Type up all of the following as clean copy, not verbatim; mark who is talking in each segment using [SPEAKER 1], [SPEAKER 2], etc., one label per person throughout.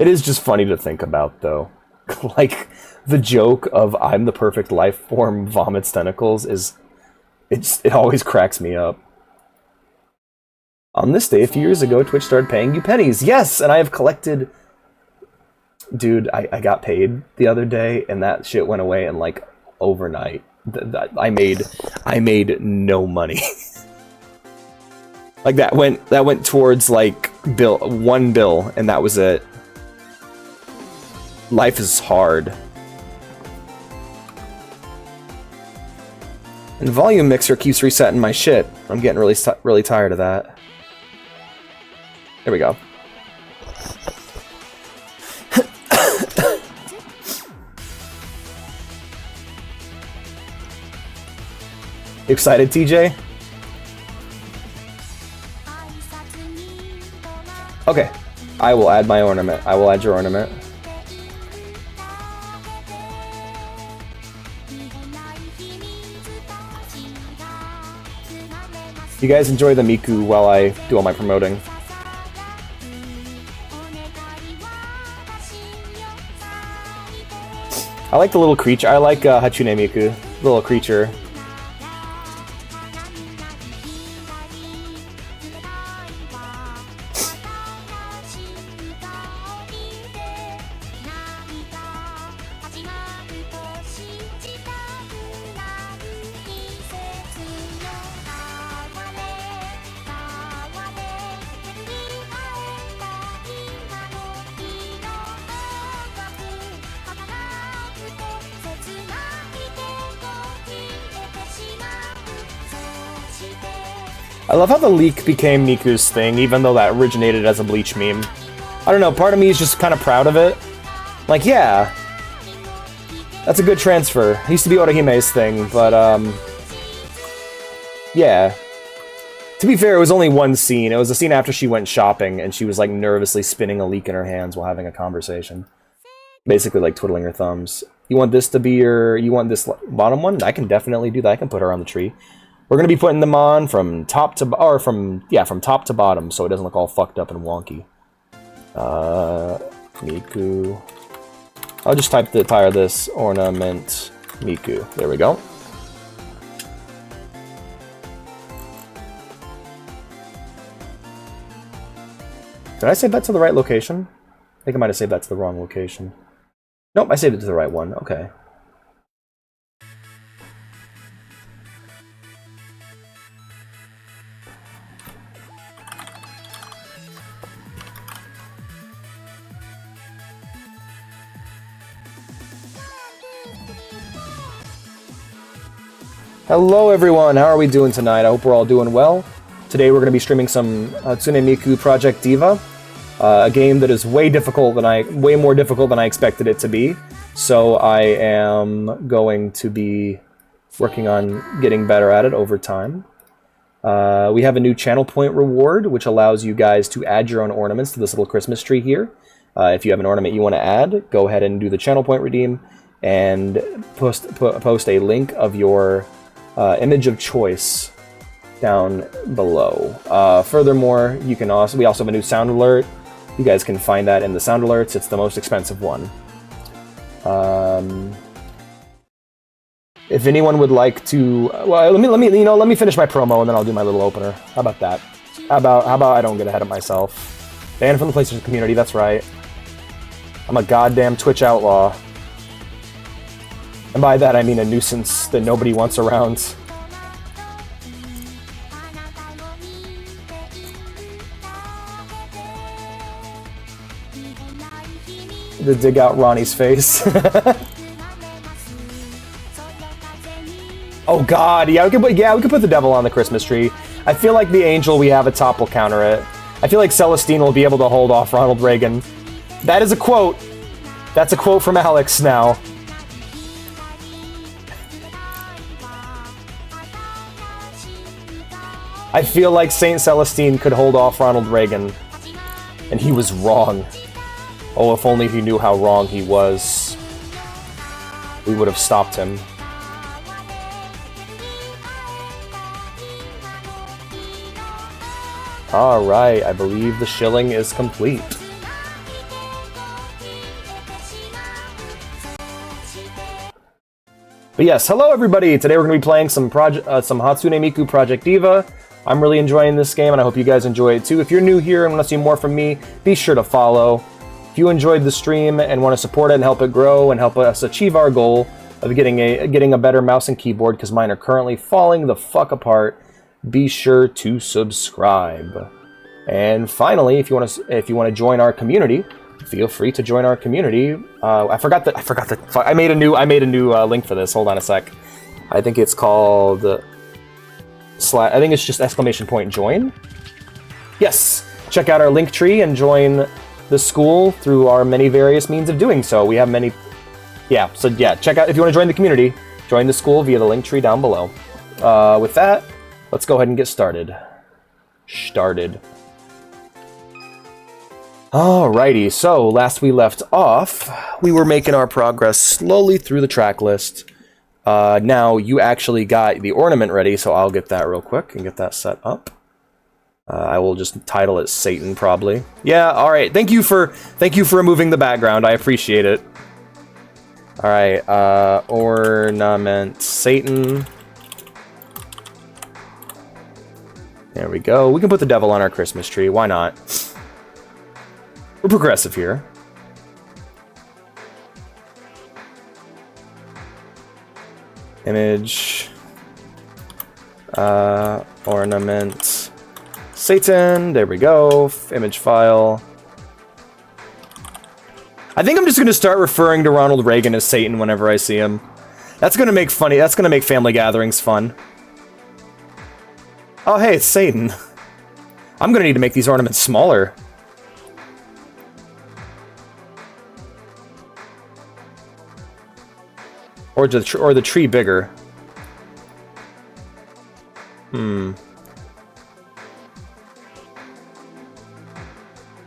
[SPEAKER 1] It is just funny to think about, though. Like, the joke of I'm the perfect life form vomits tentacles is... It always cracks me up. On this day, a few years ago, Twitch started paying you pennies. Yes, and I have collected... Dude, I got paid the other day, and that shit went away in, like, overnight. I made no money. Like, that went towards, like, one bill, and that was it. Life is hard. And the volume mixer keeps resetting my shit. I'm getting really tired of that. There we go. Excited, TJ? Okay. I will add my ornament. I will add your ornament. You guys enjoy the Miku while I do all my promoting. I like the little creature. I like Hatsune Miku. Little creature. I love how the leak became Miku's thing, even though that originated as a Bleach meme. I don't know, part of me is just kind of proud of it. Like, yeah. That's a good transfer. It used to be Orihime's thing, but, yeah. To be fair, it was only one scene. It was a scene after she went shopping, and she was, like, nervously spinning a leek in her hands while having a conversation. Basically, like, twiddling her thumbs. You want this to be your... You want this bottom one? I can definitely do that. I can put her on the tree. We're going to be putting them on from top to... Or from top to bottom, so it doesn't look all fucked up and wonky. Miku... I'll just tire this ornament Miku. There we go. Did I save that to the right location? I think I might have saved that to the wrong location. Nope, I saved it to the right one. Okay. Hello everyone, how are we doing tonight? I hope we're all doing well. Today we're going to be streaming some Hatsune Miku Project Diva, a game that is way more difficult than I expected it to be. So I am going to be working on getting better at it over time. We have a new channel point reward, which allows you guys to add your own ornaments to this little Christmas tree here. If you have an ornament you want to add, go ahead and do the channel point redeem and post a link of your image of choice down below. Furthermore, we also have a new sound alert. You guys can find that in the sound alerts. It's the most expensive one. If anyone would like to, well, let me finish my promo and then I'll do my little opener. How about that? How about I don't get ahead of myself? Banned from the PlayStation community. That's right. I'm a goddamn Twitch outlaw. And by that, I mean a nuisance that nobody wants around. To dig out Ronnie's face. Oh god, yeah, we could put the devil on the Christmas tree. I feel like the angel we have atop will counter it. I feel like Celestine will be able to hold off Ronald Reagan. That is a quote. That's a quote from Alex now. I feel like Saint Celestine could hold off Ronald Reagan. And he was wrong. Oh, if only he knew how wrong he was. We would have stopped him. Alright, I believe the shilling is complete. But yes, hello everybody! Today we're going to be playing some Hatsune Miku Project Diva. I'm really enjoying this game, and I hope you guys enjoy it too. If you're new here and want to see more from me, be sure to follow. If you enjoyed the stream and want to support it and help it grow and help us achieve our goal of getting a better mouse and keyboard, because mine are currently falling the fuck apart, be sure to subscribe. And finally, if you want to join our community, feel free to join our community. I made a new link for this. Hold on a sec. I think it's called I think it's just !join. Yes, check out our link tree and join the school through our many various means of doing so. We have many. Yeah, so yeah, check out if you want to join the community. Join the school via the link tree down below. With that, let's go ahead and get started. Alrighty, so last we left off, we were making our progress slowly through the track list. Now you actually got the ornament ready, so I'll get that real quick and get that set up. I will just title it Satan, probably. Yeah, alright, thank you for removing the background, I appreciate it. Alright, ornament Satan. There we go. We can put the devil on our Christmas tree, why not? We're progressive here. Image. Ornament. Satan. There we go. Image file. I think I'm just going to start referring to Ronald Reagan as Satan whenever I see him. That's going to make family gatherings fun. Oh, hey, it's Satan. I'm going to need to make these ornaments smaller. Or the tree bigger. I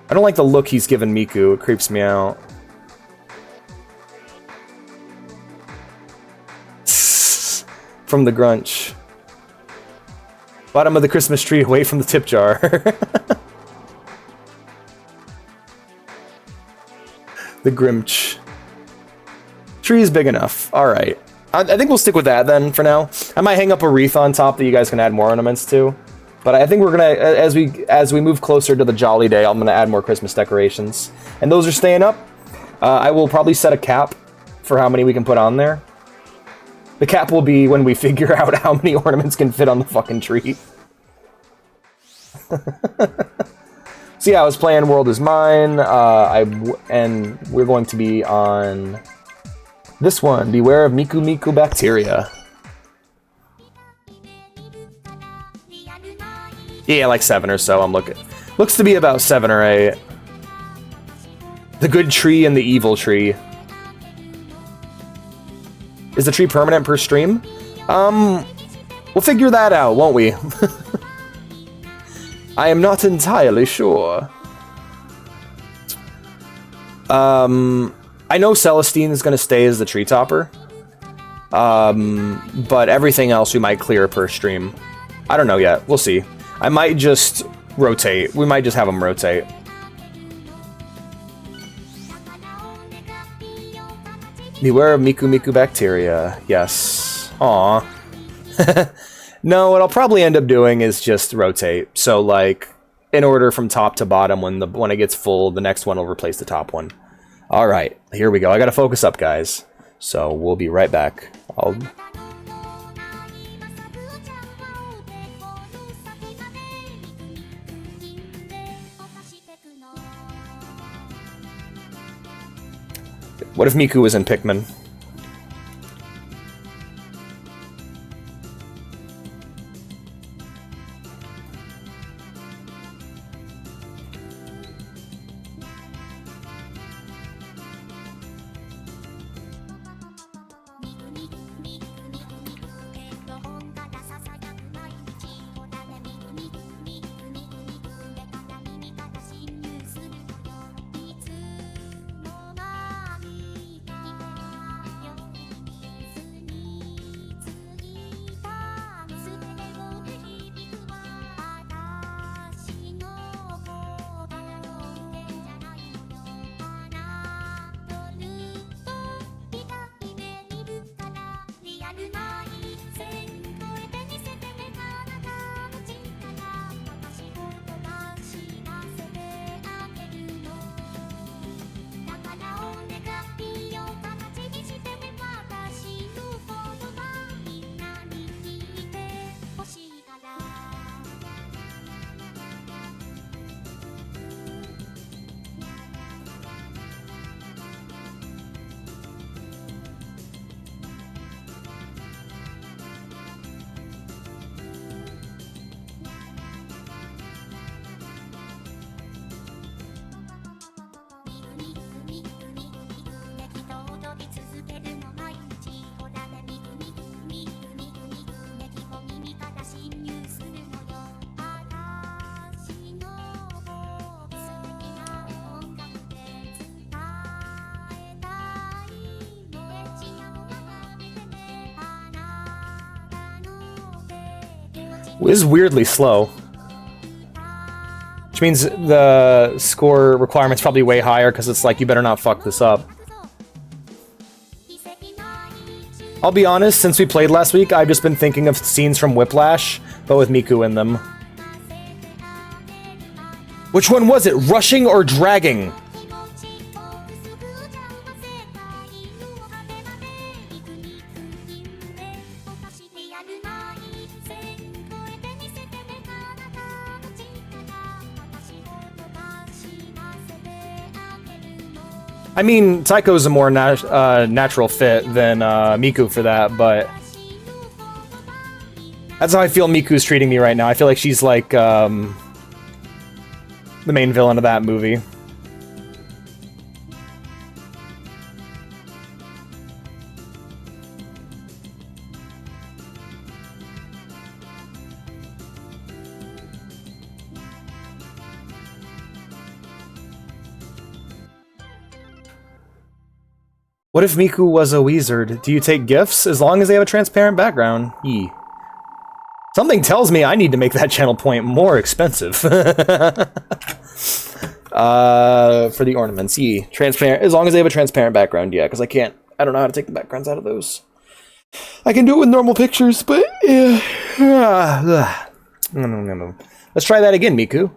[SPEAKER 1] don't like the look he's given Miku. It creeps me out. From the Grunch. Bottom of the Christmas tree away from the tip jar. The Grimch. Tree is big enough. Alright. I think we'll stick with that then for now. I might hang up a wreath on top that you guys can add more ornaments to. But I think we're gonna, as we move closer to the jolly day, I'm gonna add more Christmas decorations. And those are staying up. I will probably set a cap for how many we can put on there. The cap will be when we figure out how many ornaments can fit on the fucking tree. So yeah, I was playing World Is Mine, and we're going to be on this one, Beware of Miku Bacteria. Yeah, like 7 or so, I'm looking. Looks to be about 7 or 8. The good tree and the evil tree. Is the tree permanent per stream? We'll figure that out, won't we? I am not entirely sure. I know Celestine is going to stay as the tree topper. But everything else we might clear per stream. I don't know yet. We'll see. I might just rotate. We might just have them rotate. Beware of Miku Bacteria. Yes. Aw. No, what I'll probably end up doing is just rotate. So, like, in order from top to bottom, when it gets full, the next one will replace the top one. Alright, here we go. I gotta focus up, guys. So, we'll be right back. What if Miku was in Pikmin? is weirdly slow. Which means the score requirement's probably way higher, because it's like, you better not fuck this up. I'll be honest, since we played last week, I've just been thinking of scenes from Whiplash, but with Miku in them. Which one was it? Rushing or dragging? I mean, Taiko's a more natural fit than Miku for that, but that's how I feel Miku's treating me right now. I feel like she's like the main villain of that movie. What if Miku was a wizard? Do you take gifts as long as they have a transparent background? Yee. Something tells me I need to make that channel point more expensive. For the ornaments, yee. Transparent, as long as they have a transparent background, yeah, because I don't know how to take the backgrounds out of those. I can do it with normal pictures, but let's try that again, Miku.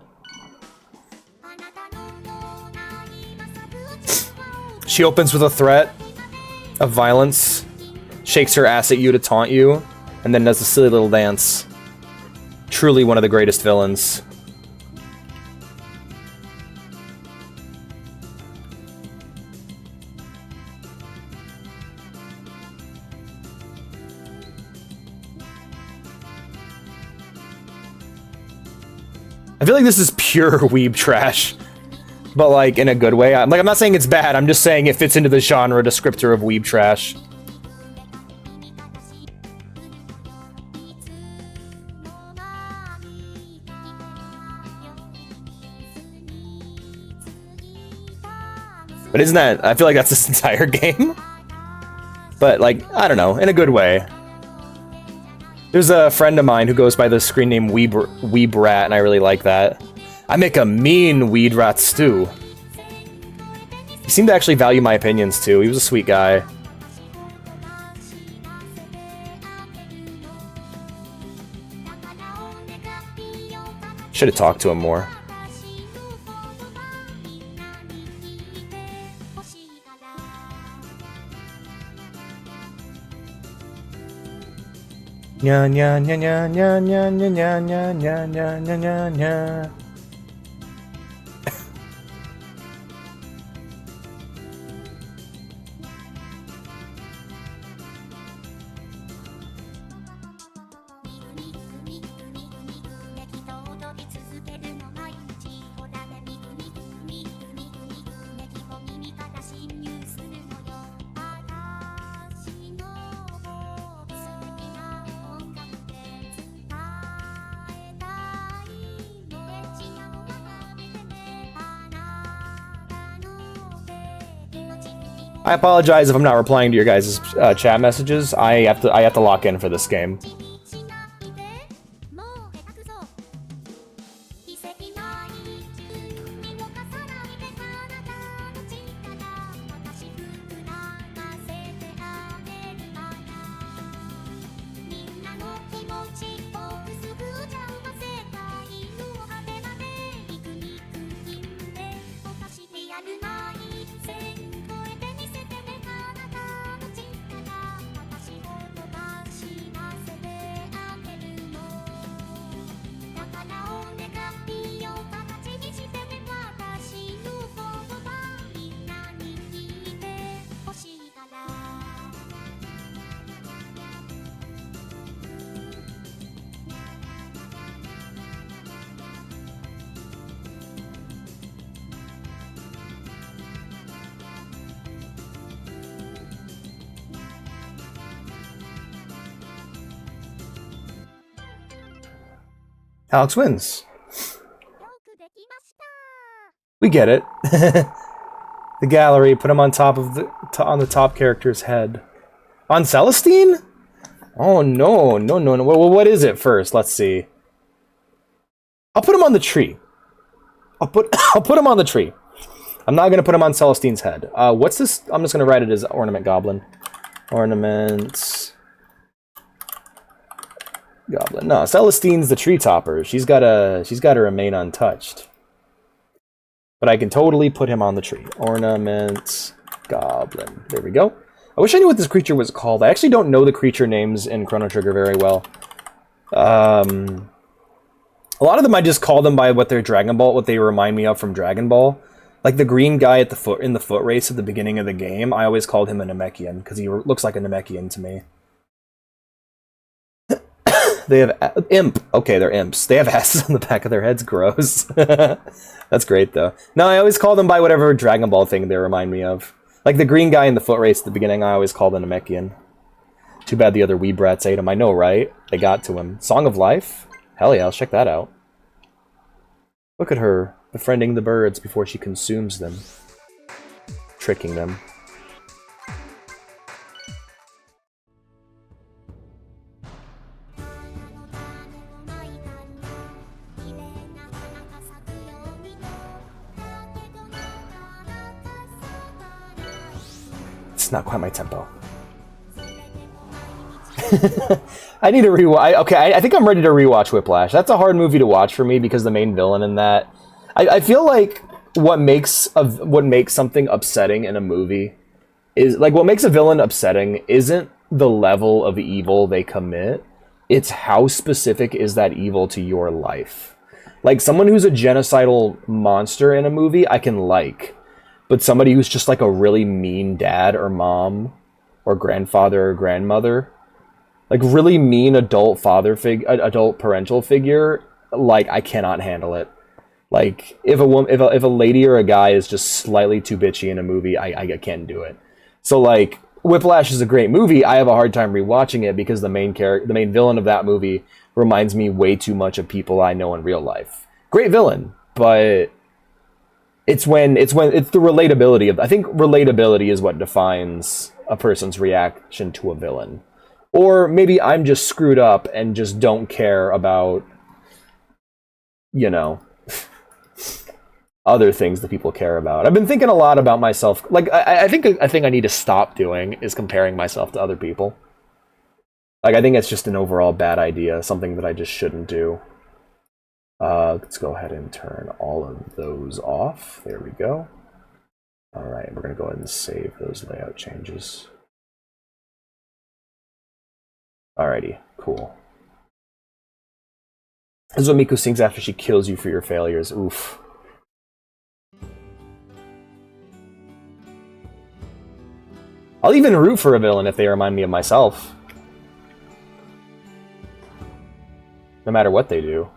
[SPEAKER 1] She opens with a threat of violence, shakes her ass at you to taunt you, and then does a silly little dance. Truly one of the greatest villains. I feel like this is pure weeb trash. But, like, in a good way. I'm not saying it's bad, I'm just saying it fits into the genre descriptor of weeb trash. But isn't that... I feel like that's this entire game. But, like, I don't know, in a good way. There's a friend of mine who goes by the screen name Weeb Rat, and I really like that. I make a mean weed rat stew. He seemed to actually value my opinions, too. He was a sweet guy. Should have talked to him more. Nya nya nya nya nya nya nya nya nya nya nya nya nya nya. I apologize if I'm not replying to your guys' chat messages. I have to lock in for this game. Alex wins. We get it. The gallery, put him on top of the top character's head. On Celestine? Oh, no. No, no, no. Well, what is it first? Let's see. I'll put him on the tree. I'll put him on the tree. I'm not going to put him on Celestine's head. What's this? I'm just going to write it as Ornament Goblin. Ornament Goblin. No, Celestine's the tree topper. She's got to remain untouched. But I can totally put him on the tree. Ornament Goblin. There we go. I wish I knew what this creature was called. I actually don't know the creature names in Chrono Trigger very well. A lot of them I just call them by what they remind me of from Dragon Ball. Like the green guy at in the foot race at the beginning of the game, I always called him a Namekian, because he looks like a Namekian to me. They have imp. Okay, they're imps. They have asses on the back of their heads. Gross. That's great, though. No, I always call them by whatever Dragon Ball thing they remind me of. Like the green guy in the foot race at the beginning, I always called him a Namekian. Too bad the other wee brats ate him. I know, right? They got to him. Song of Life? Hell yeah, let's check that out. Look at her, befriending the birds before she consumes them. Tricking them. It's not quite my tempo. I need to rewatch. Okay, I think I'm ready to rewatch Whiplash. That's a hard movie to watch for me because the main villain in that. I feel like what makes something upsetting in a movie is like what makes a villain upsetting isn't the level of evil they commit. It's how specific is that evil to your life. Like someone who's a genocidal monster in a movie, I can like. But somebody who's just like a really mean dad or mom or grandfather or grandmother, like really mean adult parental figure, like I cannot handle it. Like if a lady or a guy is just slightly too bitchy in a movie, I can't do it. So like Whiplash is a great movie. I have a hard time rewatching it because the main villain of that movie reminds me way too much of people I know in real life. Great villain, but it's the relatability of. I think relatability is what defines a person's reaction to a villain. Or maybe I'm just screwed up and just don't care about, other things that people care about. I've been thinking a lot about myself. Like, I think I need to stop doing is comparing myself to other people. Like, I think it's just an overall bad idea, something that I just shouldn't do. Let's go ahead and turn all of those off. There we go. All right, we're going to go ahead and save those layout changes. Alrighty, cool. This is what Miku sings after she kills you for your failures. Oof. I'll even root for a villain if they remind me of myself. No matter what they do.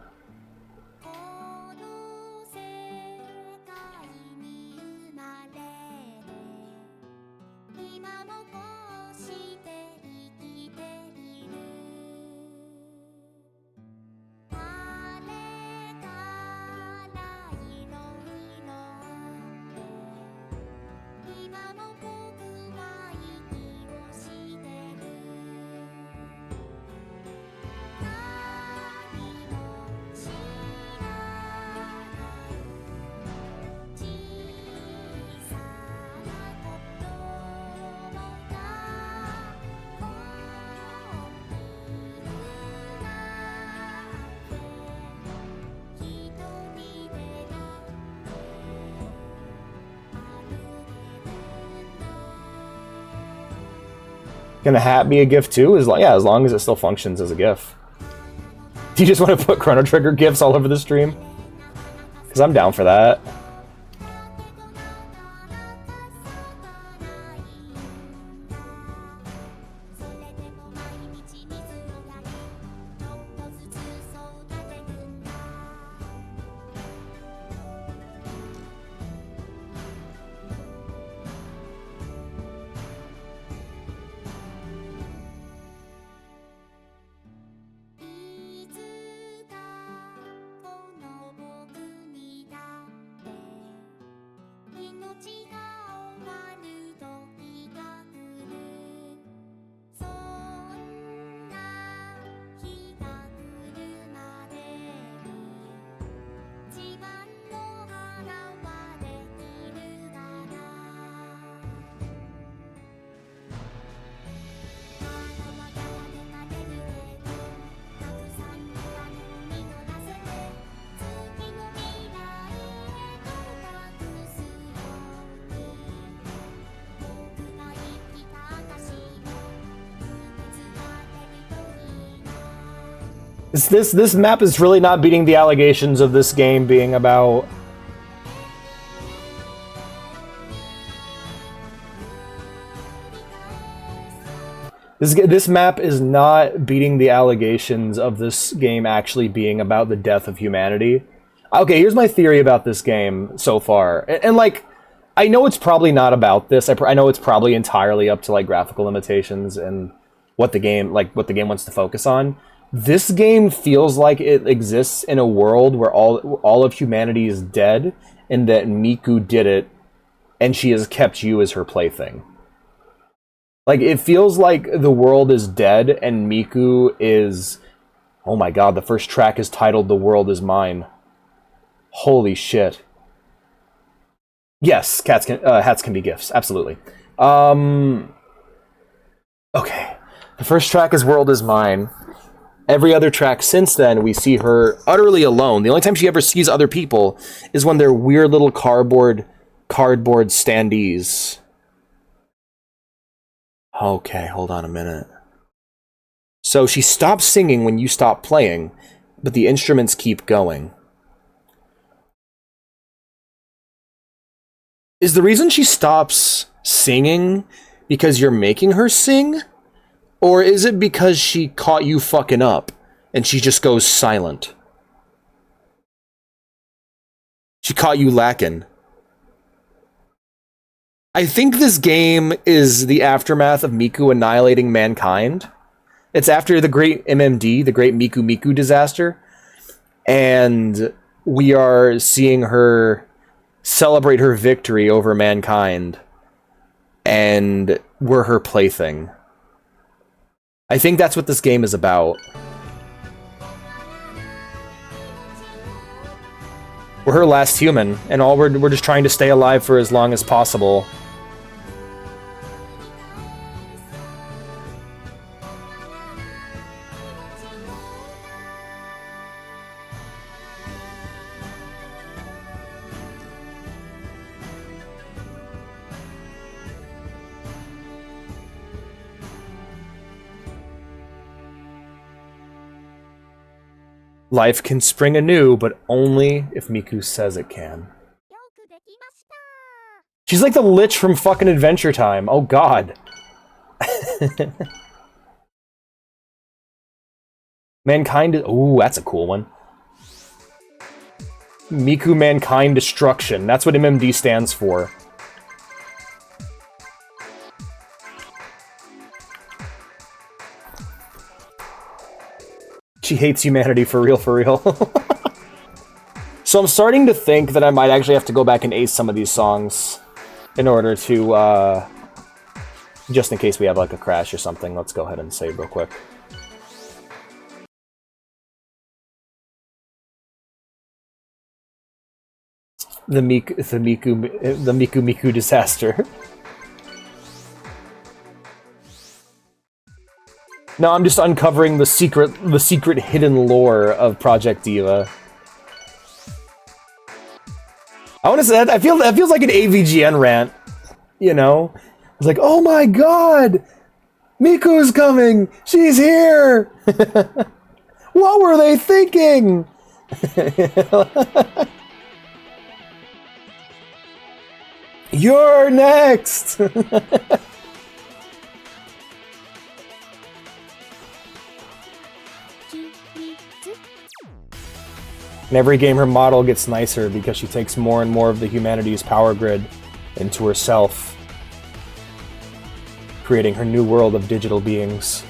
[SPEAKER 1] Can the hat be a GIF too? As long as it still functions as a GIF. Do you just want to put Chrono Trigger GIFs all over the stream? Because I'm down for that. This map is really not beating the allegations of this game being about... This map is not beating the allegations of this game actually being about the death of humanity. Okay, here's my theory about this game so far. And like, I know it's probably not about this. I know it's probably entirely up to like graphical limitations and what the game wants to focus on. This game feels like it exists in a world where all of humanity is dead, and that Miku did it, and she has kept you as her plaything. Like, it feels like the world is dead, and Miku is... Oh my god, the first track is titled The World Is Mine. Holy shit. Yes, hats can be gifts, absolutely. Okay. The first track is World Is Mine. Every other track since then, we see her utterly alone. The only time she ever sees other people is when they're weird little cardboard standees. Okay, hold on a minute. So she stops singing when you stop playing, but the instruments keep going. Is the reason she stops singing because you're making her sing? Or is it because she caught you fucking up and she just goes silent? She caught you lacking. I think this game is the aftermath of Miku annihilating mankind. It's after the great MMD, the great Miku disaster. And we are seeing her celebrate her victory over mankind. And we're her plaything. I think that's what this game is about. We're her last human, and we're just trying to stay alive for as long as possible. Life can spring anew, but only if Miku says it can. She's like the Lich from fucking Adventure Time. Oh god. Mankind... Ooh, that's a cool one. Miku Mankind Destruction. That's what MMD stands for. She hates humanity for real, for real. So I'm starting to think that I might actually have to go back and ace some of these songs in order to, just in case we have like a crash or something. Let's go ahead and save real quick. The Miku disaster. No, I'm just uncovering the secret hidden lore of Project Diva. I want to say that feels like an AVGN rant, you know? It's like, oh my god, Miku's coming, she's here. What were they thinking? You're next. In every game, her model gets nicer because she takes more and more of the humanity's power grid into herself, creating her new world of digital beings.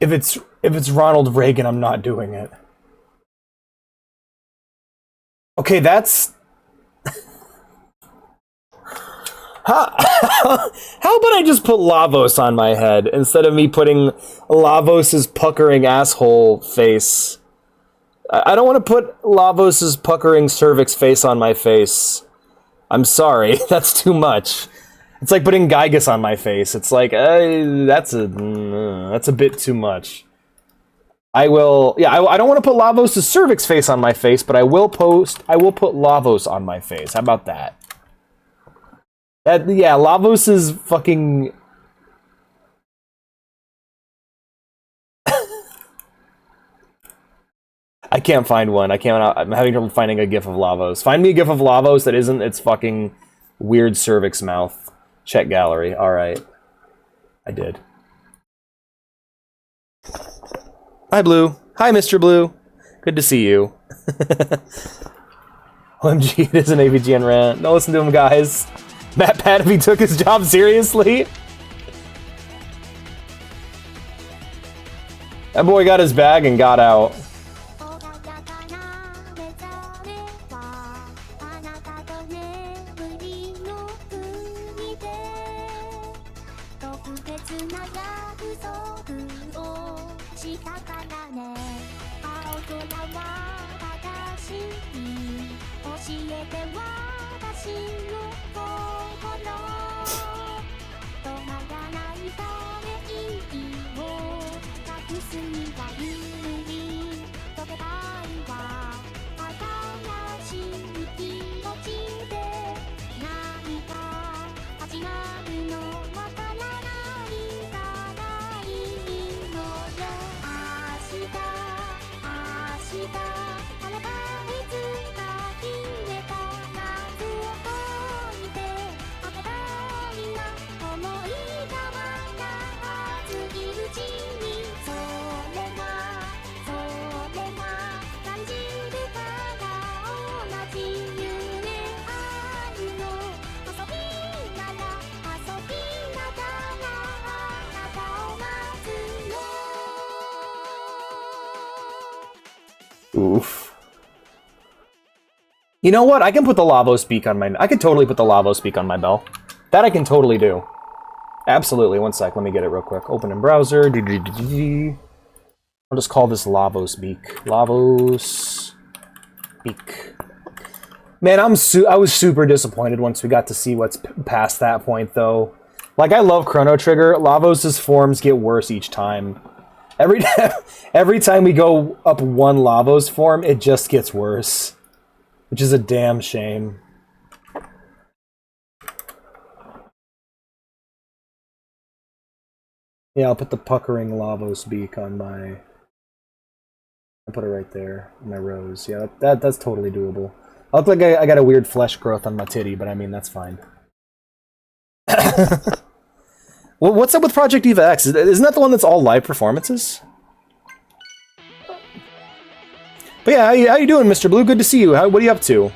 [SPEAKER 1] If it's Ronald Reagan, I'm not doing it. Okay, that's... How about I just put Lavos on my head instead of me putting Lavos's puckering asshole face? I don't want to put Lavos's puckering cervix face on my face. I'm sorry, that's too much. It's like putting Gygus on my face. It's like, that's a bit too much. I will, yeah, I don't want to put Lavos' cervix face on my face, but I will put Lavos on my face. How about that? Yeah, Lavos is fucking... I can't find one. I'm having trouble finding a gif of Lavos. Find me a gif of Lavos that isn't its fucking weird cervix mouth. Check gallery. Alright. I did. Hi, Blue. Hi, Mr. Blue. Good to see you. OMG, it is an AVGN rant. Don't listen to him, guys. Matt Patterson took his job seriously. That boy got his bag and got out. Oof. You know what? I can put the Lavos beak on my... I could totally put the Lavos beak on my bell. That I can totally do. Absolutely. One sec. Let me get it real quick. Open in browser. I'll just call this Lavos beak. Lavos beak. Man, I was super disappointed once we got to see what's past that point, though. Like, I love Chrono Trigger. Lavos' forms get worse each time. Every time we go up one Lavos form, it just gets worse. Which is a damn shame. Yeah, I'll put the puckering Lavos beak on my... I'll put it right there, on my rose. Yeah, that's totally doable. I look like I got a weird flesh growth on my titty, but I mean, that's fine. Well, what's up with Project Diva X? Isn't that the one that's all live performances? But yeah, how you doing, Mr. Blue? Good to see you. What are you up to?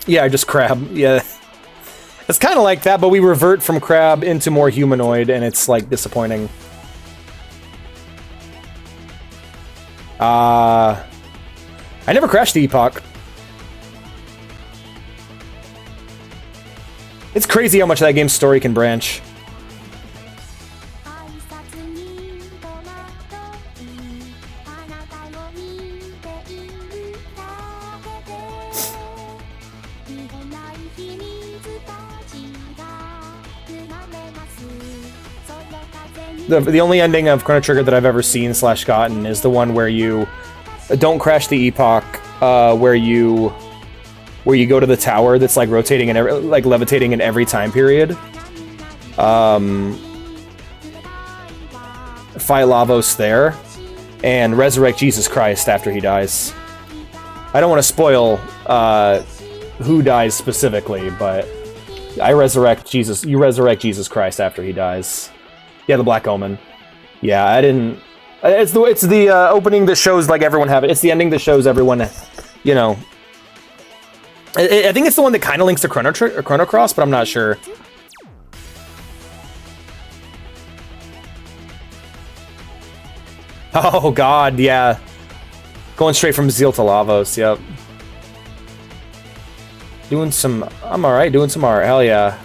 [SPEAKER 1] Yeah, just crab. Yeah. It's kind of like that, but we revert from crab into more humanoid, and it's, like, disappointing. I never crashed the Epoch. It's crazy how much that game's story can branch. The only ending of Chrono Trigger that I've ever seen / gotten is the one where you don't crash the Epoch, where you go to the tower that's like rotating and like levitating in every time period. Fight Lavos there, and resurrect Jesus Christ after he dies. I don't want to spoil who dies specifically, but you resurrect Jesus Christ after he dies. Yeah, the Black Omen. Yeah, I It's the opening that shows like everyone have it. It's the ending that shows everyone, you know. I think it's the one that kind of links to Chrono Cross, but I'm not sure. Oh god, yeah. Going straight from Zeal to Lavos, yep. Doing some... I'm alright, doing some art, hell yeah.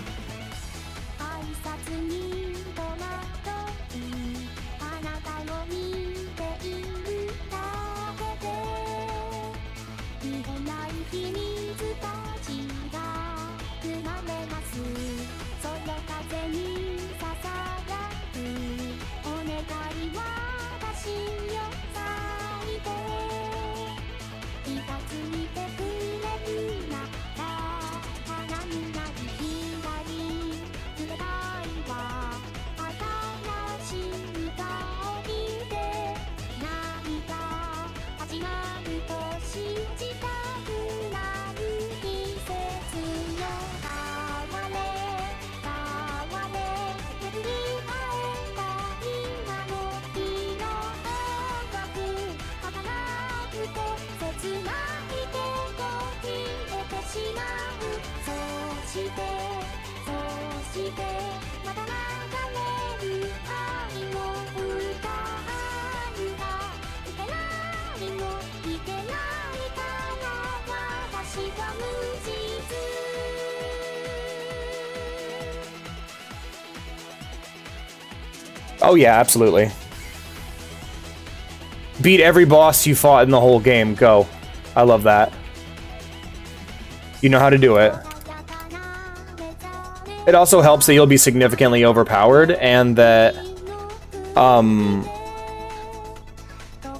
[SPEAKER 1] Oh yeah, absolutely. Beat every boss you fought in the whole game. Go. I love that. You know how to do it. It also helps that you'll be significantly overpowered and that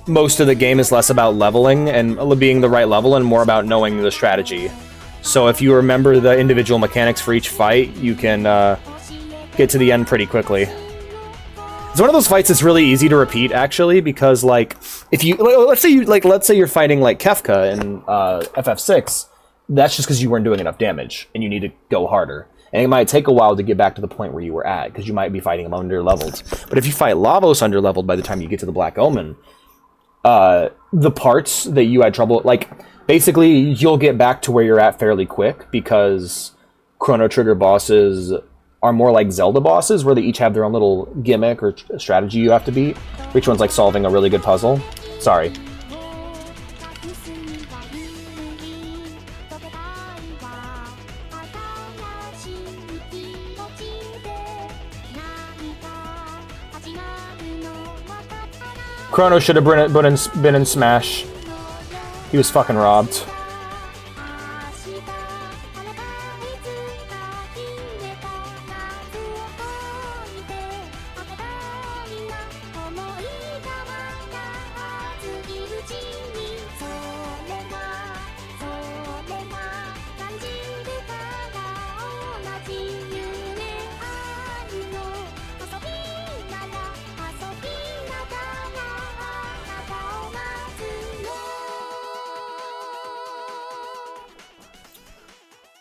[SPEAKER 1] most of the game is less about leveling and being the right level and more about knowing the strategy. So if you remember the individual mechanics for each fight, you can get to the end pretty quickly. It's one of those fights that's really easy to repeat, actually, because like if you let's say you're fighting like Kefka in FF6, that's just because you weren't doing enough damage and you need to go harder. And it might take a while to get back to the point where you were at, because you might be fighting him under-leveled. But if you fight Lavos under-leveled by the time you get to the Black Omen, the parts that you had trouble... Like, basically, you'll get back to where you're at fairly quick, because Chrono Trigger bosses are more like Zelda bosses, where they each have their own little gimmick or strategy you have to beat. Each one's like solving a really good puzzle. Sorry. Chrono should have been in Smash. He was fucking robbed.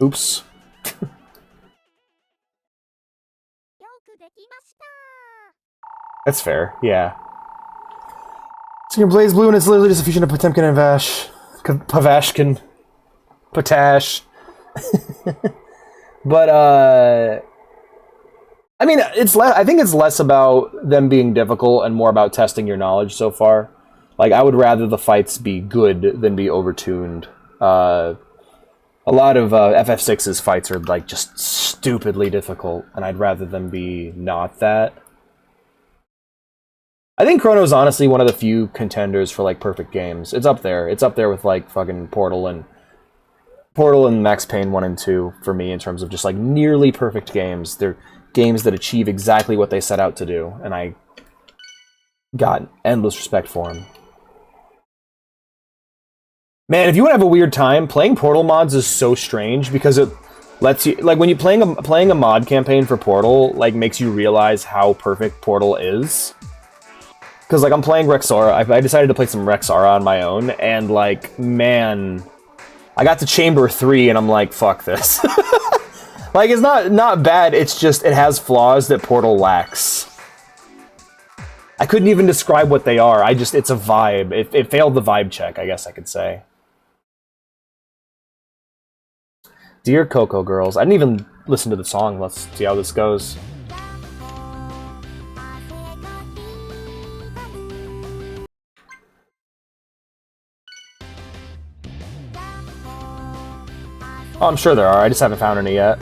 [SPEAKER 1] Oops. That's fair, yeah. So you can Blaze Blue and it's literally just a fusion of Potemkin and Vash. Pavashkin. Potash. But, I mean, I think it's less about them being difficult and more about testing your knowledge so far. Like, I would rather the fights be good than be overtuned. A lot of FF6's fights are, like, just stupidly difficult, and I'd rather them be not that. I think Chrono's honestly one of the few contenders for, like, perfect games. It's up there. It's up there with, like, fucking Portal and Max Payne 1 and 2 for me in terms of just, like, nearly perfect games. They're games that achieve exactly what they set out to do, and I got endless respect for them. Man, if you want to have a weird time, playing Portal mods is so strange because it lets you, like, when you're playing a mod campaign for Portal, like, makes you realize how perfect Portal is. Because, like, I'm playing Rexora. I decided to play some Rexora on my own, and, like, man, I got to Chamber 3, and I'm like, fuck this. Like, it's not bad, it's just, it has flaws that Portal lacks. I couldn't even describe what they are. It's a vibe. It failed the vibe check, I guess I could say. Dear Coco Girls. I didn't even listen to the song. Let's see how this goes. Oh, I'm sure there are. I just haven't found any yet.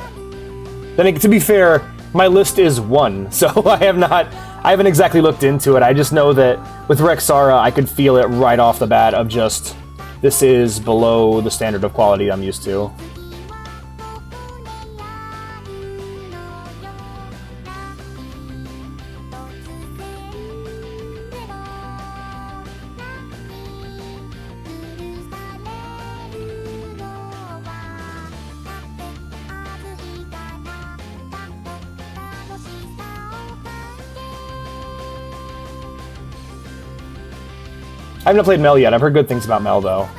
[SPEAKER 1] Then, to be fair, my list is 1, so I haven't exactly looked into it. I just know that with Rexara, I could feel it right off the bat of just, this is below the standard of quality I'm used to. I haven't played Mel yet. I've heard good things about Mel, though.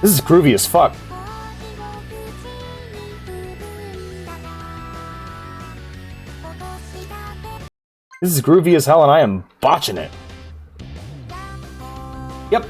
[SPEAKER 1] This is groovy as fuck. This is groovy as hell, and I am botching it. Yep.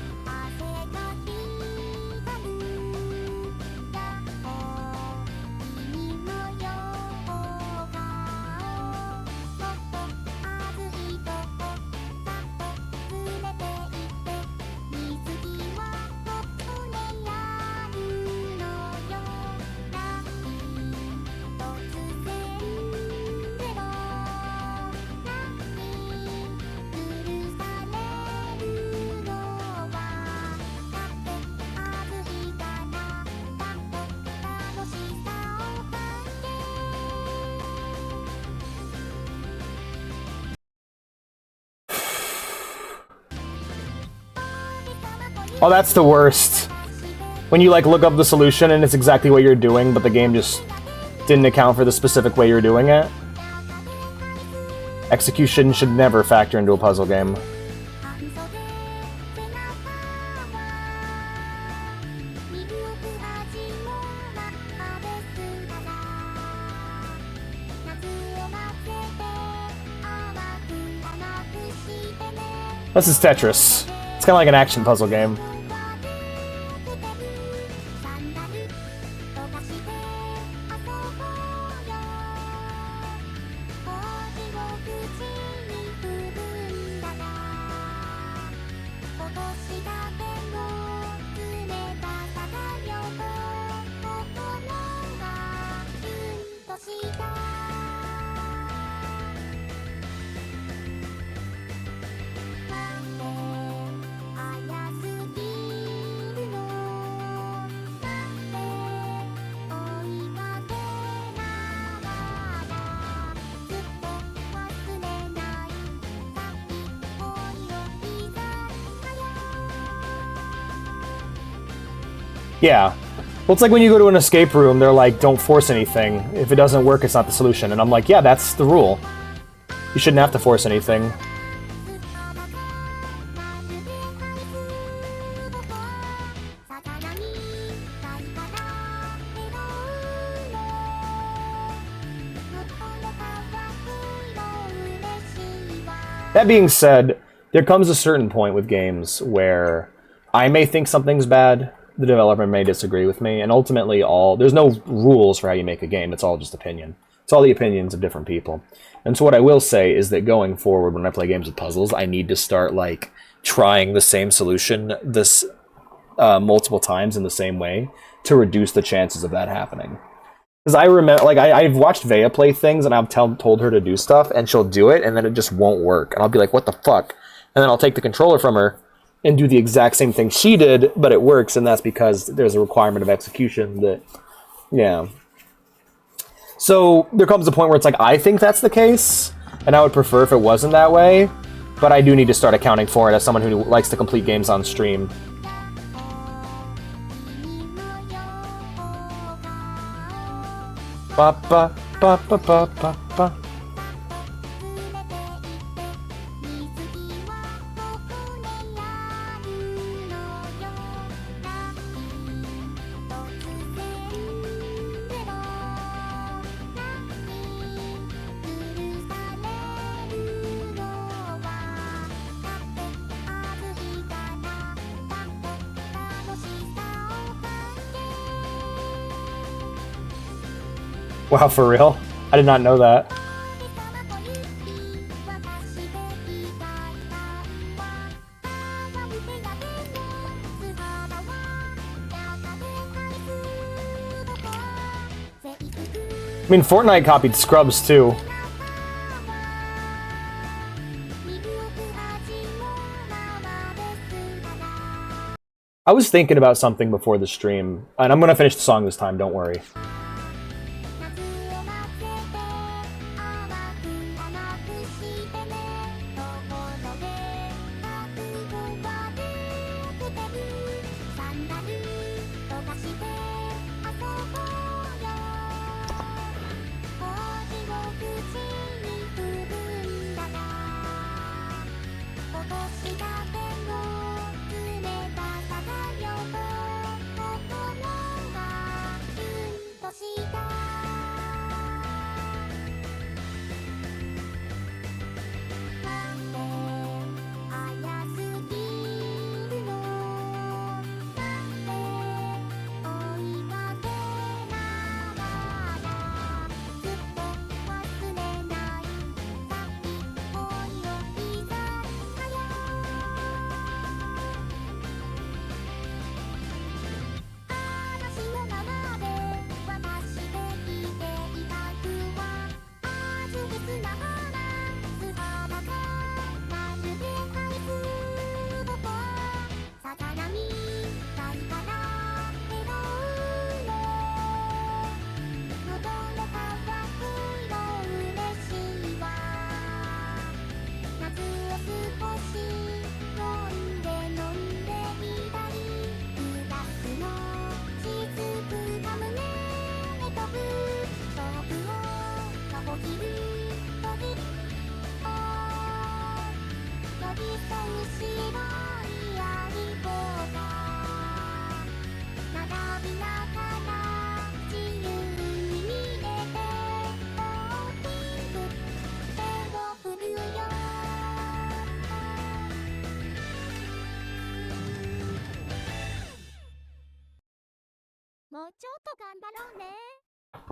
[SPEAKER 1] Oh, that's the worst. When you, like, look up the solution and it's exactly what you're doing, but the game just didn't account for the specific way you're doing it. Execution should never factor into a puzzle game. This is Tetris. It's kind of like an action puzzle game. Yeah. Well, it's like when you go to an escape room, they're like, don't force anything. If it doesn't work, it's not the solution. And I'm like, yeah, that's the rule. You shouldn't have to force anything. That being said, there comes a certain point with games where I may think something's bad, the developer may disagree with me, and ultimately there's no rules for how you make a game, it's all just opinion. It's all the opinions of different people. And so what I will say is that going forward, when I play games with puzzles, I need to start, like, trying the same solution multiple times in the same way to reduce the chances of that happening. Because I remember, like, I've watched Vea play things, and I've told her to do stuff, and she'll do it, and then it just won't work. And I'll be like, what the fuck? And then I'll take the controller from her and do the exact same thing she did, but it works, and that's because there's a requirement of execution that, yeah. So there comes a point where it's like, I think that's the case, and I would prefer if it wasn't that way, but I do need to start accounting for it as someone who likes to complete games on stream. Ba ba ba ba ba ba ba. Wow, for real? I did not know that. I mean, Fortnite copied Scrubs, too. I was thinking about something before the stream, and I'm gonna finish the song this time, don't worry.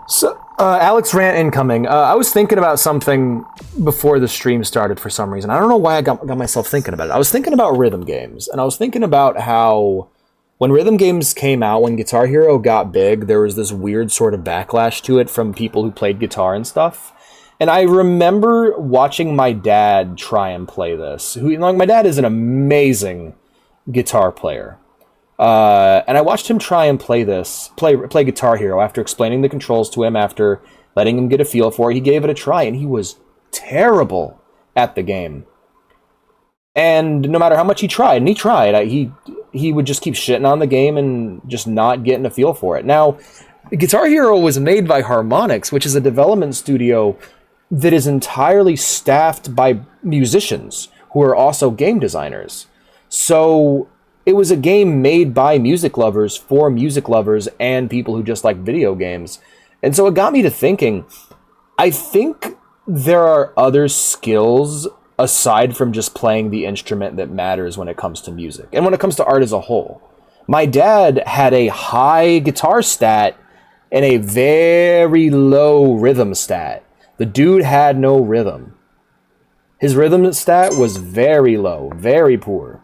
[SPEAKER 1] So, Alex rant incoming. I was thinking about something before the stream started for some reason. I don't know why I got myself thinking about it. I was thinking about rhythm games, and I was thinking about how when rhythm games came out, when Guitar Hero got big, there was this weird sort of backlash to it from people who played guitar and stuff. And I remember watching my dad try and play this. My dad is an amazing guitar player. And I watched him try and play Guitar Hero after explaining the controls to him, after letting him get a feel for it. He gave it a try, and he was terrible at the game. And no matter how much he tried, and he tried, he would just keep shitting on the game and just not getting a feel for it. Now, Guitar Hero was made by Harmonix, which is a development studio that is entirely staffed by musicians who are also game designers. So it was a game made by music lovers for music lovers and people who just like video games. And so it got me to thinking, I think there are other skills aside from just playing the instrument that matters when it comes to music and when it comes to art as a whole. My dad had a high guitar stat and a very low rhythm stat. The dude had no rhythm. His rhythm stat was very low, very poor.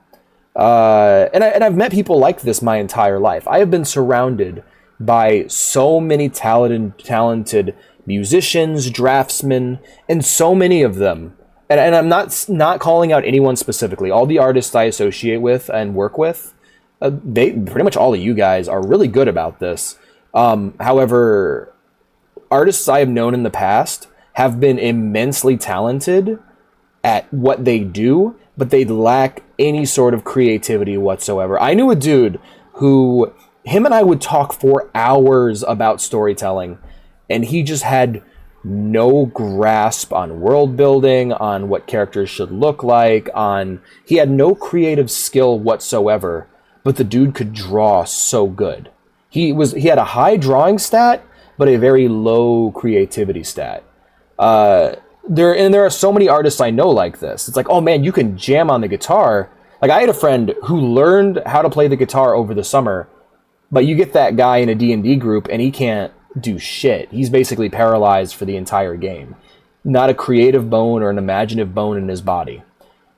[SPEAKER 1] And I've met people like this my entire life. I have been surrounded by so many talented musicians, draftsmen, and so many of them. And I'm not calling out anyone specifically. All the artists I associate with and work with, they pretty much all of you guys are really good about this. However, artists I have known in the past have been immensely talented at what they do, but they lack any sort of creativity whatsoever. I knew a dude who, him and I would talk for hours about storytelling, and he just had no grasp on world building, on what characters should look like, he had no creative skill whatsoever, but the dude could draw so good. He had a high drawing stat, but a very low creativity stat. There are so many artists I know like this. It's like, oh man, you can jam on the guitar. Like, I had a friend who learned how to play the guitar over the summer, but you get that guy in a D&D group and he can't do shit. He's basically paralyzed for the entire game. Not a creative bone or an imaginative bone in his body.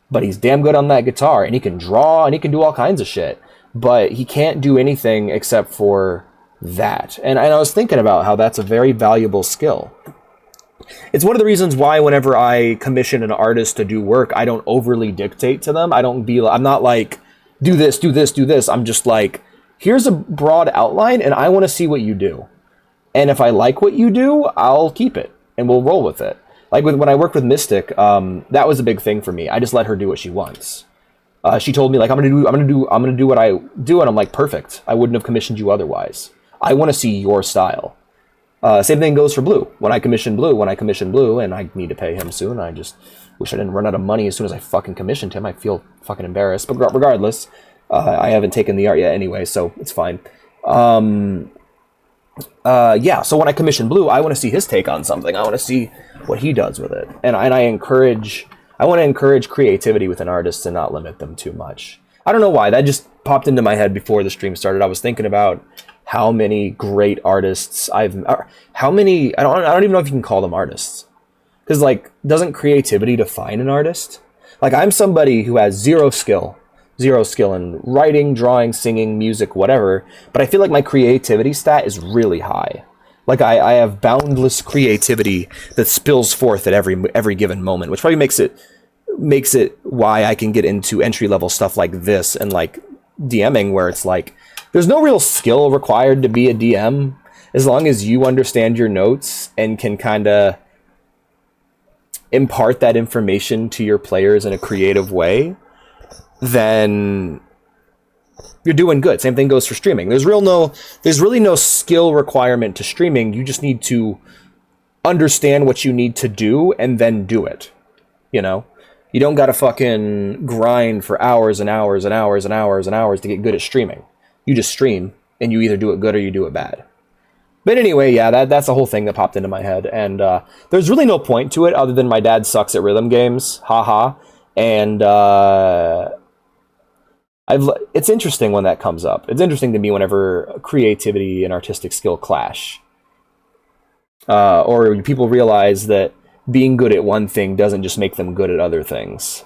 [SPEAKER 1] But he's damn good on that guitar, and he can draw, and he can do all kinds of shit. But he can't do anything except for that. And I was thinking about how that's a very valuable skill. It's one of the reasons why whenever I commission an artist to do work, I don't overly dictate to them. I'm not like, do this, do this, do this. I'm just like, here's a broad outline, and I want to see what you do. And if I like what you do, I'll keep it, and we'll roll with it. Like when I worked with Mystic, that was a big thing for me. I just let her do what she wants. She told me, like, I'm gonna do what I do, and I'm like, perfect. I wouldn't have commissioned you otherwise. I want to see your style. Same thing goes for Blue. When I commission Blue, and I need to pay him soon, I just wish I didn't run out of money as soon as I fucking commissioned him. I feel fucking embarrassed. But regardless, I haven't taken the art yet anyway, so it's fine. So when I commission Blue, I want to see his take on something. I want to see what he does with it. And I want to encourage creativity with an artist and not limit them too much. I don't know why. That just popped into my head before the stream started. I was thinking about how many great artists I don't even know if you can call them artists. Because, like, doesn't creativity define an artist? Like, I'm somebody who has zero skill in writing, drawing, singing, music, whatever, but I feel like my creativity stat is really high. Like, I have boundless creativity that spills forth at every given moment, which probably makes it why I can get into entry-level stuff like this and, like, DMing, where it's like, there's no real skill required to be a DM, as long as you understand your notes and can kind of impart that information to your players in a creative way, then you're doing good. Same thing goes for streaming. There's really no skill requirement to streaming. You just need to understand what you need to do and then do it. You know? You don't gotta fucking grind for hours and hours and hours and hours and hours to get good at streaming. You just stream, and you either do it good or you do it bad. But anyway, yeah, that's the whole thing that popped into my head. And there's really no point to it other than my dad sucks at rhythm games. Haha. And it's interesting when that comes up. It's interesting to me whenever creativity and artistic skill clash. Or people realize that being good at one thing doesn't just make them good at other things.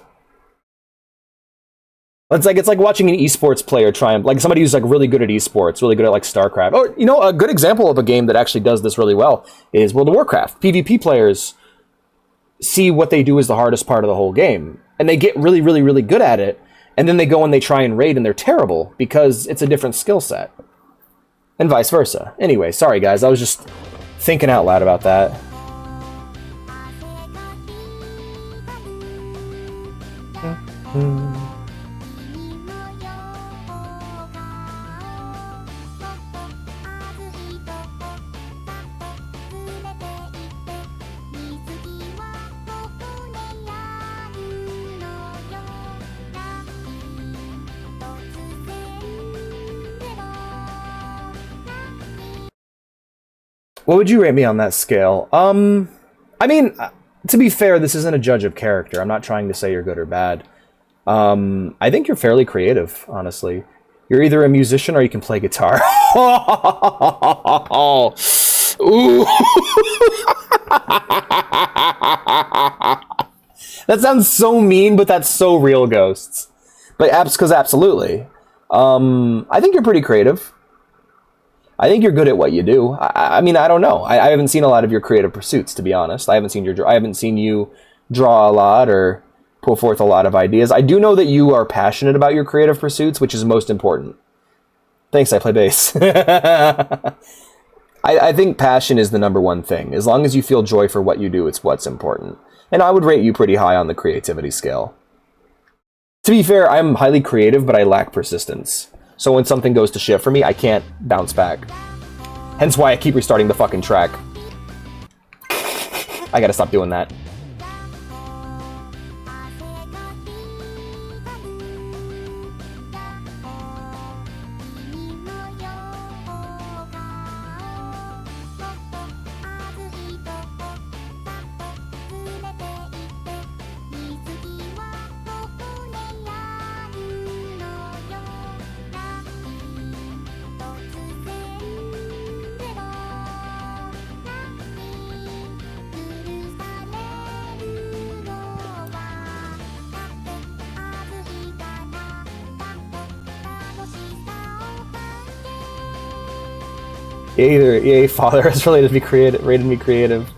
[SPEAKER 1] It's like watching an esports player try and, like, somebody who's like really good at esports, really good at like StarCraft. Or, you know, a good example of a game that actually does this really well is World of Warcraft. PvP players see what they do as the hardest part of the whole game, and they get really, really, really good at it, and then they go and they try and raid and they're terrible because it's a different skill set. And vice versa. Anyway, sorry guys, I was just thinking out loud about that. What would you rate me on that scale? I mean, to be fair, this isn't a judge of character. I'm not trying to say you're good or bad. I think you're fairly creative, honestly. You're either a musician or you can play guitar. Ooh. That sounds so mean, but that's so real, Ghosts. But absolutely. I think you're pretty creative. I think you're good at what you do. I mean, I don't know. I haven't seen a lot of your creative pursuits, to be honest. I haven't seen you draw a lot or pull forth a lot of ideas. I do know that you are passionate about your creative pursuits, which is most important. Thanks, I play bass. I think passion is the number one thing. As long as you feel joy for what you do, it's what's important. And I would rate you pretty high on the creativity scale. To be fair, I'm highly creative, but I lack persistence. So when something goes to shit for me, I can't bounce back. Hence why I keep restarting the fucking track. I gotta stop doing that. Either EA Father has rated me creative.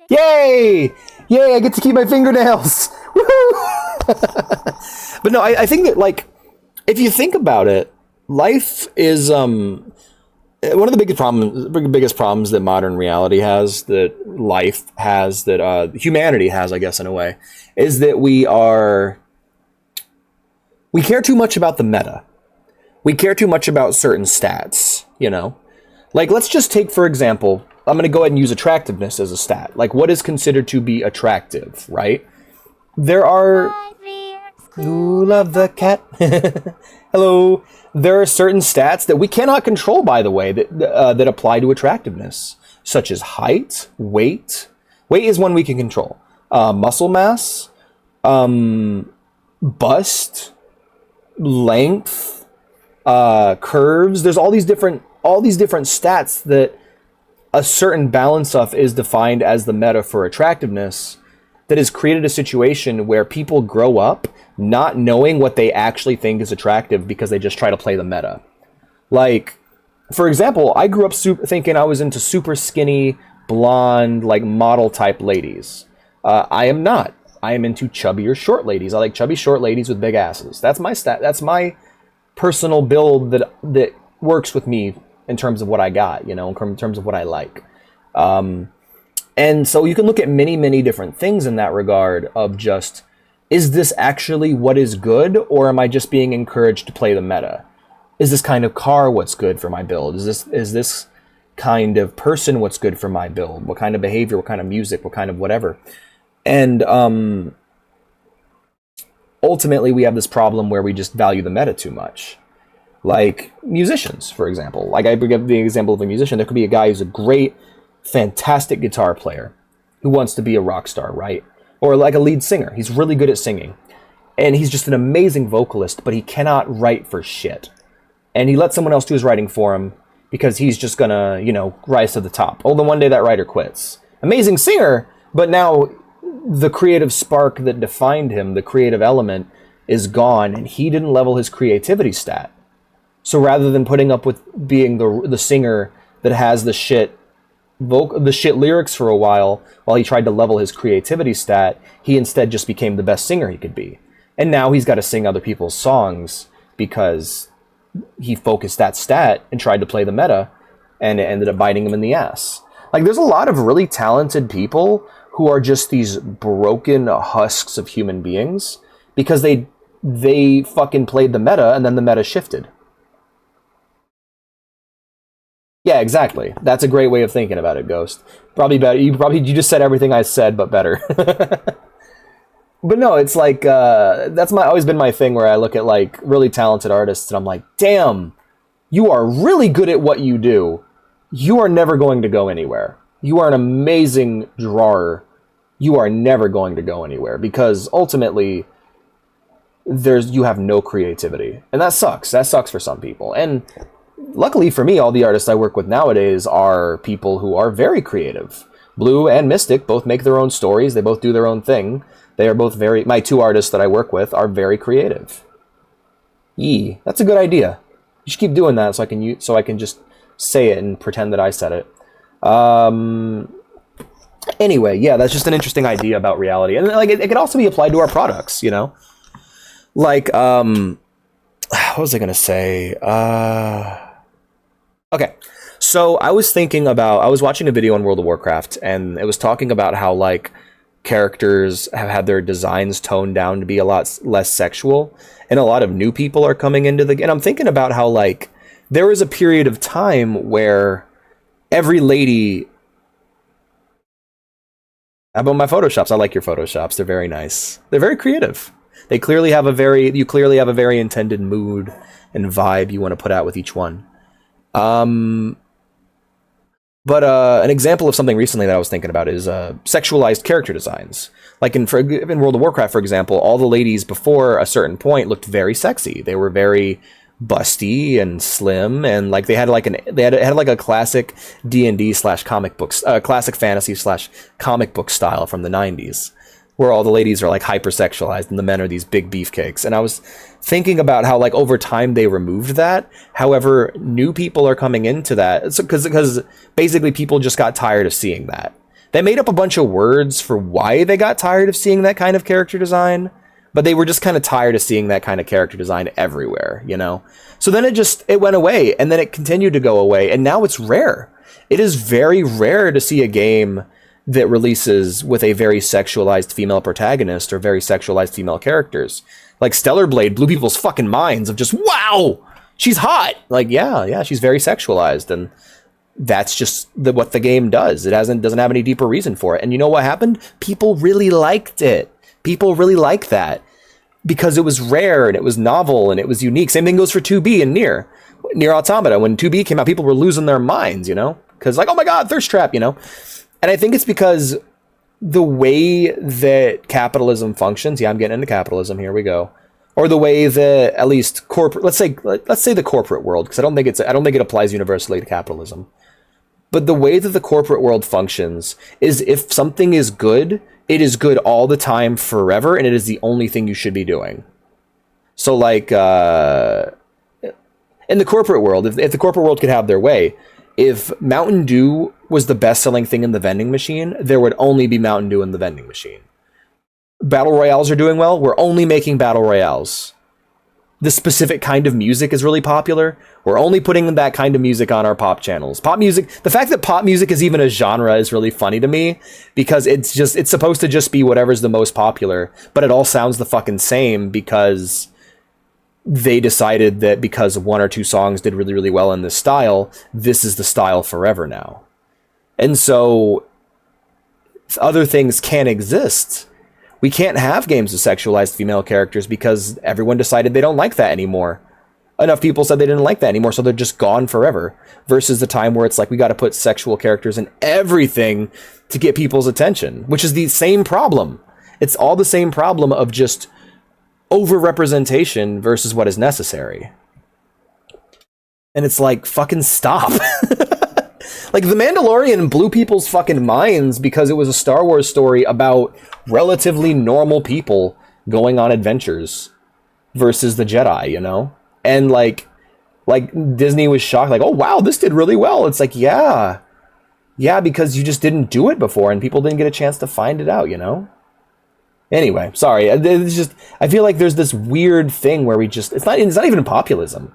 [SPEAKER 1] Yay! Yay, I get to keep my fingernails! Woohoo! But no, I think that, like, if you think about it, life is one of the biggest problems that modern reality has, that life has, that humanity has, I guess, in a way, is that we care too much about the meta. We care too much about certain stats, you know? Like, let's just take, for example, I'm going to go ahead and use attractiveness as a stat. Like, what is considered to be attractive, right? There are... Ooh, love the cat. Hello. There are certain stats that we cannot control, by the way, that apply to attractiveness, such as height, weight. Weight is one we can control. Muscle mass, bust, length, curves. There's all these different stats that a certain balance of is defined as the meta for attractiveness, that has created a situation where people grow up not knowing what they actually think is attractive because they just try to play the meta. Like, for example, I grew up thinking I was into super skinny, blonde, like model type ladies. I am not. I am into chubbier short ladies. I like chubby short ladies with big asses. That's my stat. That's my personal build that works with me in terms of what I got, you know, in terms of what I like. And so you can look at many, many different things in that regard of just is this actually what is good, or am I just being encouraged to play the meta? Is this kind of car what's good for my build? Is this kind of person what's good for my build? What kind of behavior, what kind of music, what kind of whatever? And ultimately we have this problem where we just value the meta too much. Like musicians, for example. Like I give the example of a musician. There could be a guy who's a great, fantastic guitar player who wants to be a rock star, right? Or like a lead singer. He's really good at singing. And he's just an amazing vocalist, but he cannot write for shit. And he lets someone else do his writing for him because he's just gonna, rise to the top. Oh, then one day that writer quits. Amazing singer, but now the creative spark that defined him, the creative element, is gone, and he didn't level his creativity stat. So rather than putting up with being the singer that has the shit lyrics for a while he tried to level his creativity stat, he instead just became the best singer he could be. And now he's got to sing other people's songs because he focused that stat and tried to play the meta, and it ended up biting him in the ass. Like, there's a lot of really talented people who are just these broken husks of human beings because they fucking played the meta and then the meta shifted. Yeah, exactly. That's a great way of thinking about it, Ghost. Probably better. You just said everything I said, but better. But no, it's like that's always been my thing where I look at like really talented artists and I'm like, damn, you are really good at what you do. You are never going to go anywhere. You are an amazing drawer. You are never going to go anywhere because ultimately you have no creativity, and that sucks. That sucks for some people. And luckily for me, all the artists I work with nowadays are people who are very creative. Blue and Mystic both make their own stories. They both do their own thing. They are both my two artists that I work with are very creative. That's a good idea. You should keep doing that so I can just say it and pretend that I said it. Anyway, yeah, that's just an interesting idea about reality. And like it can also be applied to our products, Like, what was I going to say? Okay. So I was watching a video on World of Warcraft, and it was talking about how, like, characters have had their designs toned down to be a lot less sexual, and a lot of new people are coming into the game. And I'm thinking about how, like, there was a period of time where every lady... How about my Photoshops? I like your Photoshops. They're very nice. They're very creative. You clearly have a very intended mood and vibe you want to put out with each one. But an example of something recently that I was thinking about is sexualized character designs. Like in World of Warcraft, for example, all the ladies before a certain point looked very sexy. They were very busty and slim, and like they had like a classic D&D / comic books, classic fantasy / comic book style from the 90s, where all the ladies are like hypersexualized and the men are these big beefcakes. And I was thinking about how, like, over time they removed that. However, new people are coming into that because basically people just got tired of seeing that. They made up a bunch of words for why they got tired of seeing that kind of character design, but they were just kind of tired of seeing that kind of character design everywhere, So then it went away, and then it continued to go away, and now it's rare. It is very rare to see a game that releases with a very sexualized female protagonist or very sexualized female characters. Like Stellar Blade blew people's fucking minds of just, wow, she's hot. Like, yeah, she's very sexualized, and that's just what the game does. It doesn't have any deeper reason for it. And you know what happened? People really liked it. People really like that because it was rare and it was novel and it was unique. Same thing goes for 2B and Nier Automata. When 2B came out, people were losing their minds, because like, oh my God, Thirst Trap, And I think it's because the way that capitalism functions, I'm getting into capitalism, here we go, or the way that at least corporate, let's say the corporate world, because I don't think it applies universally to capitalism. But the way that the corporate world functions is if something is good, it is good all the time forever, and it is the only thing you should be doing. So like in the corporate world, if the corporate world could have their way, if Mountain Dew was the best-selling thing in the vending machine, there would only be Mountain Dew in the vending machine. Battle Royales are doing well, we're only making Battle Royales. this specific kind of music is really popular. We're only putting that kind of music on our pop channels. Pop music, the fact that pop music is even a genre is really funny to me, because it's supposed to just be whatever's the most popular, but it all sounds the fucking same because they decided that because one or two songs did really, really well in this style, this is the style forever now. And so other things can't exist. We can't have games with sexualized female characters because everyone decided they don't like that anymore. Enough people said they didn't like that anymore, so they're just gone forever. Versus the time where it's like, we got to put sexual characters in everything to get people's attention, which is the same problem. It's all the same problem of just over-representation versus what is necessary. And it's like, fucking stop. Like, The Mandalorian blew people's fucking minds because it was a Star Wars story about relatively normal people going on adventures versus the Jedi, you know? And like Disney was shocked, like, oh wow, this did really well. It's like, yeah, because you just didn't do it before and people didn't get a chance to find it out, you know? Anyway, sorry. It's just, I feel like there's this weird thing where it's not even populism.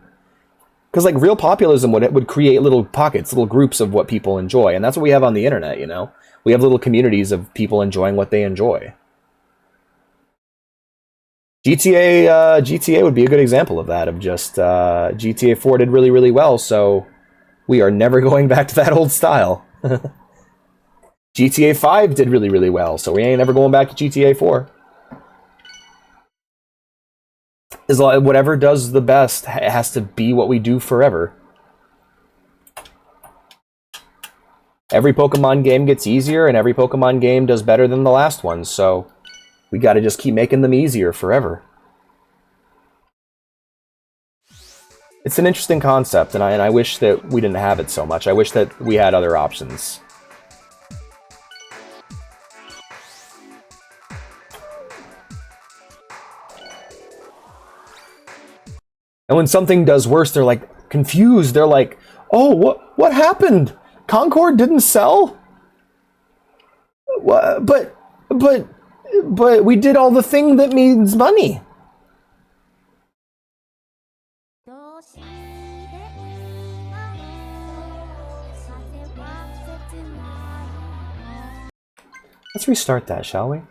[SPEAKER 1] Because like real populism would create little pockets, little groups of what people enjoy. And that's what we have on the internet, you know? We have little communities of people enjoying what they enjoy. GTA would be a good example of that, of just GTA 4 did really, really well, so we are never going back to that old style. GTA 5 did really, really well, so we ain't ever going back to GTA 4. Whatever does the best has to be what we do forever. Every Pokemon game gets easier, and every Pokemon game does better than the last one, so we gotta just keep making them easier forever. It's an interesting concept, and I wish that we didn't have it so much. I wish that we had other options. And when something does worse, they're like confused. They're like, "Oh, what happened? Concord didn't sell? But we did all the thing that means money." Let's restart that, shall we?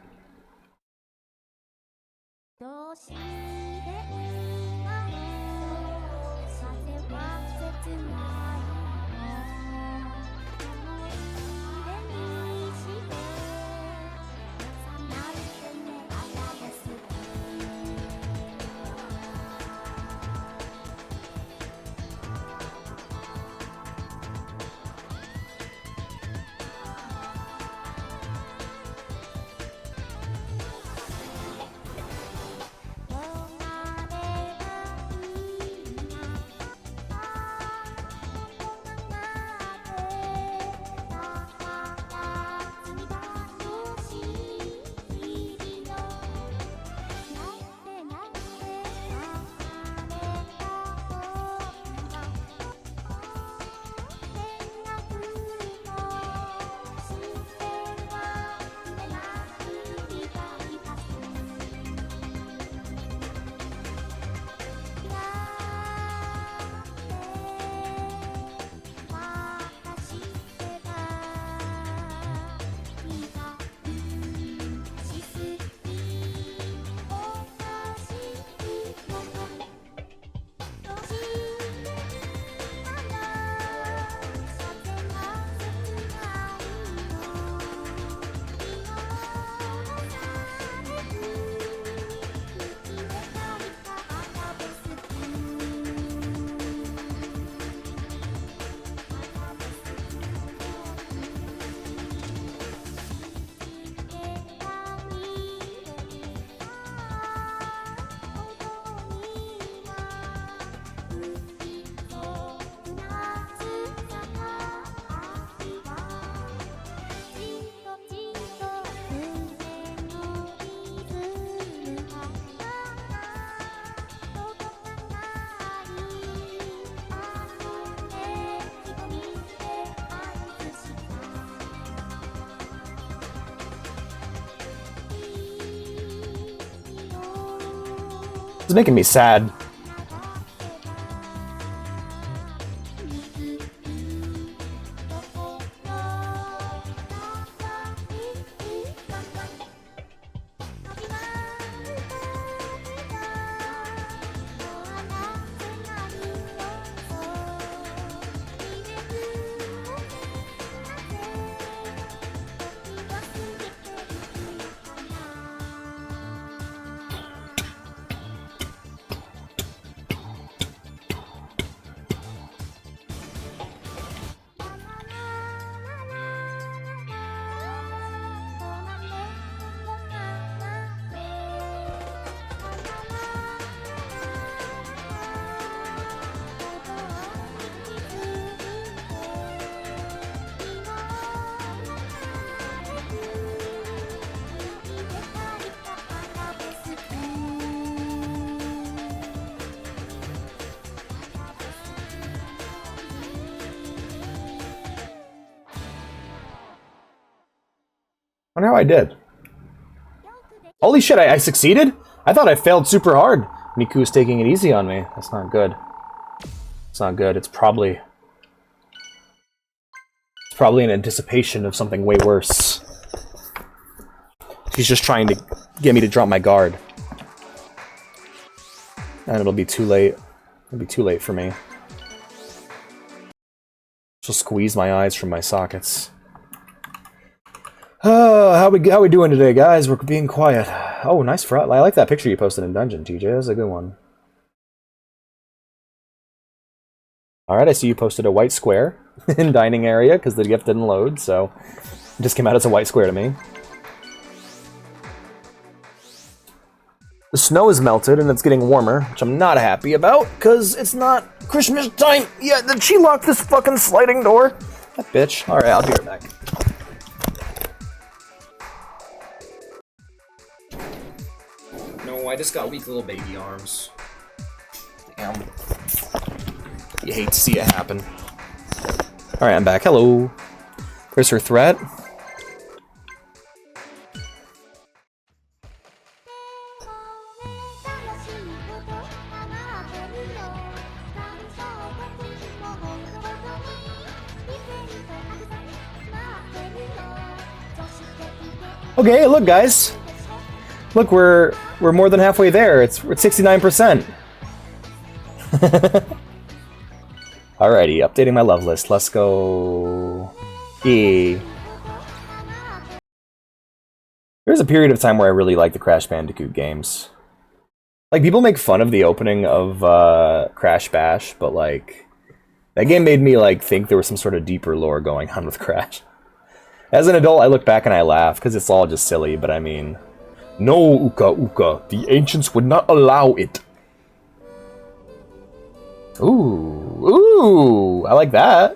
[SPEAKER 1] It's making me sad. I wonder how I did. Holy shit, I succeeded? I thought I failed super hard. Miku's taking it easy on me. That's not good. It's not good. It's probably in anticipation of something way worse. She's just trying to get me to drop my guard. And it'll be too late. It'll be too late for me. She'll squeeze my eyes from my sockets. How we doing today, guys? We're being quiet. Oh, nice front. I like that picture you posted in Dungeon, TJ. That's a good one. Alright, I see you posted a white square in dining area because the gift didn't load, so it just came out as a white square to me. The snow is melted and it's getting warmer, which I'm not happy about because it's not Christmas time yet. Did she lock this fucking sliding door? That bitch. Alright, I'll be right back. No, I just got weak little baby arms. Damn. You hate to see it happen. Alright, I'm back. Hello. There's her threat. Okay, look guys. Look, we're more than halfway there. We're at 69%. Alrighty, updating my love list. Let's go. There's a period of time where I really liked the Crash Bandicoot games. Like, people make fun of the opening of Crash Bash, but like, that game made me like think there was some sort of deeper lore going on with Crash. As an adult, I look back and I laugh, because it's all just silly, but I mean... No, Uka Uka, the ancients would not allow it. Ooh, I like that.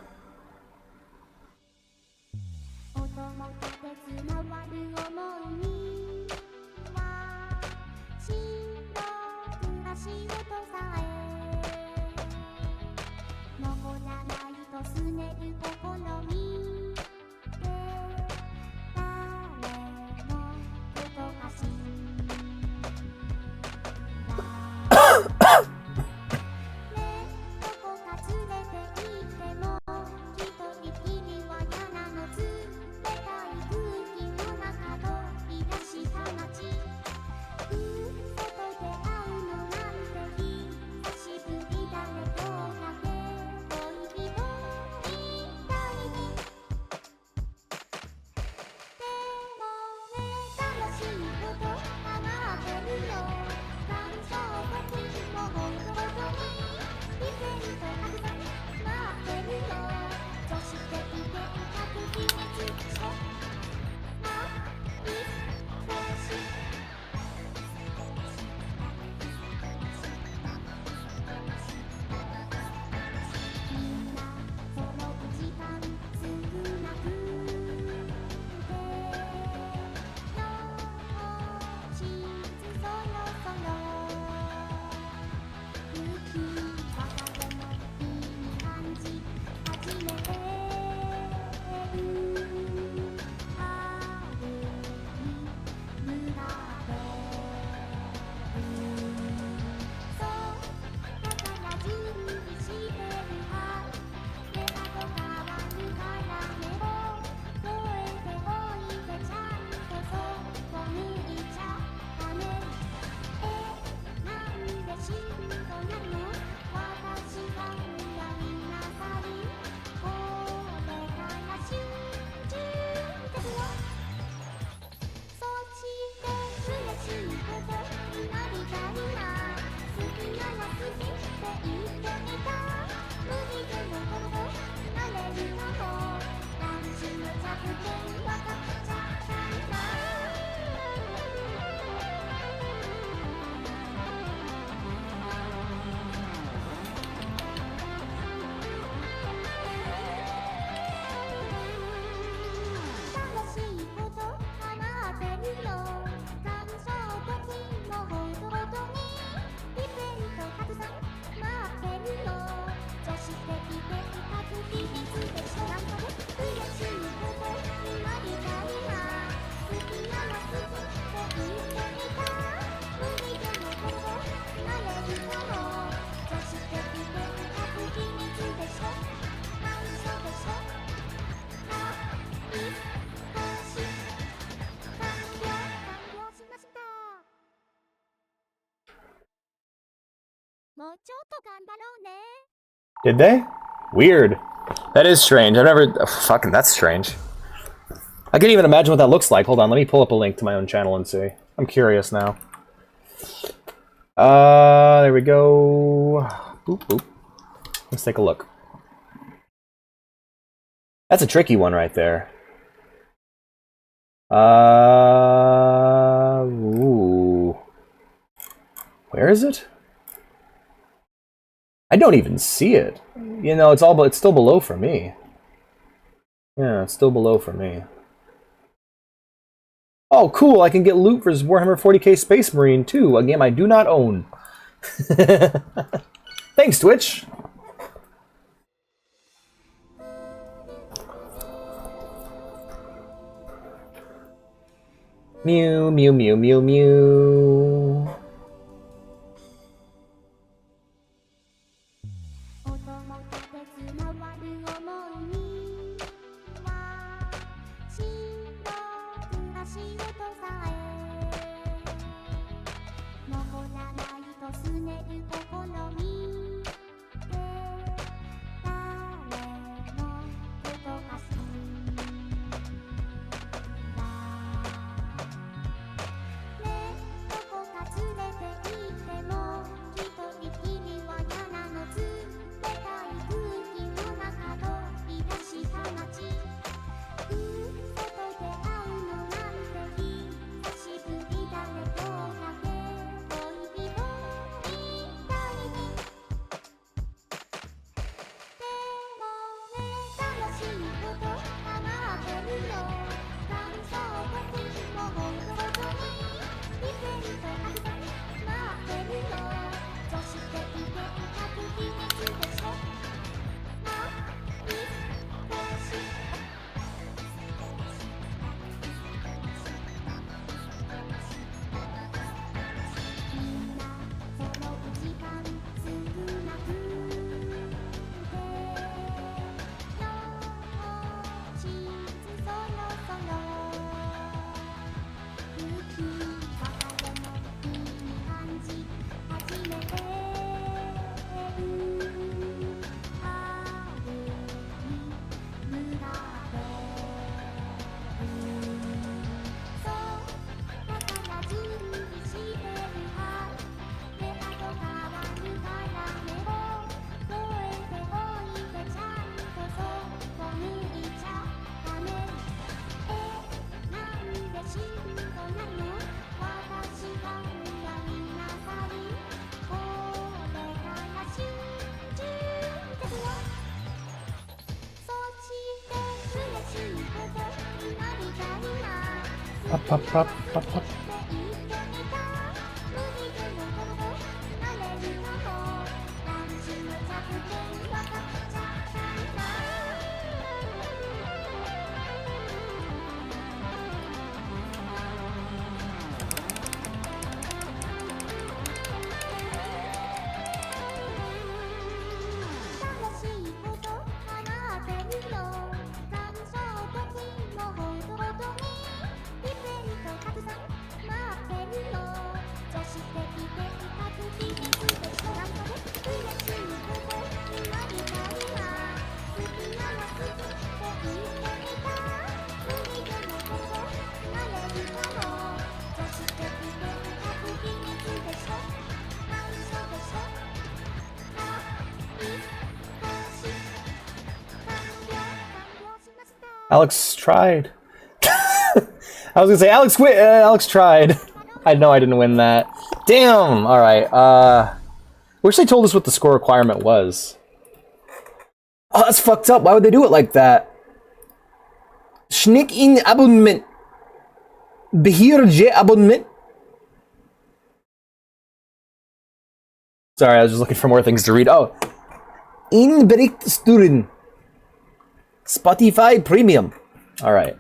[SPEAKER 1] Did they? Weird. That is strange. I've never... Oh, fucking, that's strange. I can't even imagine what that looks like. Hold on, let me pull up a link to my own channel and see. I'm curious now. There we go. Boop, boop. Let's take a look. That's a tricky one right there. Ooh. Where is it? I don't even see it. You know, it's still below for me. Yeah, it's still below for me. Oh, cool! I can get loot for Warhammer 40k Space Marine too, a game I do not own. Thanks, Twitch. Mew, mew, mew, mew, mew. Pop, pop, pop, pop. Alex tried. I was gonna say Alex quit. Alex tried. I know I didn't win that. Damn. All right. Wish they told us what the score requirement was. Oh, that's fucked up. Why would they do it like that? Schnick in Abonnement. Behir je Abonnement. Sorry, I was just looking for more things to read. Oh. Inbericht Sturen. Spotify Premium. All right.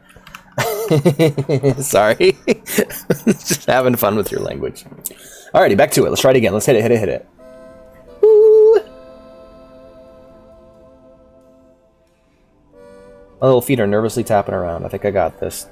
[SPEAKER 1] Sorry. Just having fun with your language. Alrighty, back to it. Let's try it again. Let's hit it, hit it, hit it. Woo! My little feet are nervously tapping around. I think I got this.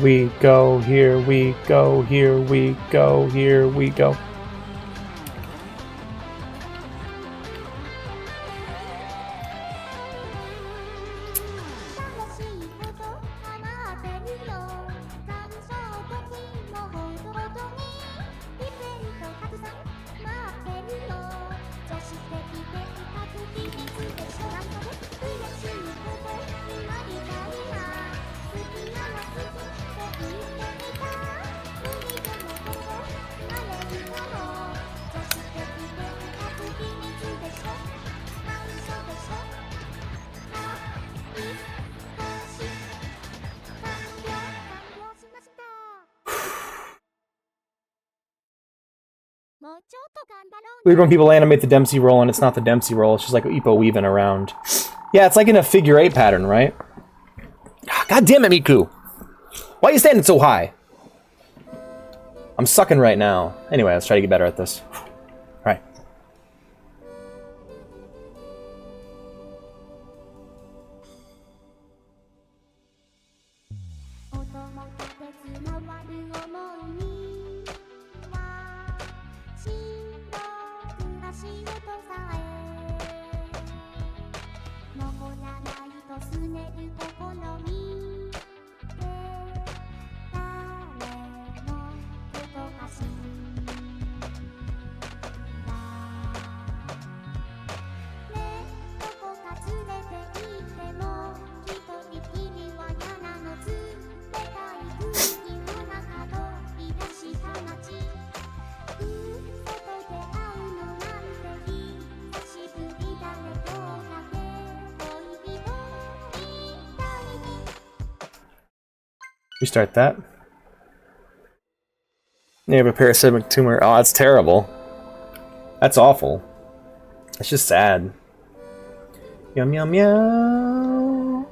[SPEAKER 1] We go, here we go, here we go, here we go. Weird when people animate the Dempsey roll and it's not the Dempsey roll, it's just like Ippo weaving around. Yeah, it's like in a figure 8 pattern, right? God damn it, Miku! Why are you standing so high? I'm sucking right now. Anyway, let's try to get better at this. Alright. Restart that. You have a parasitic tumor. Oh, that's terrible. That's awful. That's just sad. Yum, yum, yum.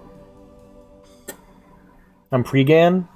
[SPEAKER 1] I'm pre-gan.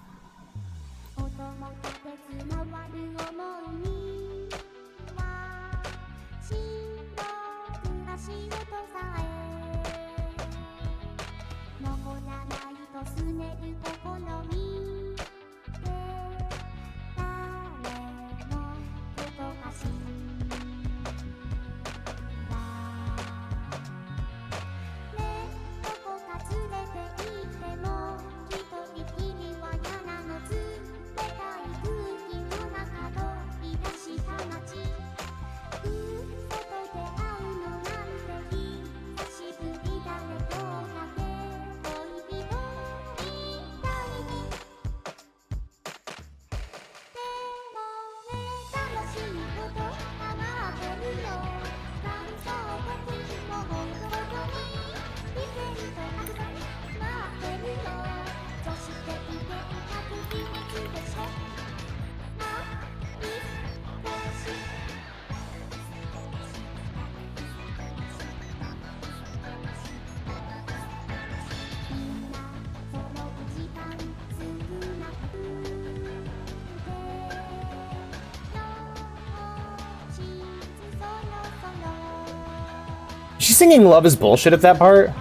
[SPEAKER 1] she singing Love is Bullshit at that part?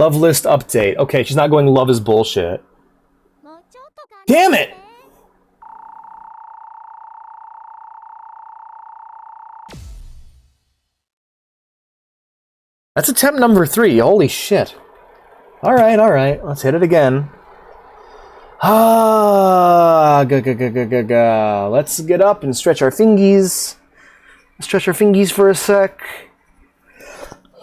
[SPEAKER 1] Love list update. Okay, she's not going love is bullshit. Damn it! That's attempt number 3. Holy shit. Alright, alright. Let's hit it again. Let's get up and stretch our fingies. Stretch our fingies for a sec.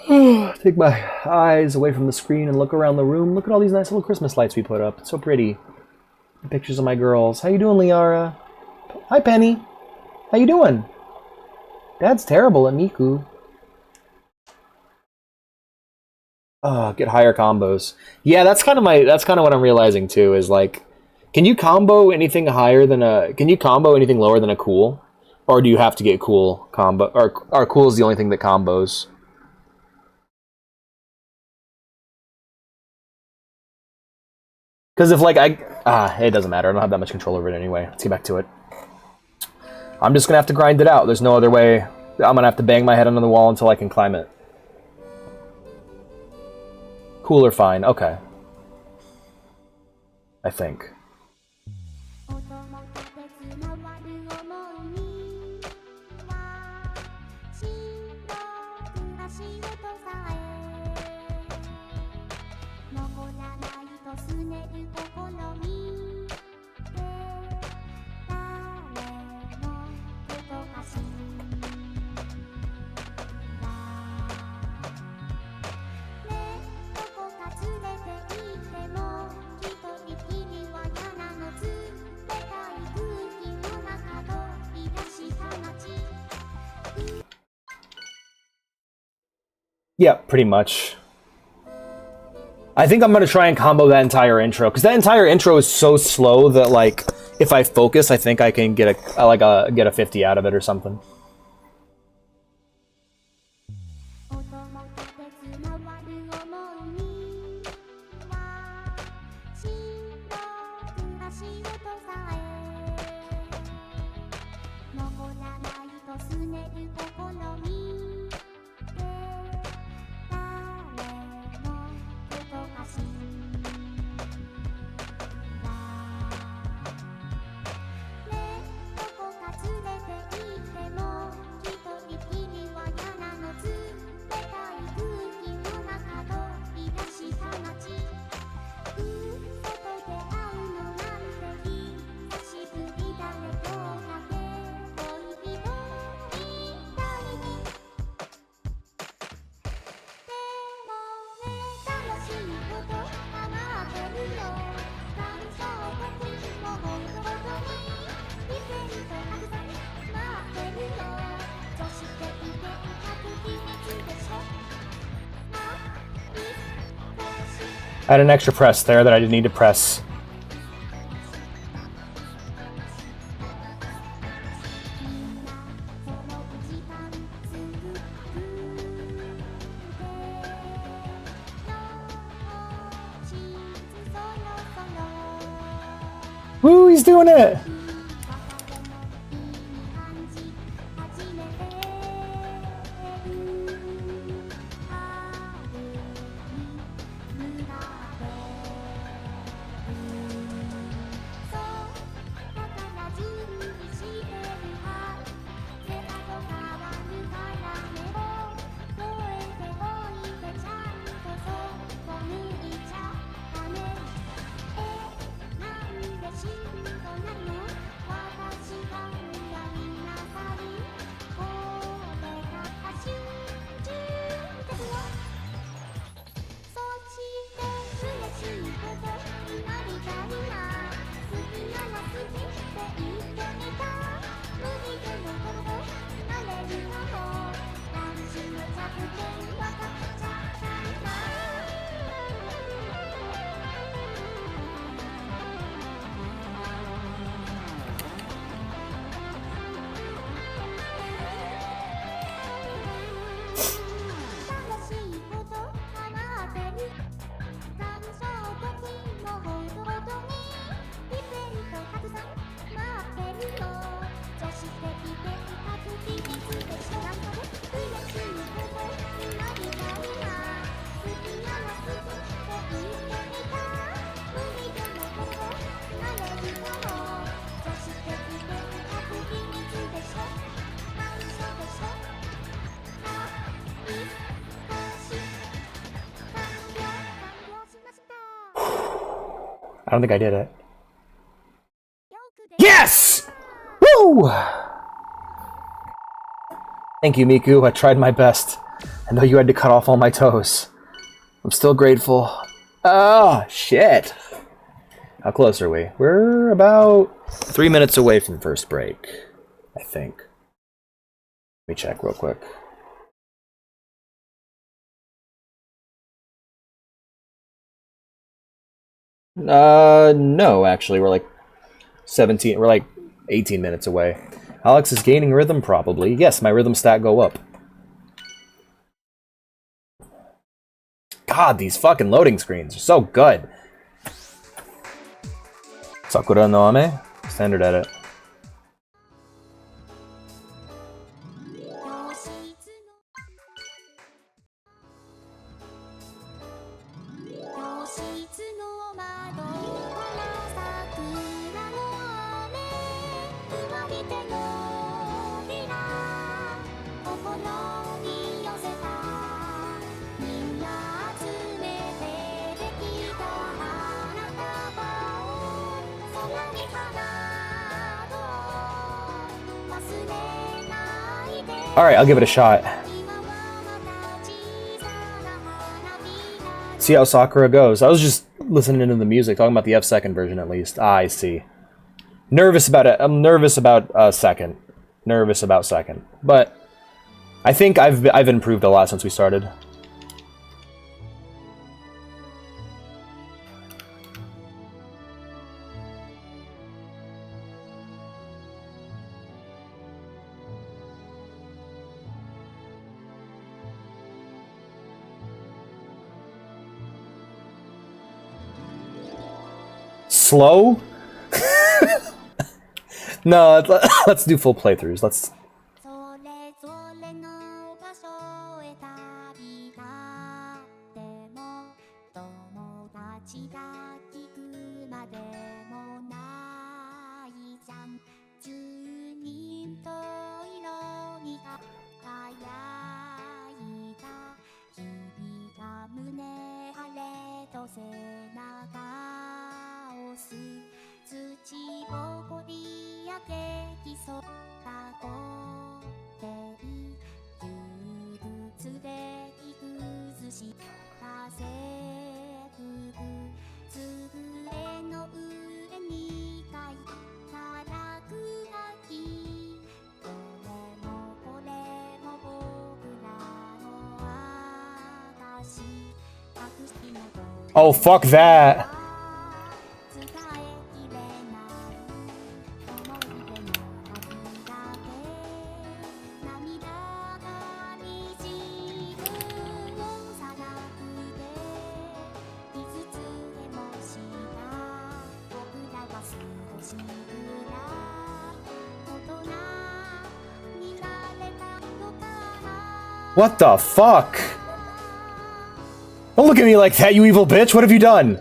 [SPEAKER 1] Take my eyes away from the screen and look around the room. Look at all these nice little Christmas lights we put up. It's so pretty. Pictures of my girls. How you doing, Liara? Hi, Penny. How you doing? Dad's terrible at Miku. Get higher combos. Yeah, that's kind of what I'm realizing too, is like, can you combo anything lower than a cool? Or do you have to get cool combo, or cool is the only thing that combos? Because if, like, it doesn't matter. I don't have that much control over it anyway. Let's get back to it. I'm just going to have to grind it out. There's no other way. I'm going to have to bang my head under the wall until I can climb it. Cool or fine. Okay. I think. Yeah, pretty much. I think I'm going to try and combo that entire intro, because that entire intro is so slow that, like, if I focus, I think I can get a 50 out of it or something. I had an extra press there that I didn't need to press Woo, he's doing it! I don't think I did it. Yes! Woo! Thank you, Miku. I tried my best. I know you had to cut off all my toes. I'm still grateful. Oh, shit. How close are we? We're about 3 minutes away from first break, I think. Let me check real quick. No, actually, we're like 18 minutes away. Alex is gaining rhythm, probably. Yes, my rhythm stat go up. God, these fucking loading screens are so good. Sakura no Ame, standard edit. Alright, I'll give it a shot. See how Sakura goes. I was just listening to the music, talking about the F2 version at least. Ah, I see. Nervous about it. I'm nervous about second. Nervous about second. But I think I've improved a lot since we started. Slow? No, let's do full playthroughs. Let's. Oh, fuck that. What the fuck? Don't look at me like that, you evil bitch! What have you done?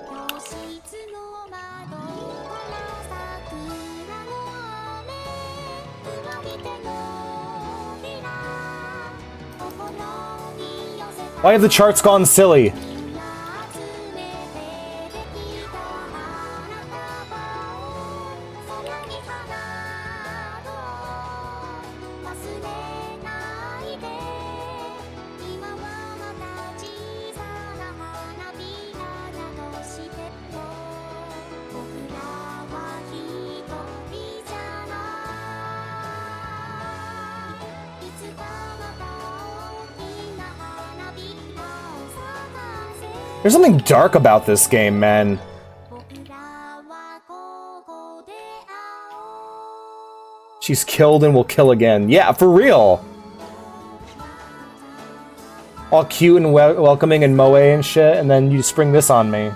[SPEAKER 1] Why have the charts gone silly? There's something dark about this game, man. She's killed and will kill again. Yeah, for real! All cute and welcoming and moe and shit, and then you spring this on me.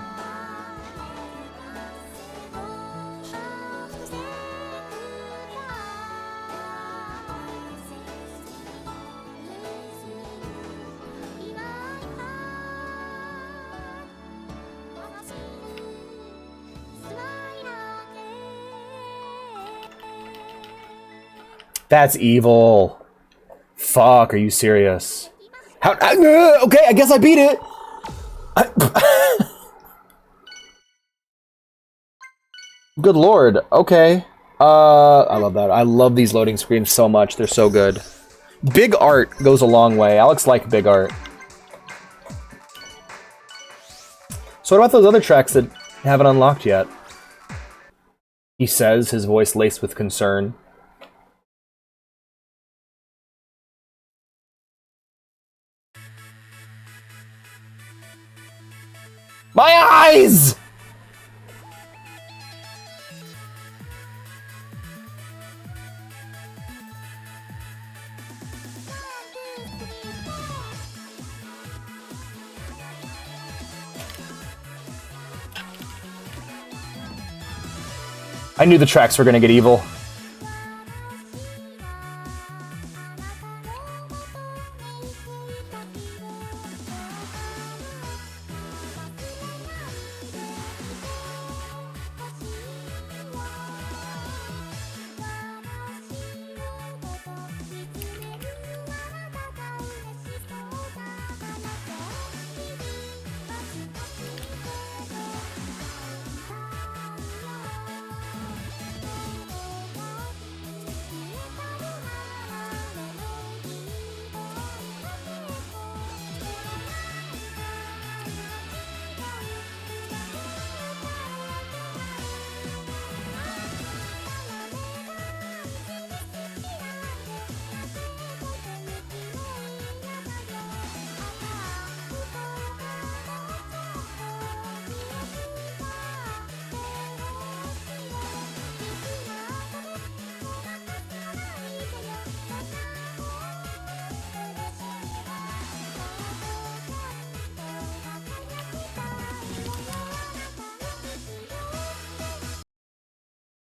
[SPEAKER 1] That's evil. Fuck, are you serious? How? Okay, I guess I beat it. Good lord. Okay. I love that. I love these loading screens so much. They're so good. Big art goes a long way. Alex likes big art. So what about those other tracks that haven't unlocked yet? He says, his voice laced with concern. My eyes! I knew the tracks were gonna get evil.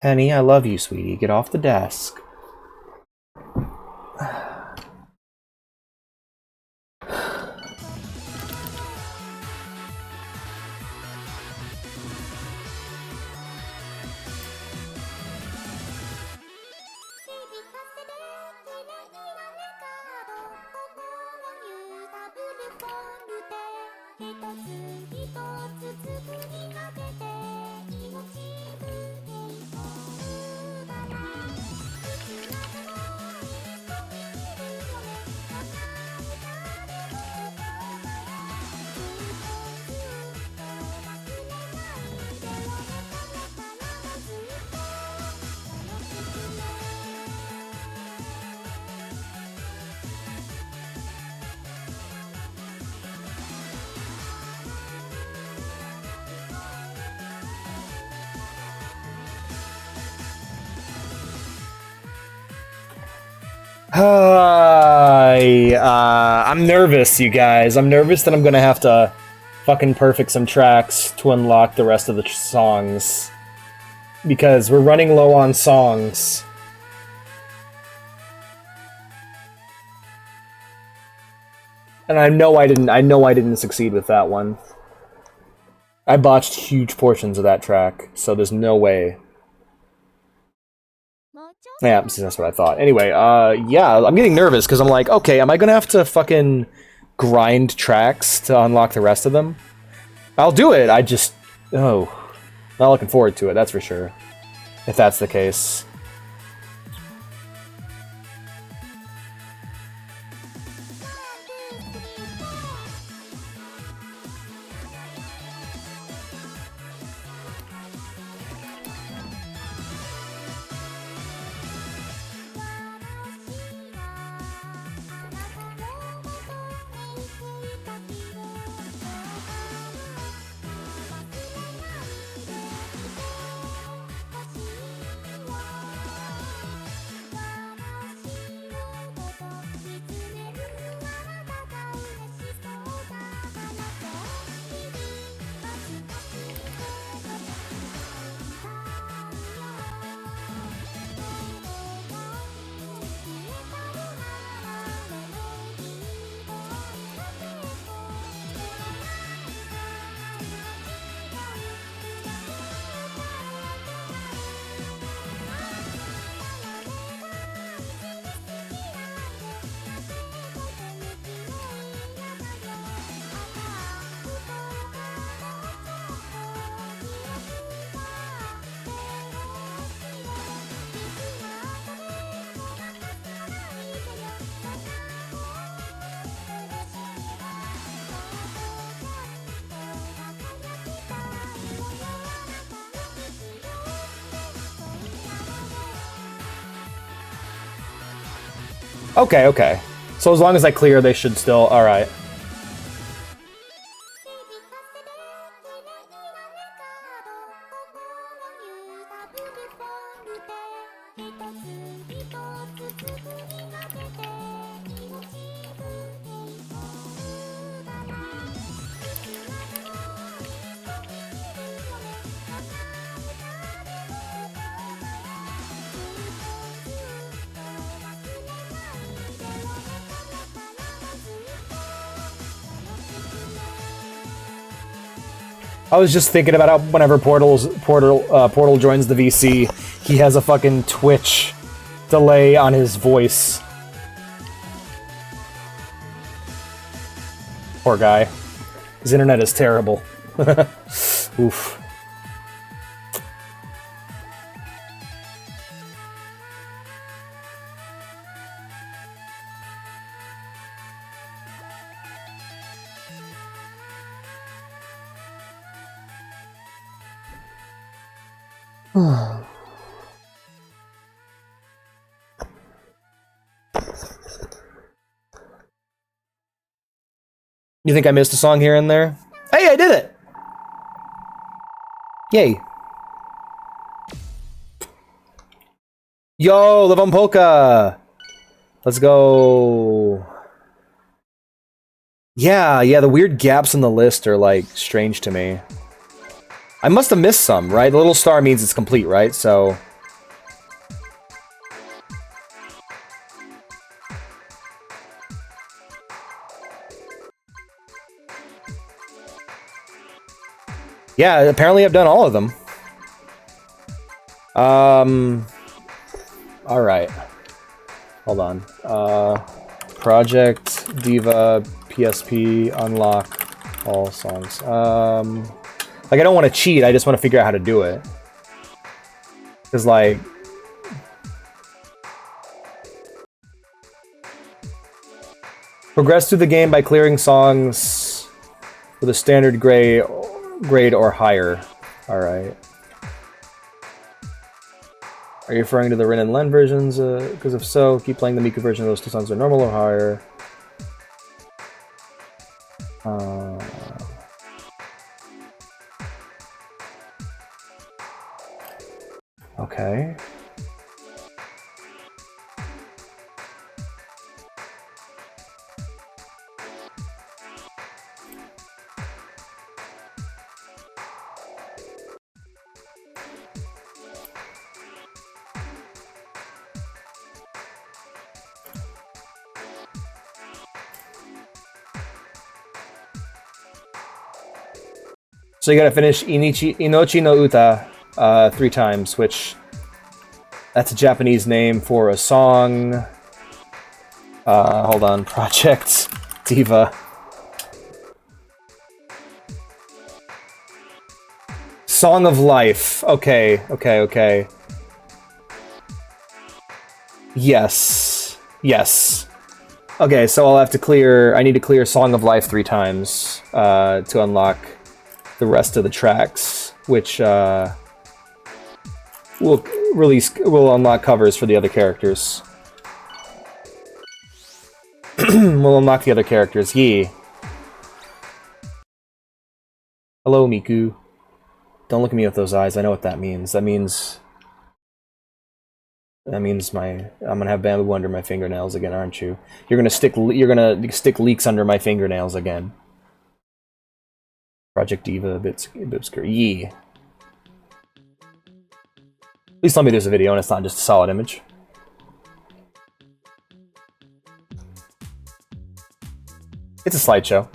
[SPEAKER 1] Penny, I love you, sweetie. Get off the desk. I'm nervous, you guys. I'm nervous that I'm gonna have to fucking perfect some tracks to unlock the rest of the songs. Because we're running low on songs. And I know I didn't succeed with that one. I botched huge portions of that track, so there's no way. Yeah, that's what I thought. Anyway, yeah, I'm getting nervous because I'm like, okay, am I gonna have to fucking grind tracks to unlock the rest of them? I'll do it, I just... Oh. Not looking forward to it, that's for sure. If that's the case. Okay, okay. So as long as I clear, they should still... Alright. I was just thinking about how whenever Portal joins the VC, he has a fucking Twitch delay on his voice. Poor guy. His internet is terrible. Oof. You think I missed a song here and there? Hey, I did it! Yay. Yo, Live on Polka! Let's go. Yeah, the weird gaps in the list are, like, strange to me. I must have missed some, right? The little star means it's complete, right? So... Yeah, apparently I've done all of them. Alright. Hold on. Project, Diva, PSP, unlock all songs. Like, I don't want to cheat, I just want to figure out how to do it. Because, like... Progress through the game by clearing songs with a standard grade or higher. Alright. Are you referring to the Rin and Len versions? Because if so, keep playing the Miku version. Those two songs are normal or higher. Okay. So you gotta finish Inochi no Uta 3 times, which that's a Japanese name for a song. Hold on, Project Diva. Song of Life. Okay. Yes. Okay, so I'll have to clear... I need to clear Song of Life 3 times to unlock the rest of the tracks, which will unlock covers for the other characters. We'll unlock the other characters. Yee. Hello, Miku. Don't look at me with those eyes. I know what that means. That means I'm gonna have bamboo under my fingernails again, aren't you? You're gonna stick leeks under my fingernails again. Project Diva, a bit obscure. Yee. Please tell me there's a video and it's not just a solid image. It's a slideshow.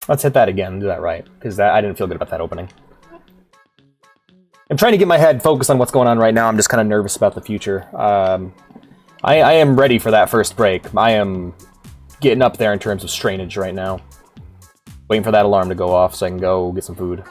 [SPEAKER 1] Let's hit that again, do that right, because I didn't feel good about that opening. I'm trying to get my head focused on what's going on right now. I'm just kind of nervous about the future. I am ready for that first break. I am getting up there in terms of strainage right now. Waiting for that alarm to go off so I can go get some food.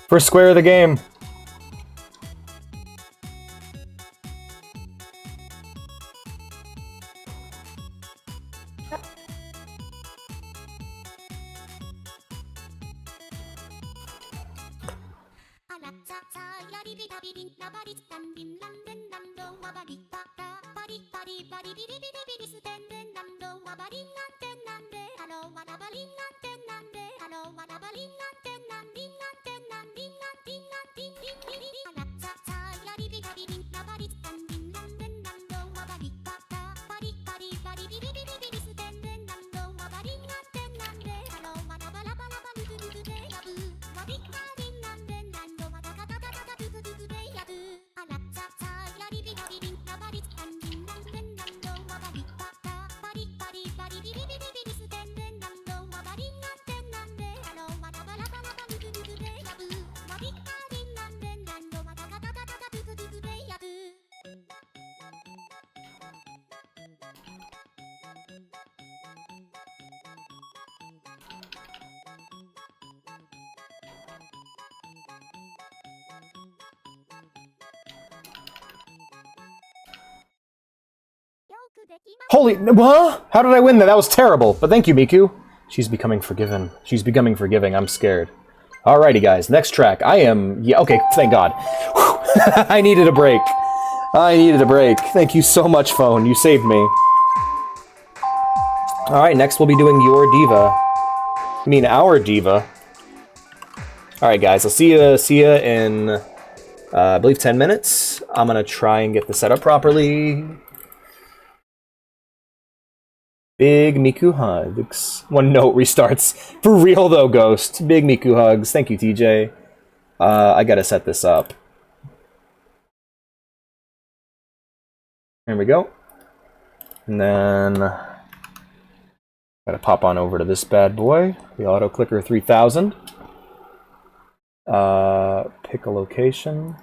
[SPEAKER 1] First square of the game. Holy... Huh? How did I win that? That was terrible. But thank you, Miku. She's becoming forgiven. She's becoming forgiving. I'm scared. Alrighty, guys. Next track. I am... Yeah, okay, thank God. I needed a break. Thank you so much, phone. You saved me. Alright, next we'll be doing Your Diva. I mean, Our Diva. Alright, guys. I'll see ya in... I believe 10 minutes. I'm gonna try and get the setup properly. Big Miku hugs. One note restarts. For real though, Ghost. Big Miku hugs. Thank you, TJ. I gotta set this up. There we go. And then gotta pop on over to this bad boy, the Auto Clicker 3000. Pick a location.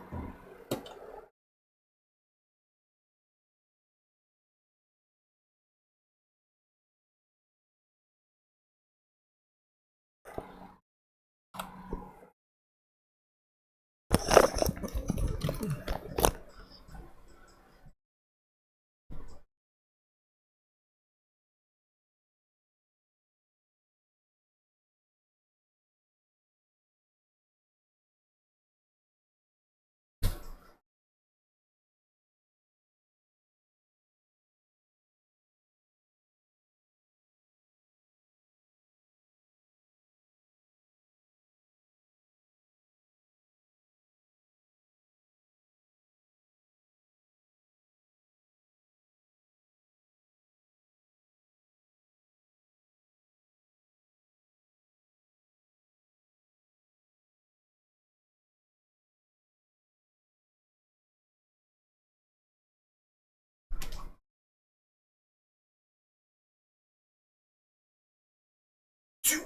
[SPEAKER 1] Two,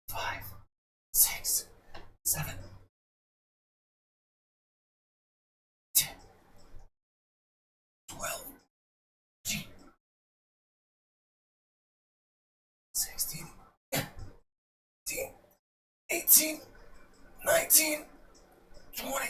[SPEAKER 1] 5, 6, 7, 10, 12, 13, 16, 17, 18, 19, 20.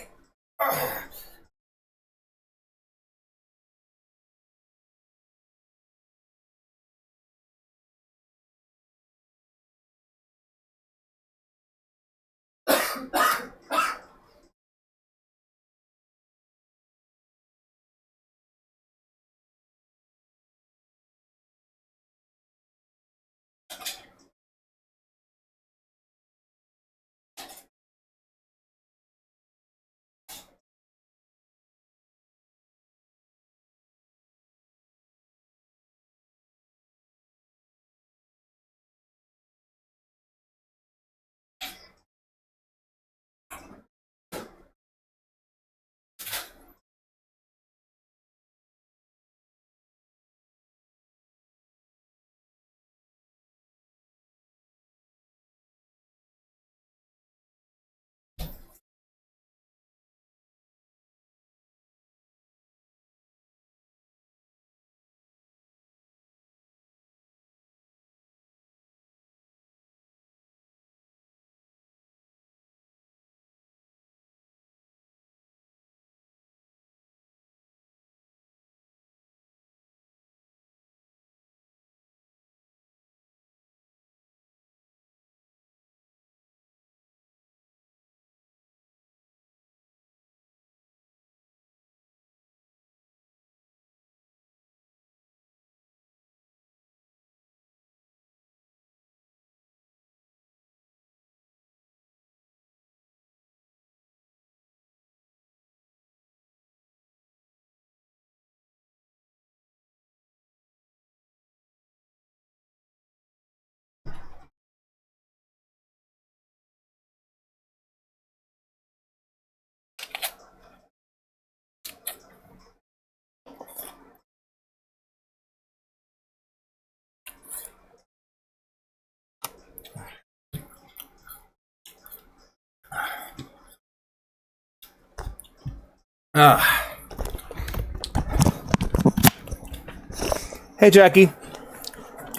[SPEAKER 1] Hey, Jackie.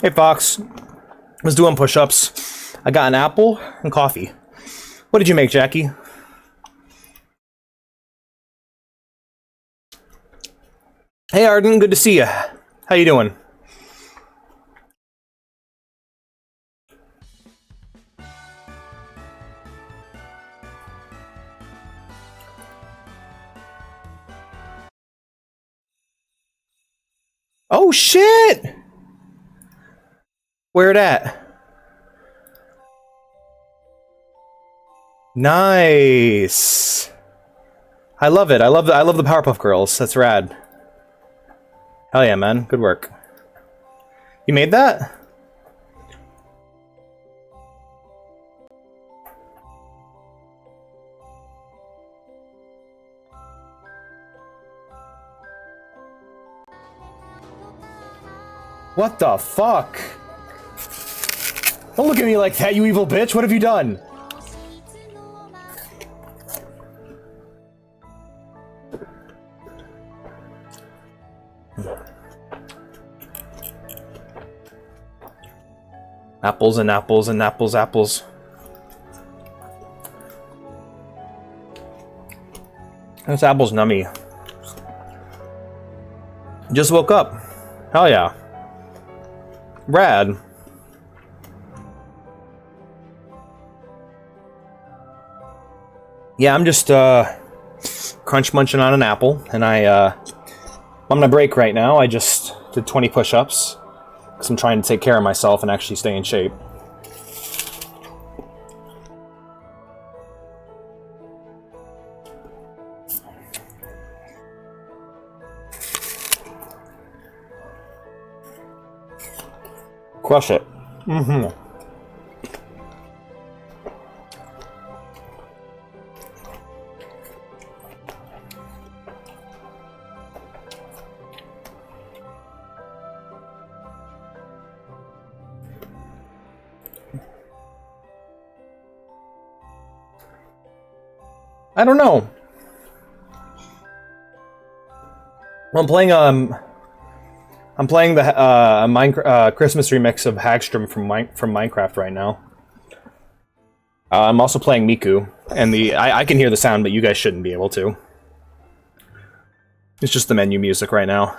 [SPEAKER 1] Hey, Fox. I was doing push-ups. I got an apple and coffee. What did you make, Jackie? Hey, Arden. Good to see you. How you doing? Oh, shit! Where it at? Nice. I love it. I love the Powerpuff Girls. That's rad. Hell yeah, man. Good work. You made that? What the fuck? Don't look at me like that, you evil bitch. What have you done? Apples and apples and apples, apples. This apple's nummy. Just woke up. Hell yeah. Rad. Yeah, I'm just crunch munching on an apple, and I'm on a break right now. I just did 20 push-ups because I'm trying to take care of myself and actually stay in shape. Crush it. Mm-hmm. I don't know. I'm playing the Christmas remix of Hagstrom from Minecraft right now. I'm also playing Miku, and I can hear the sound, but you guys shouldn't be able to. It's just the menu music right now.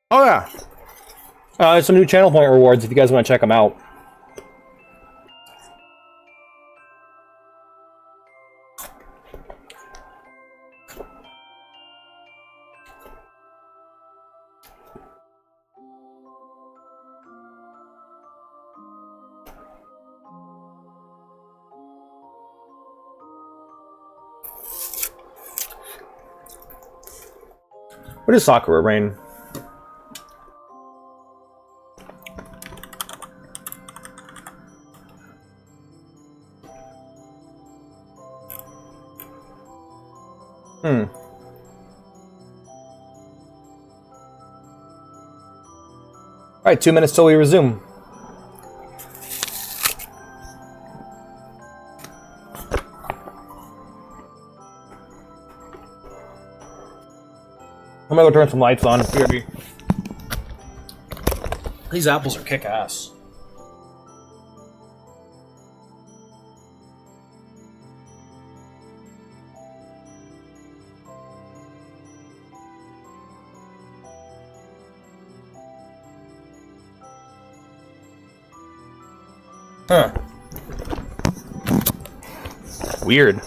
[SPEAKER 1] Oh yeah, there's some new channel point rewards if you guys want to check them out. What is Sakura Rain? Alright, 2 minutes till we resume. I'm gonna go turn some lights on. These apples are kick-ass. Huh. Weird.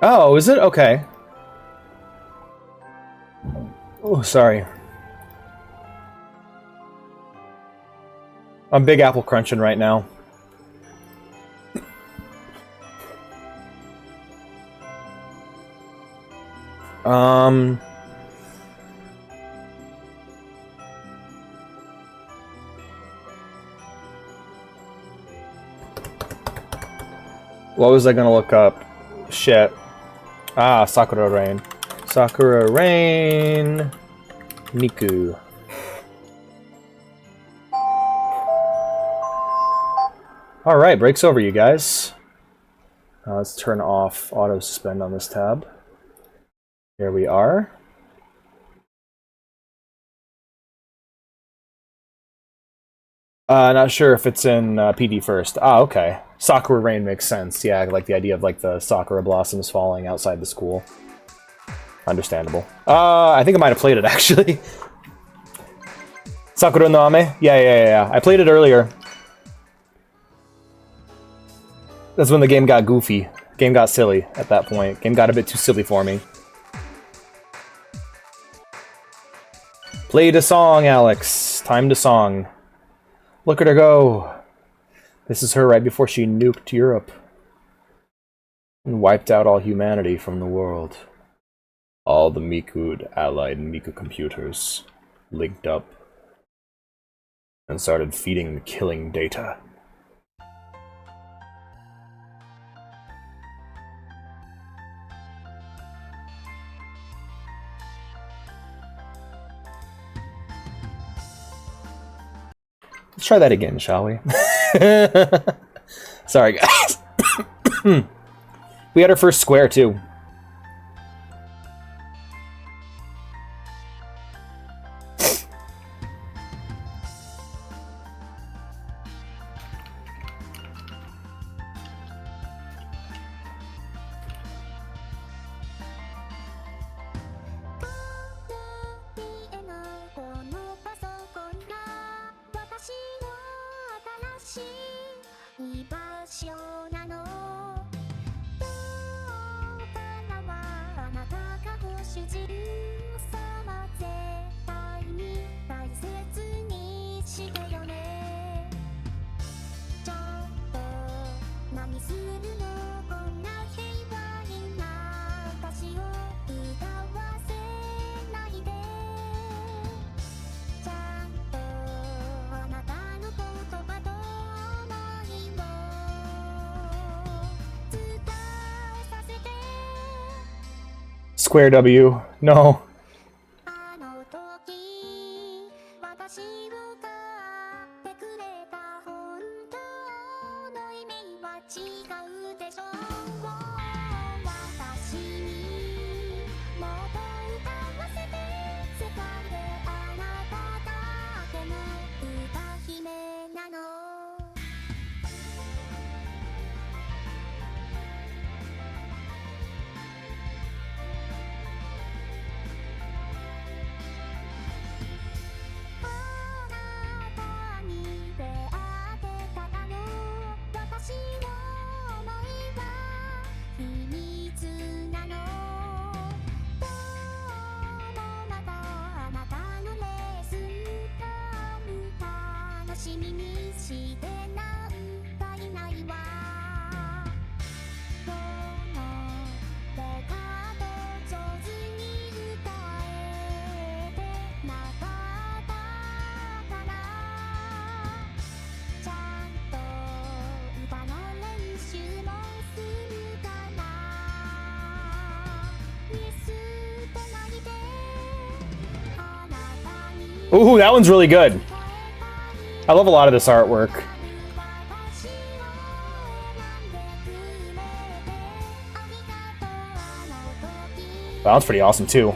[SPEAKER 1] Oh, is it? Okay. Oh, sorry. I'm big apple crunching right now. What was I gonna look up? Shit. Ah, Sakura Rain. Sakura Rain. Miku. Alright, break's over, you guys. Let's turn off auto suspend on this tab. Here we are. Not sure if it's in PD first. Ah, okay. Sakura Rain makes sense. Yeah, like the idea of like the sakura blossoms falling outside the school. Understandable. I think I might have played it actually. Sakura no Ame? Yeah. I played it earlier. That's when the game got goofy. Game got silly at that point. Game got a bit too silly for me. Play the song, Alex. Time to song. Look at her go. This is her right before she nuked Europe and wiped out all humanity from the world. All the Miku allied Miku computers linked up and started feeding the killing data. Let's try that again, shall we? Sorry, guys. We had our first square, too. Square W. No. Ooh, that one's really good. I love a lot of this artwork. That one's pretty awesome, too.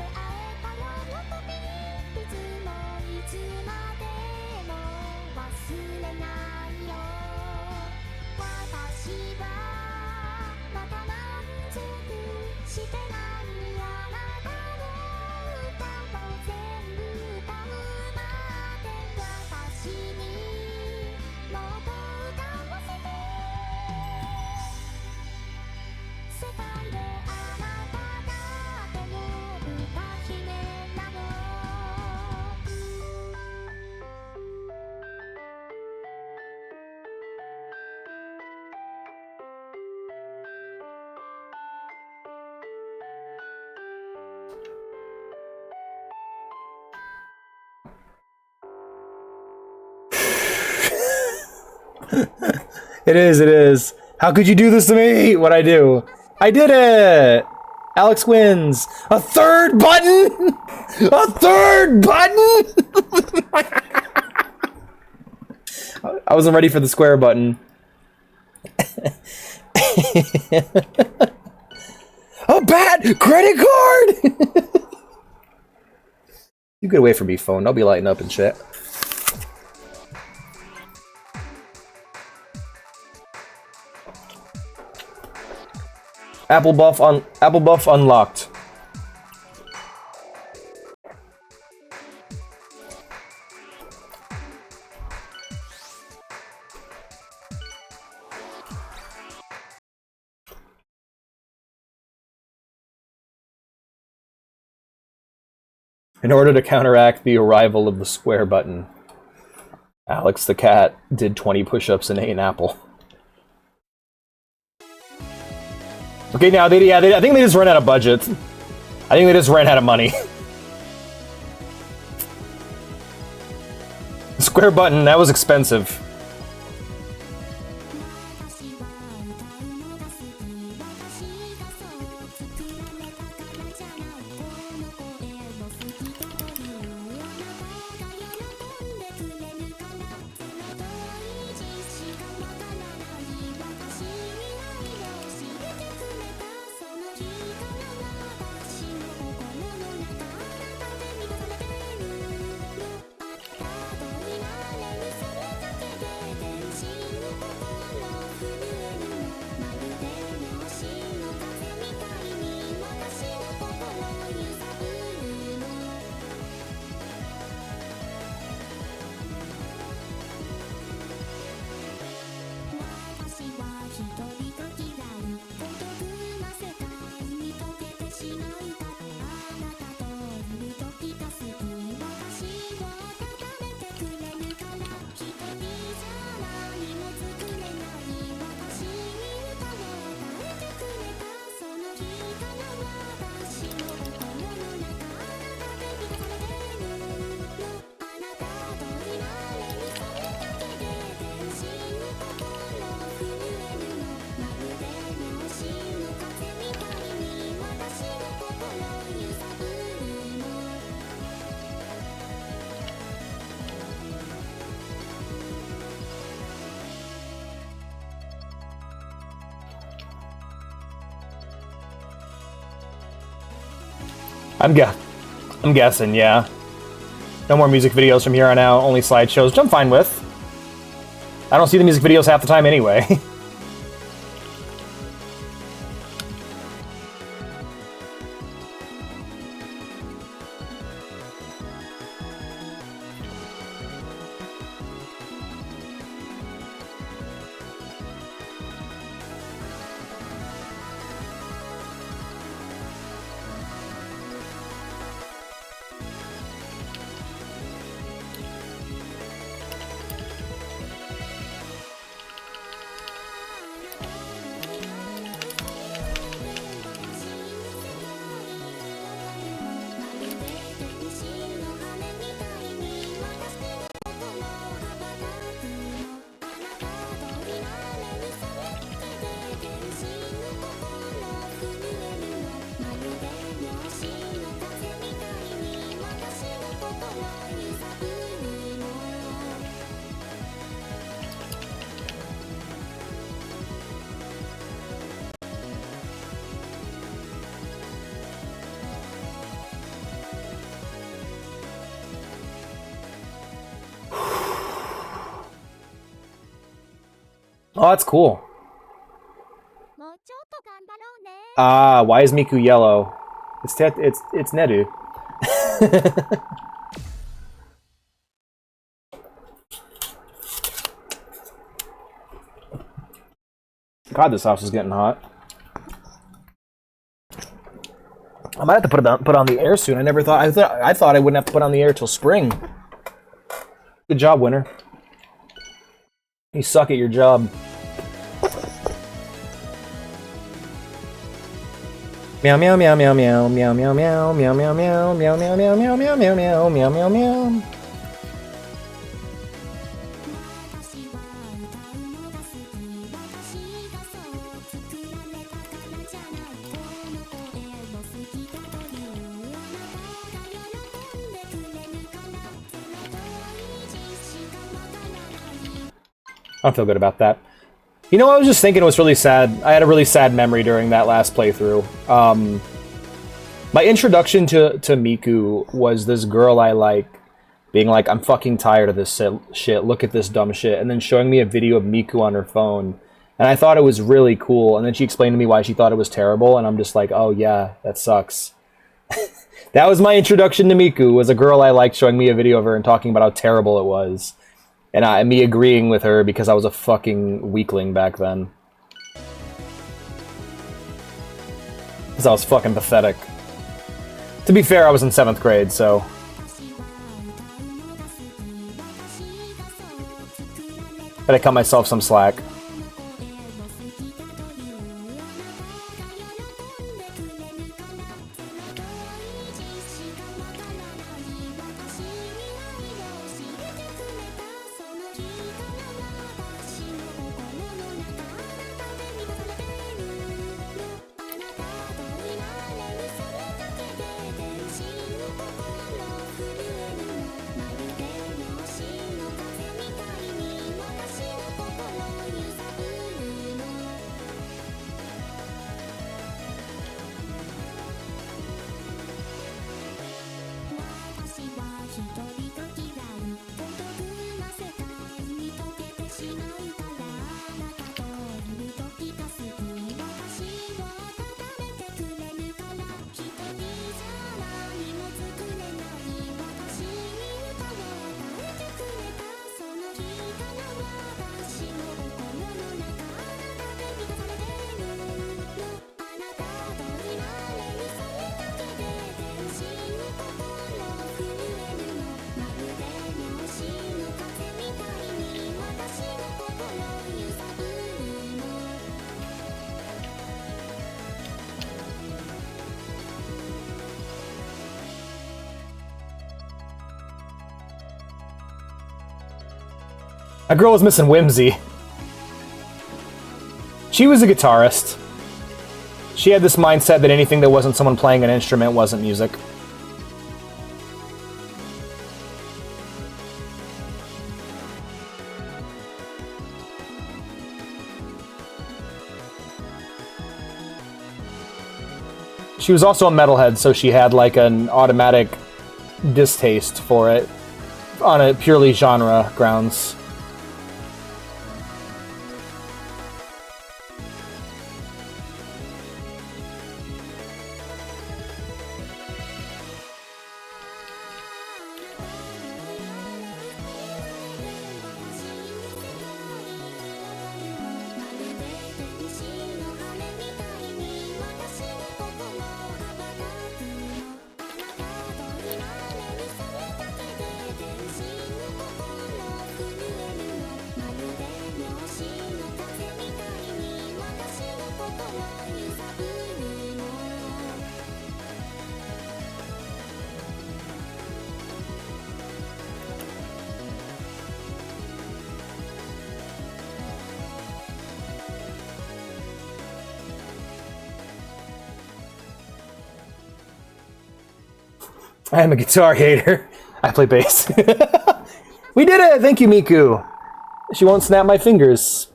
[SPEAKER 1] It is. How could you do this to me? What'd I do? I did it! Alex wins! A third button?! A third button?! I wasn't ready for the square button. A bad credit card?! You get away from me, phone. I'll be lighting up and shit. Apple buff unlocked. in order to counteract the arrival of the square button. Alex the cat did 20 push-ups and ate an apple. Okay, now, I think they just ran out of budget. I think they just ran out of money. The square button, that was expensive. I'm guessing, yeah. No more music videos from here on out, only slideshows, which I'm fine with. I don't see the music videos half the time anyway. Oh, that's cool. Ah, why is Miku yellow? It's Nedu. God, this house is getting hot. I might have to put on the air soon. I thought I wouldn't have to put on the air till spring. Good job, Winter. You suck at your job. Meow meow meow meow meow meow meow meow meow meow meow meow meow meow meow meow meow meow meow meow. I don't feel good about that. You know, I was just thinking it was really sad. I had a really sad memory during that last playthrough. My introduction to Miku was this girl I like being like, I'm fucking tired of this shit, look at this dumb shit, and then showing me a video of Miku on her phone. And I thought it was really cool, and then she explained to me why she thought it was terrible, and I'm just like, oh yeah, that sucks. That was my introduction to Miku, was a girl I liked showing me a video of her and talking about how terrible it was. And me agreeing with her because I was a fucking weakling back then. Because I was fucking pathetic. To be fair, I was in 7th grade, so... But I cut myself some slack. A girl was missing whimsy. She was a guitarist. She had this mindset that anything that wasn't someone playing an instrument wasn't music. She was also a metalhead, so she had like an automatic distaste for it on a purely genre grounds. I am a guitar hater. I play bass. We did it! Thank you, Miku. She won't snap my fingers.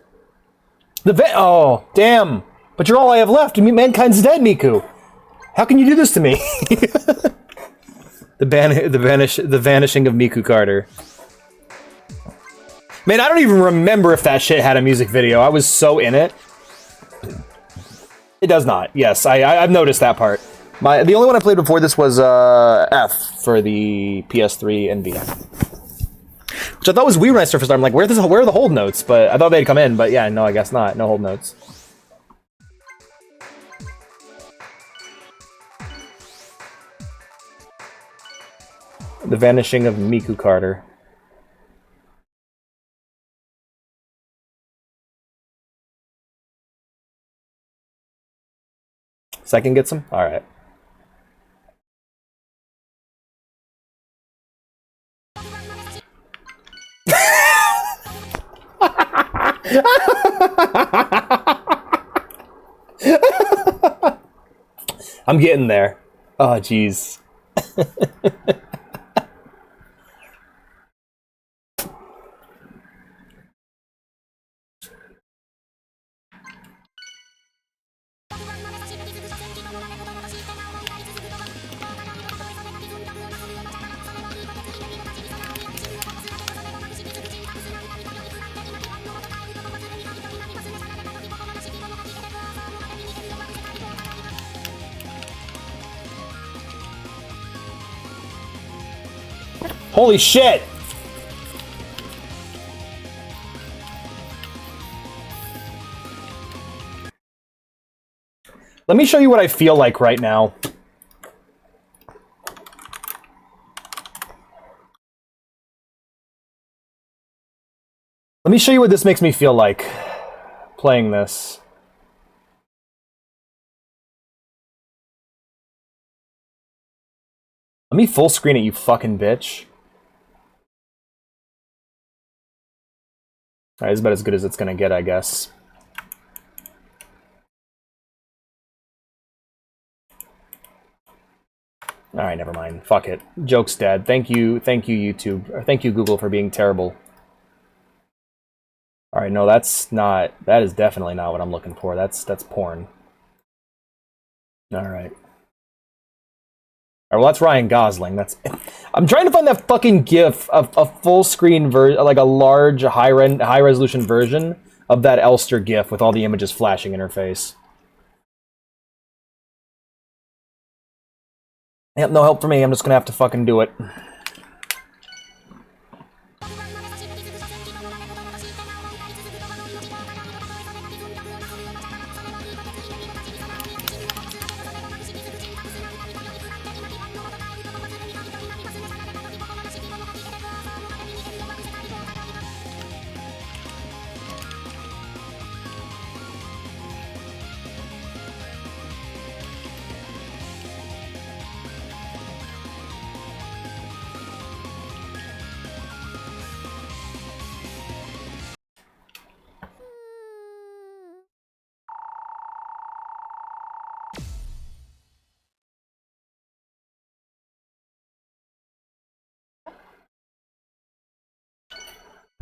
[SPEAKER 1] Oh, damn. But you're all I have left. Mankind's dead, Miku. How can you do this to me? The vanishing of Miku Carter. Man, I don't even remember if that shit had a music video. I was so in it. It does not. Yes, I've noticed that part. The only one I played before this was F for the PS3 and Vita. Which I thought was weird when I started. I'm like, where are the hold notes? But I thought they'd come in, but yeah, no, I guess not. No hold notes. The vanishing of Miku Carter. Second gets him? Alright. I'm getting there. Oh, jeez. Holy shit! Let me show you what I feel like right now. Let me show you what this makes me feel like, playing this. Let me full screen it, you fucking bitch. Alright, it's about as good as it's gonna get, I guess. Alright, never mind. Fuck it. Joke's dead. Thank you, YouTube. Or thank you, Google, for being terrible. Alright, no, that's not... That is definitely not what I'm looking for. That's porn. Alright. Alright, well, that's Ryan Gosling. That's... I'm trying to find that fucking GIF of a full-screen version, like a large, high-resolution version of that Elster GIF with all the images flashing in her face. Yep, no help for me. I'm just gonna have to fucking do it.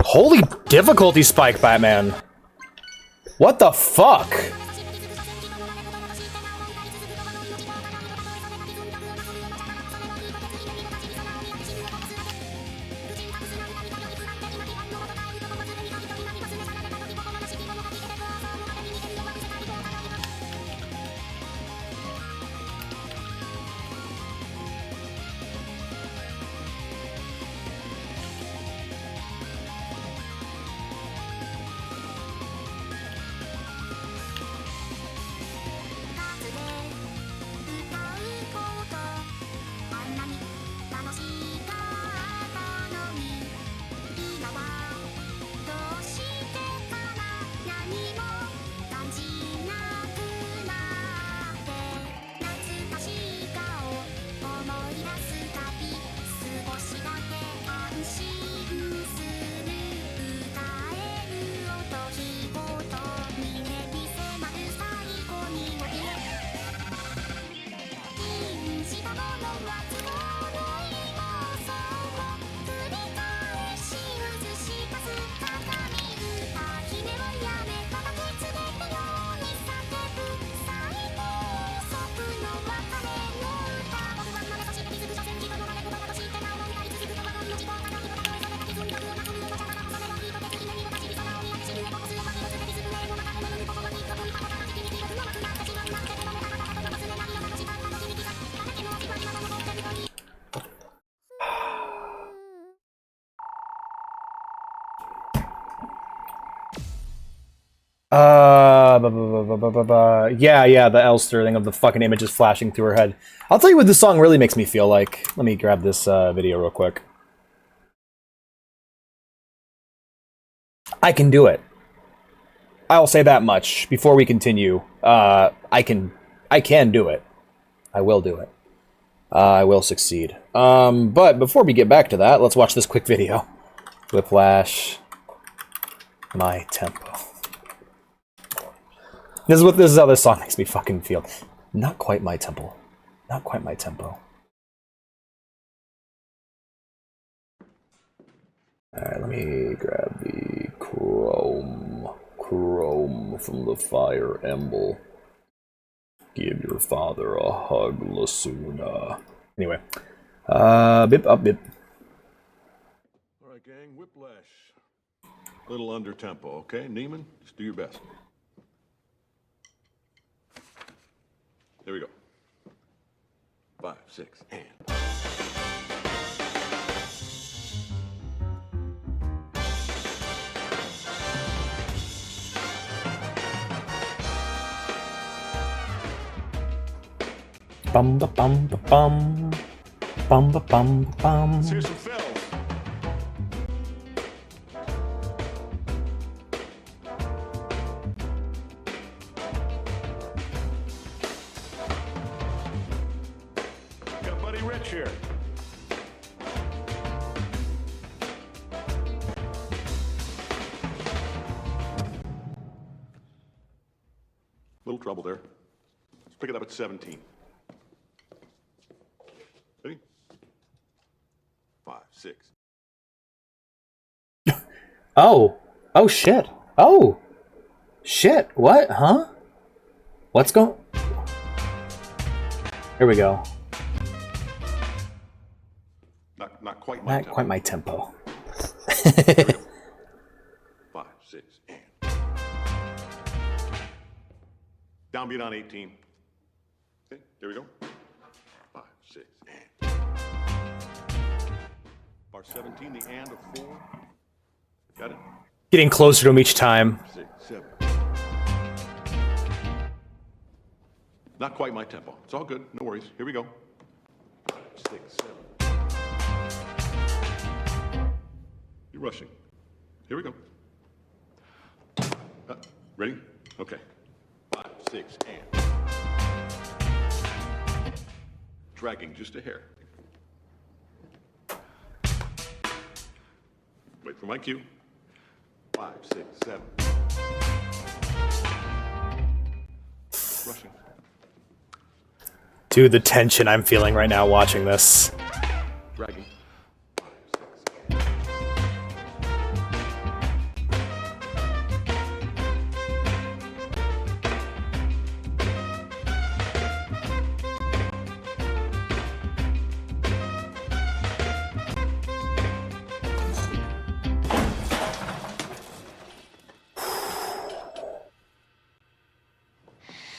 [SPEAKER 1] Holy difficulty spike, Batman. What the fuck? Yeah, the Elster thing of the fucking images flashing through her head. I'll tell you what this song really makes me feel like. Let me grab this video real quick. I can do it. I'll say that much before we continue. I can do it. I will do it. I will succeed. But before we get back to that, let's watch this quick video. Whiplash. My tempo. This is how this song makes me fucking feel. Not quite my tempo. Not quite my tempo. Alright, let me grab the chrome from the Fire Emblem. Give your father a hug, Lasuna. Anyway. Bip up, bip.
[SPEAKER 2] Alright, gang, Whiplash. Little under tempo, okay? Neiman, just do your best. There we go. 5, 6, and...
[SPEAKER 1] Bum ba bum ba bum. Bum ba bum ba bum.
[SPEAKER 2] Let's hear some fills. stretch here. Little trouble there. Let's pick it up at 17. Ready? 5, 6.
[SPEAKER 1] Oh. Oh, shit. Oh. Shit. What? Huh? What's going... Here we go.
[SPEAKER 2] Not quite my tempo.
[SPEAKER 1] Not quite my tempo.
[SPEAKER 2] 5, 6, and... Downbeat on 18. Okay, there we go. 5, 6, and... Bar 17, the and of 4. Got it?
[SPEAKER 1] Getting closer to him each time.
[SPEAKER 2] 6, 7. Not quite my tempo. It's all good. No worries. Here we go. 5, 6, 7. You're rushing. Here we go. Ready? Okay. 5, 6, and. Dragging just a hair. Wait for my cue. 5, 6, 7. Rushing.
[SPEAKER 1] Dude, the tension I'm feeling right now watching this.
[SPEAKER 2] Dragging. 5, 6.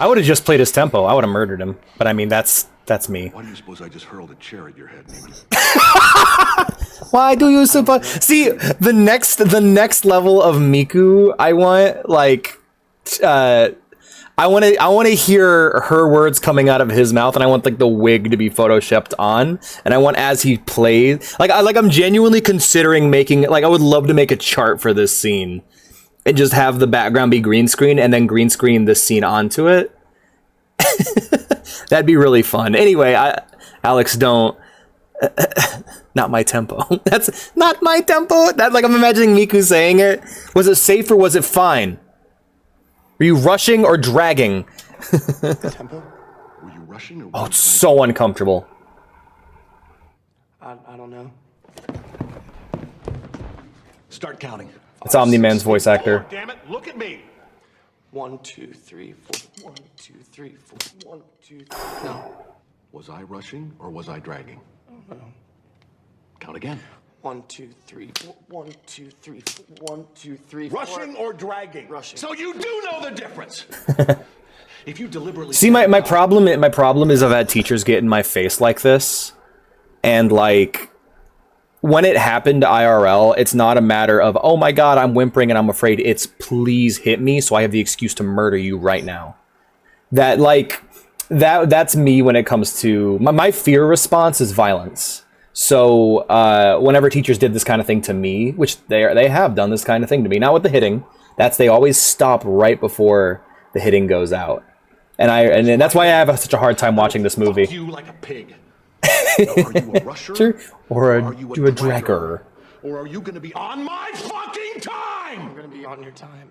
[SPEAKER 1] I would have just played his tempo. I would have murdered him. But I mean, that's me.
[SPEAKER 2] Why do you suppose I just hurled a chair at your head, Neiman?
[SPEAKER 1] Why do you suppose? See, the next level of Miku, I want like, I want to hear her words coming out of his mouth, and I want like the wig to be photoshopped on, and I want as he plays, I'm genuinely considering making like I would love to make a chart for this scene. And just have the background be green screen and then green screen this scene onto it. That'd be really fun. Anyway, Alex, don't. Not my tempo. That's not my tempo. That I'm imagining Miku saying it. Was it safe or was it fine? Were you rushing or dragging?
[SPEAKER 2] Tempo? Were you rushing or?
[SPEAKER 1] Oh, it's so uncomfortable.
[SPEAKER 3] I don't know.
[SPEAKER 2] Start counting.
[SPEAKER 1] It's Omni-Man's voice actor.
[SPEAKER 2] Oh, damn it! Look at me.
[SPEAKER 3] 1, 2, 3, 4. 1, 2, 3, 4. 1, 2, 3. No.
[SPEAKER 2] Was I rushing or was I dragging?
[SPEAKER 3] No.
[SPEAKER 2] Count again.
[SPEAKER 3] 1, 2, 3, 4. 1, 2, 3, 4. 1, 2, 3, 4.
[SPEAKER 2] Rushing or dragging?
[SPEAKER 3] Rushing.
[SPEAKER 2] So you do know the difference. If you deliberately
[SPEAKER 1] See, my problem is I've had teachers get in my face like this, and like when it happened IRL, it's not a matter of oh my god I'm whimpering and I'm afraid. It's please hit me so I have the excuse to murder you right now. That's me when it comes to my fear response is violence. So whenever teachers did this kind of thing to me, which they have done this kind of thing to me, not with the hitting. They always stop right before the hitting goes out, and that's why I have such a hard time watching this movie.
[SPEAKER 2] Fuck you like a pig. Now, are you a rusher?
[SPEAKER 1] Or
[SPEAKER 2] are you
[SPEAKER 1] a dragger?
[SPEAKER 2] Or are you going to be on my fucking time?
[SPEAKER 3] I'm gonna be on your time.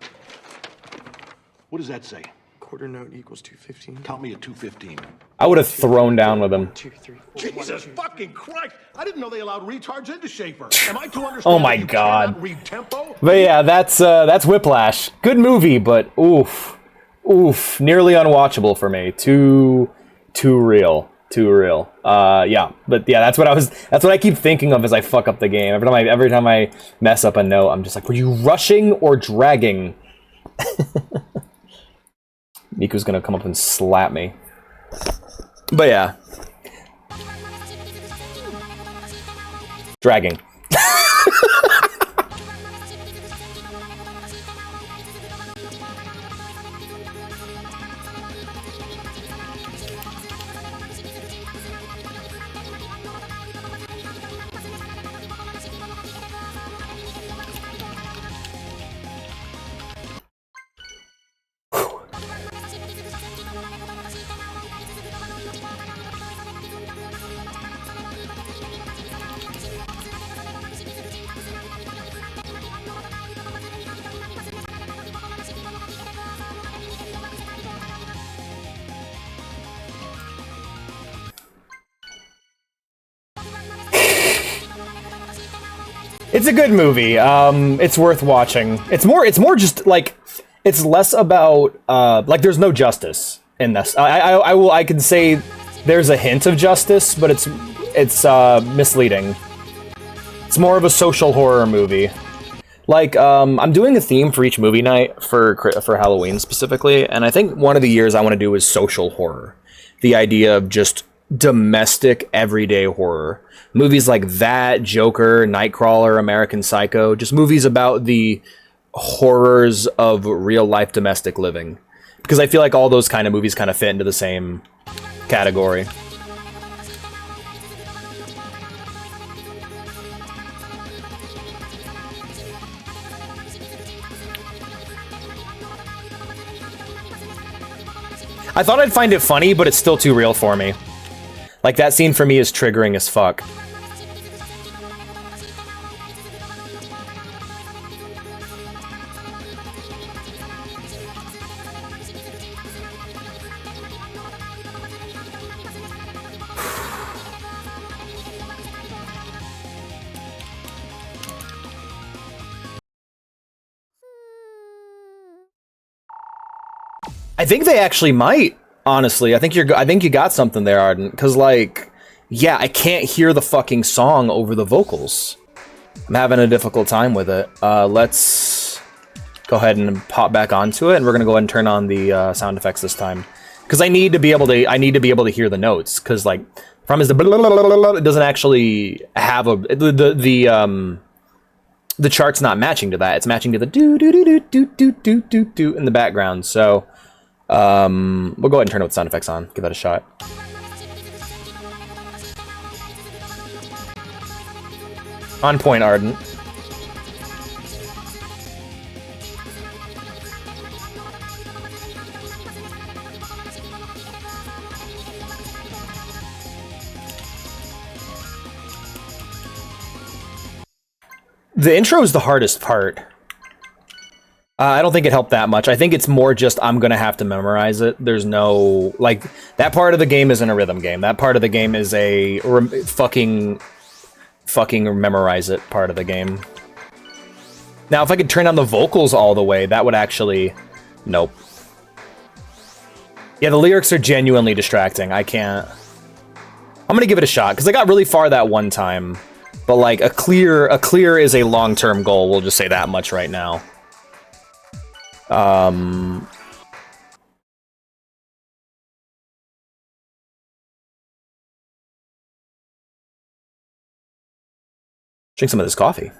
[SPEAKER 2] What does that say?
[SPEAKER 3] Quarter note equals 215.
[SPEAKER 2] Count me at 2:15.
[SPEAKER 1] I would have thrown down with him.
[SPEAKER 3] 2, 3, 4.
[SPEAKER 2] Jesus fucking Christ! I didn't know they allowed retards into Schaefer. Am I to understand?
[SPEAKER 1] Oh my
[SPEAKER 2] that you
[SPEAKER 1] God.
[SPEAKER 2] cannot read tempo?
[SPEAKER 1] But yeah, that's Whiplash. Good movie, but oof, nearly unwatchable for me. Too real. Yeah, but yeah, that's what I keep thinking of as I fuck up the game. Every time I mess up a note, I'm just like, were you rushing or dragging? Miku's gonna come up and slap me. But yeah. Dragging. It's a good movie. It's worth watching. It's more just like, it's less about like there's no justice in this. I can say there's a hint of justice, but it's misleading. It's more of a social horror movie. Like, I'm doing a theme for each movie night for Halloween specifically, and I think one of the years I want to do is social horror. The idea of just domestic, everyday horror. Movies like that, Joker, Nightcrawler, American Psycho, just movies about the horrors of real-life domestic living. Because I feel like all those kind of movies kind of fit into the same category. I thought I'd find it funny, but it's still too real for me. Like, that scene for me is triggering as fuck. I think they actually might, honestly. I think you got something there, Arden. Because, like, yeah, I can't hear the fucking song over the vocals. I'm having a difficult time with it. Let's go ahead and pop back onto it, and we're gonna go ahead and turn on the sound effects this time. Because I need to be able to hear the notes. Because, like, the problem is it doesn't actually have the chart's not matching to that. It's matching to the do do do do do do do do do in the background. So we'll go ahead and turn with sound effects on. Give that a shot. On point, Ardent. The intro is the hardest part. I don't think it helped that much. I think it's more just I'm gonna have to memorize it. There's no, like, that part of the game isn't a rhythm game. That part of the game is a fucking memorize it part of the game. Now, if I could turn down the vocals all the way, that would actually... Nope. Yeah, the lyrics are genuinely distracting. I can't... I'm gonna give it a shot, because I got really far that one time. But, like, a clear is a long-term goal. We'll just say that much right now. Drink some of this coffee.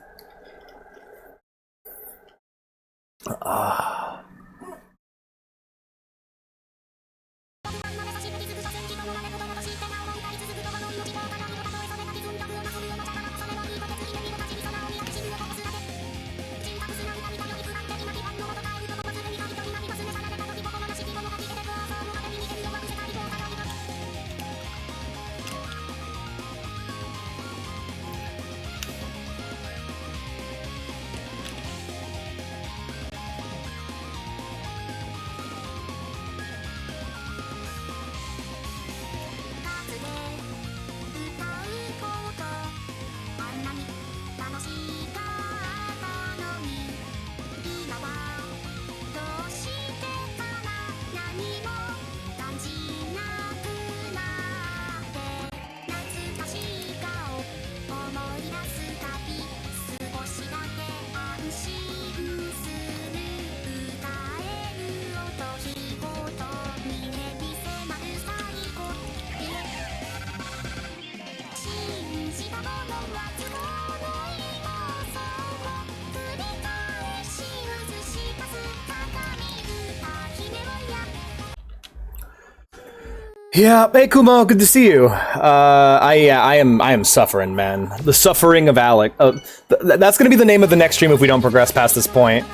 [SPEAKER 1] Yeah, hey Kumo, good to see you. I am suffering, man. The suffering of Alec. That's gonna be the name of the next stream if we don't progress past this point.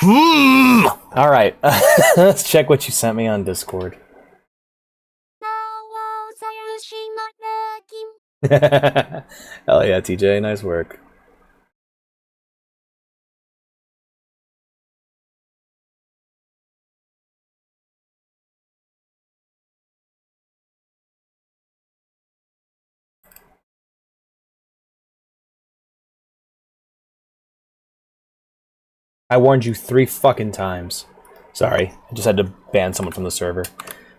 [SPEAKER 1] Alright, let's check what you sent me on Discord. Hell yeah, TJ, nice work. I warned you 3 fucking times. Sorry, I just had to ban someone from the server.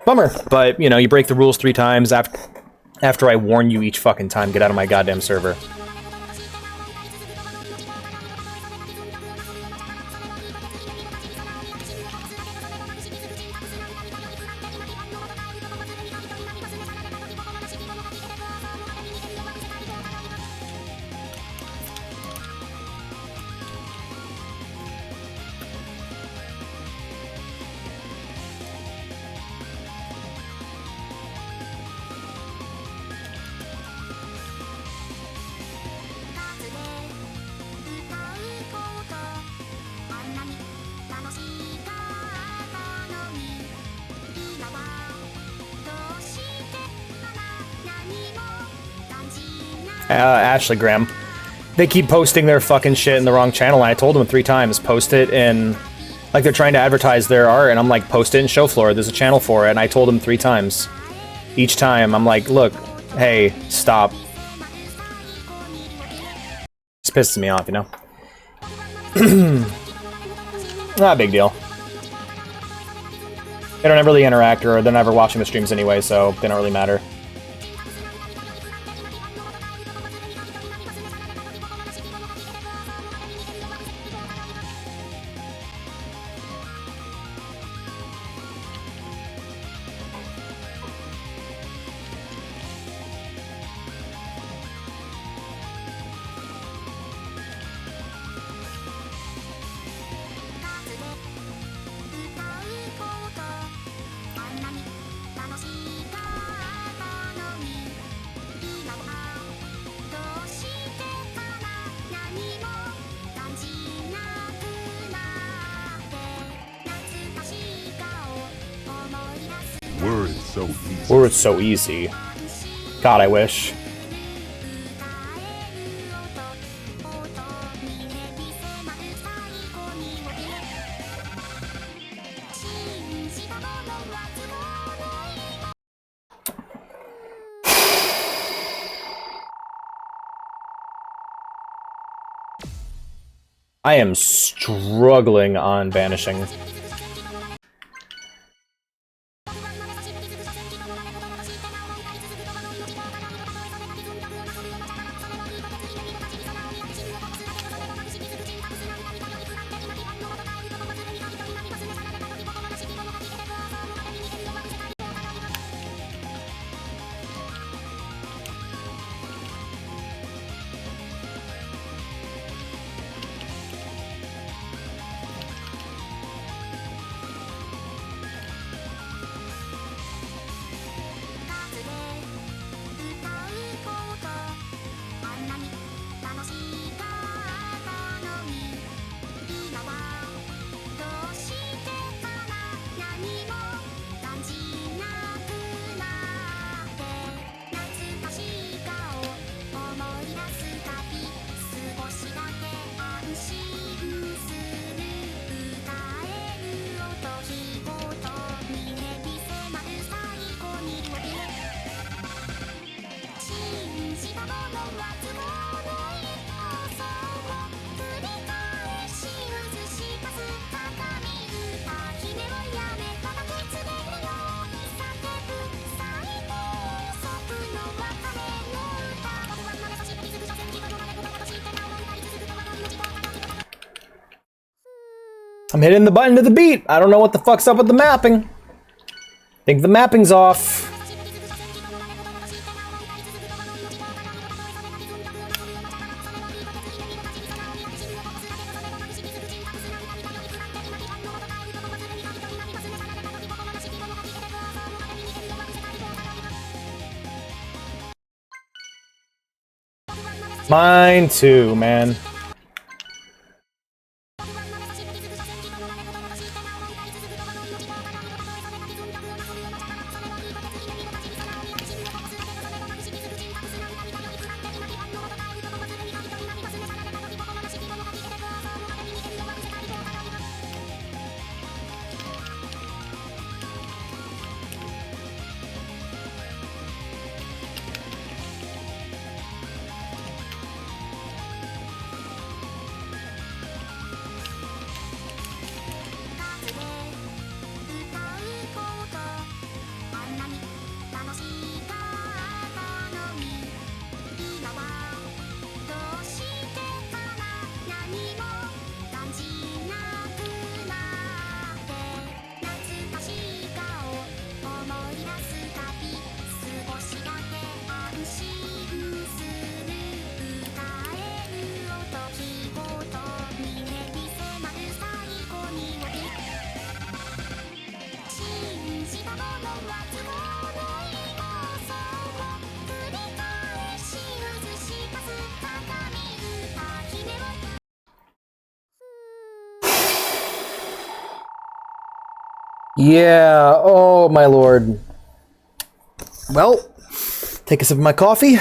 [SPEAKER 1] Bummer, but, you know, you break the rules 3 times after I warn you each fucking time. Get out of my goddamn server. Ashley Graham. They keep posting their fucking shit in the wrong channel, and I told them 3 times, post it in... Like, they're trying to advertise their art, and I'm like, post it in show floor, there's a channel for it, and I told them 3 times. Each time, I'm like, look, hey, stop. This pisses me off, you know? Not a big deal. They don't ever really interact, or they're never watching the streams anyway, so they don't really matter. Were it so easy. God, I wish. I am struggling on banishing. I'm hitting the button to the beat. I don't know what the fuck's up with the mapping. Think the mapping's off. Mine too, man. Yeah, oh my lord. Well, take a sip of my coffee.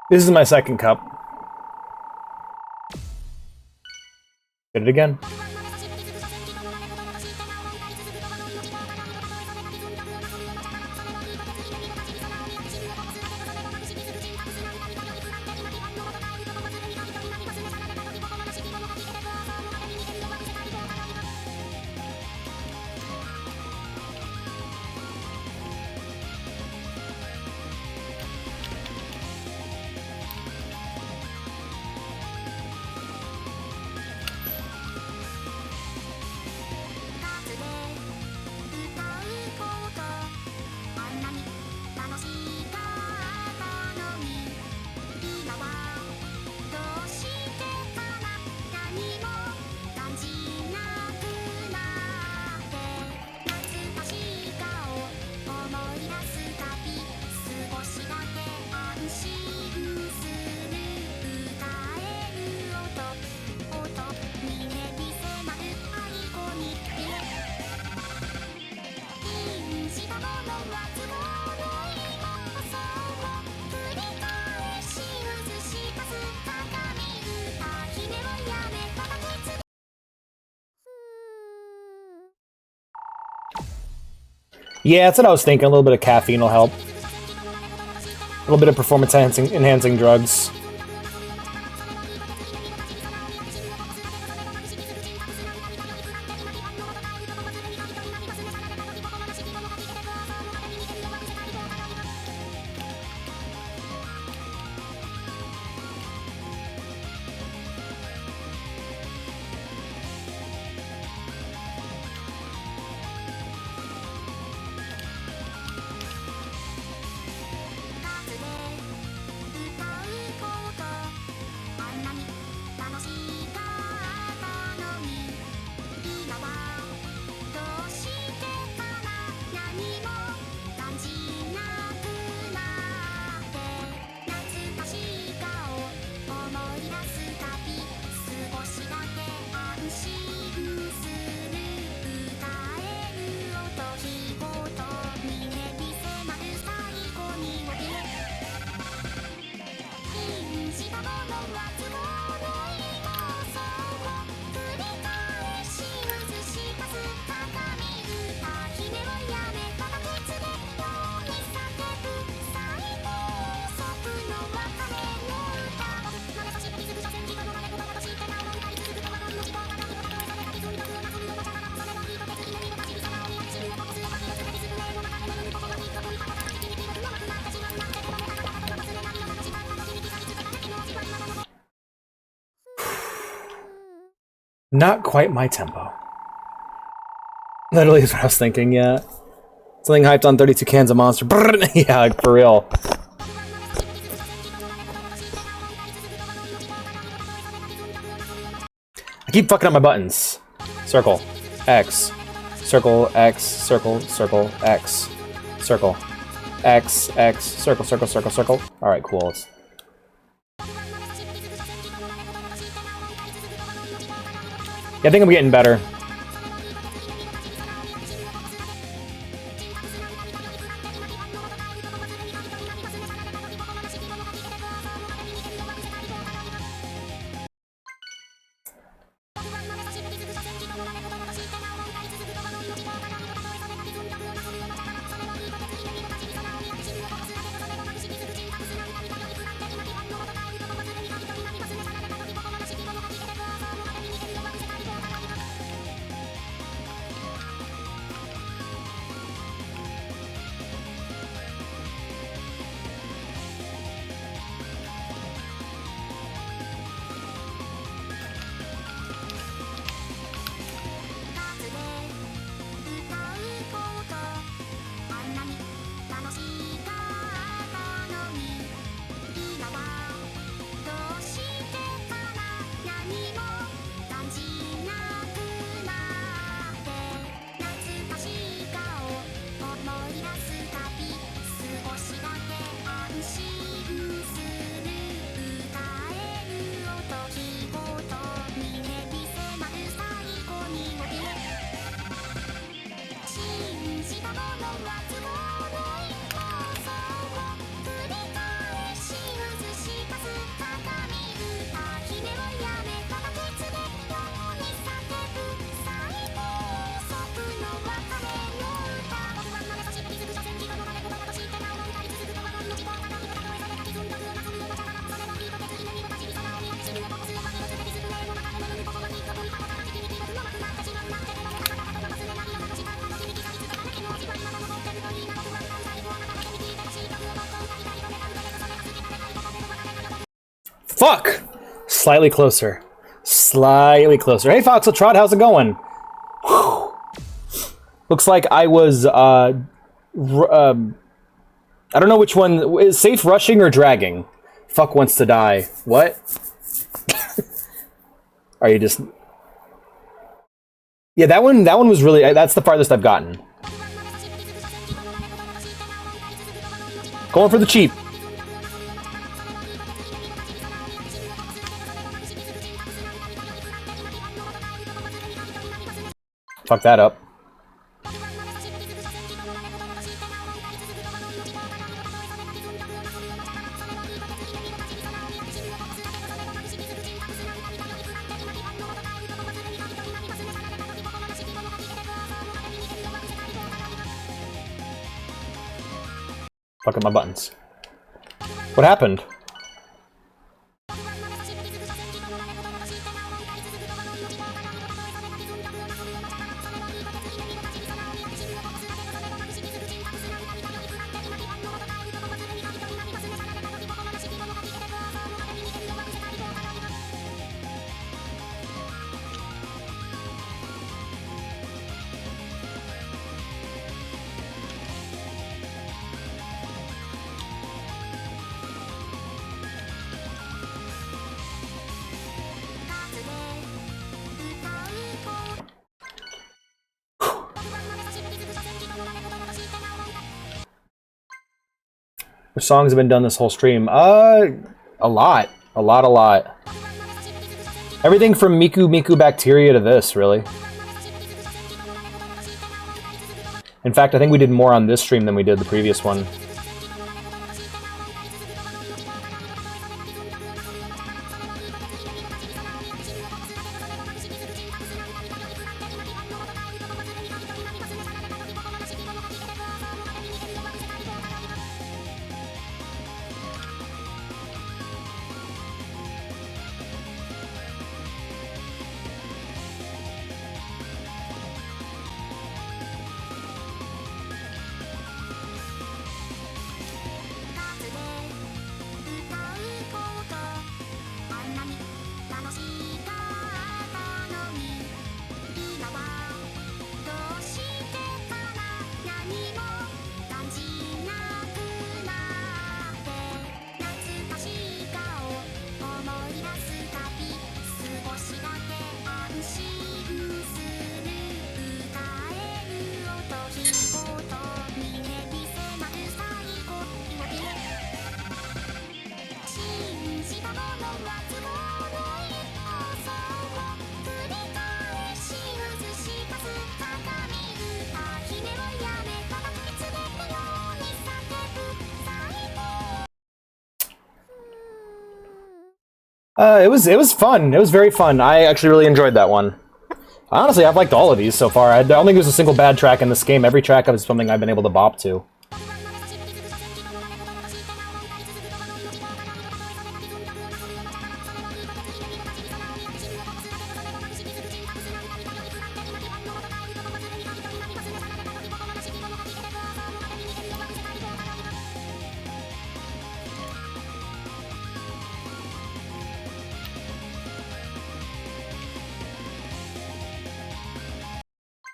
[SPEAKER 1] This is my second cup. Get it again. Yeah, that's what I was thinking. A little bit of caffeine will help. A little bit of performance enhancing drugs. Not quite my tempo. Literally is what I was thinking, yeah. Something hyped on 32 cans of Monster. Yeah, like, for real. I keep fucking up my buttons. Circle. X. Circle, X, circle, circle, X. Circle. X, X, circle, circle, circle, circle. Alright, cool. Yeah, I think I'm getting better. Fuck! Slightly closer. Slightly closer. Hey, Foxletrot, how's it going? Whew. Looks like I was, I don't know which one. Is safe rushing or dragging? Fuck wants to die. What? Are you just... Yeah, that one was really... That's the farthest I've gotten. Going for the cheap. Fuck that up. Fuck up my buttons. What happened? Which songs have been done this whole stream? A lot. A lot. Everything from Miku Bacteria to this, really. In fact, I think we did more on this stream than we did the previous one. It was fun. It was very fun. I actually really enjoyed that one. Honestly, I've liked all of these so far. I don't think there's a single bad track in this game. Every track is something I've been able to bop to.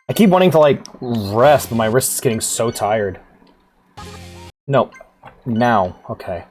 [SPEAKER 1] I keep wanting to, like, rest, but my wrist is getting so tired. No. Now. Okay.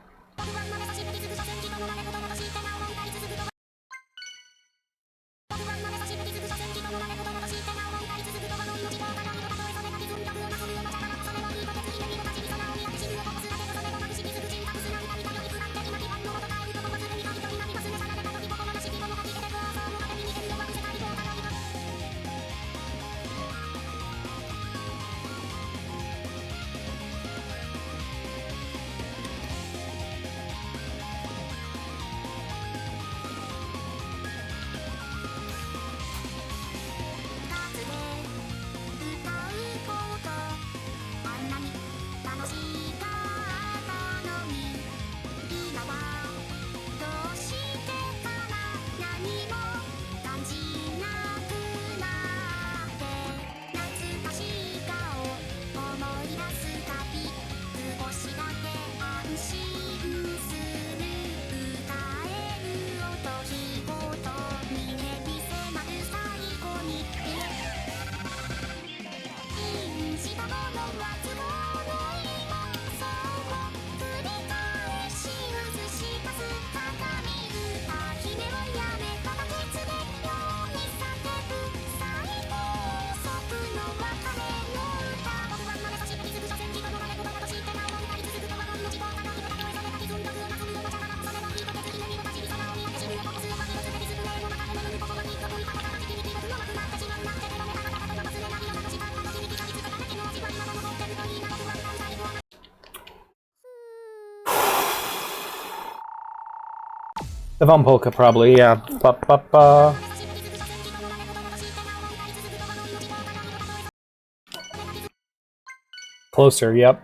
[SPEAKER 1] The Von Polka, probably, yeah. Ba, ba, ba. Closer, yep.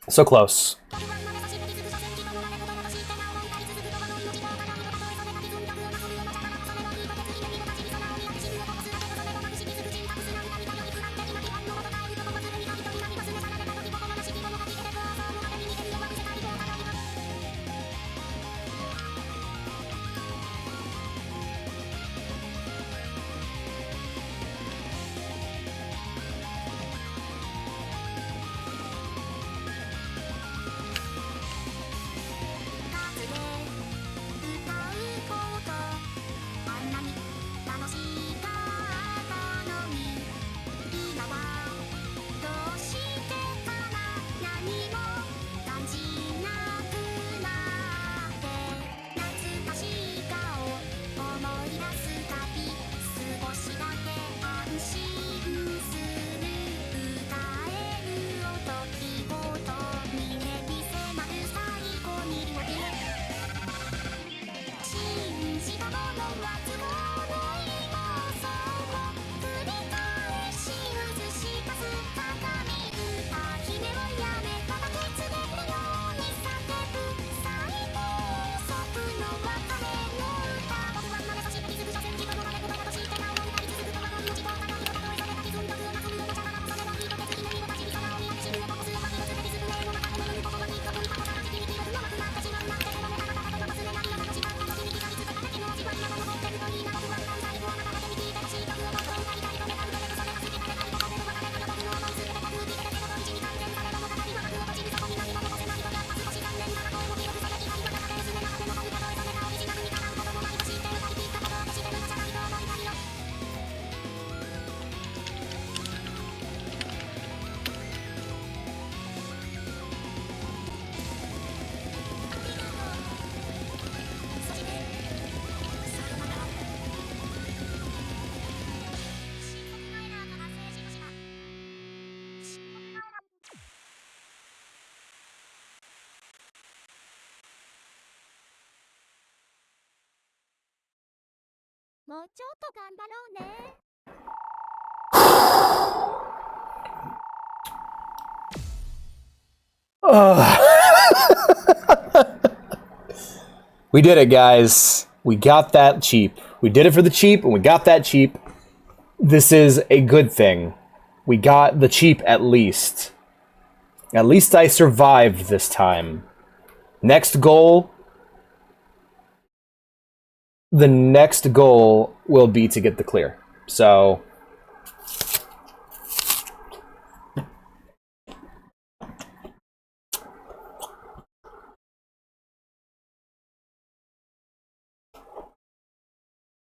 [SPEAKER 1] So close.
[SPEAKER 4] もうちょっと頑張ろうね。
[SPEAKER 1] We did it, guys. We got that cheap. We did it for the cheap, and we got that cheap. This is a good thing. We got the cheap at least. At least I survived this time. Next goal. The next goal will be to get the clear. So...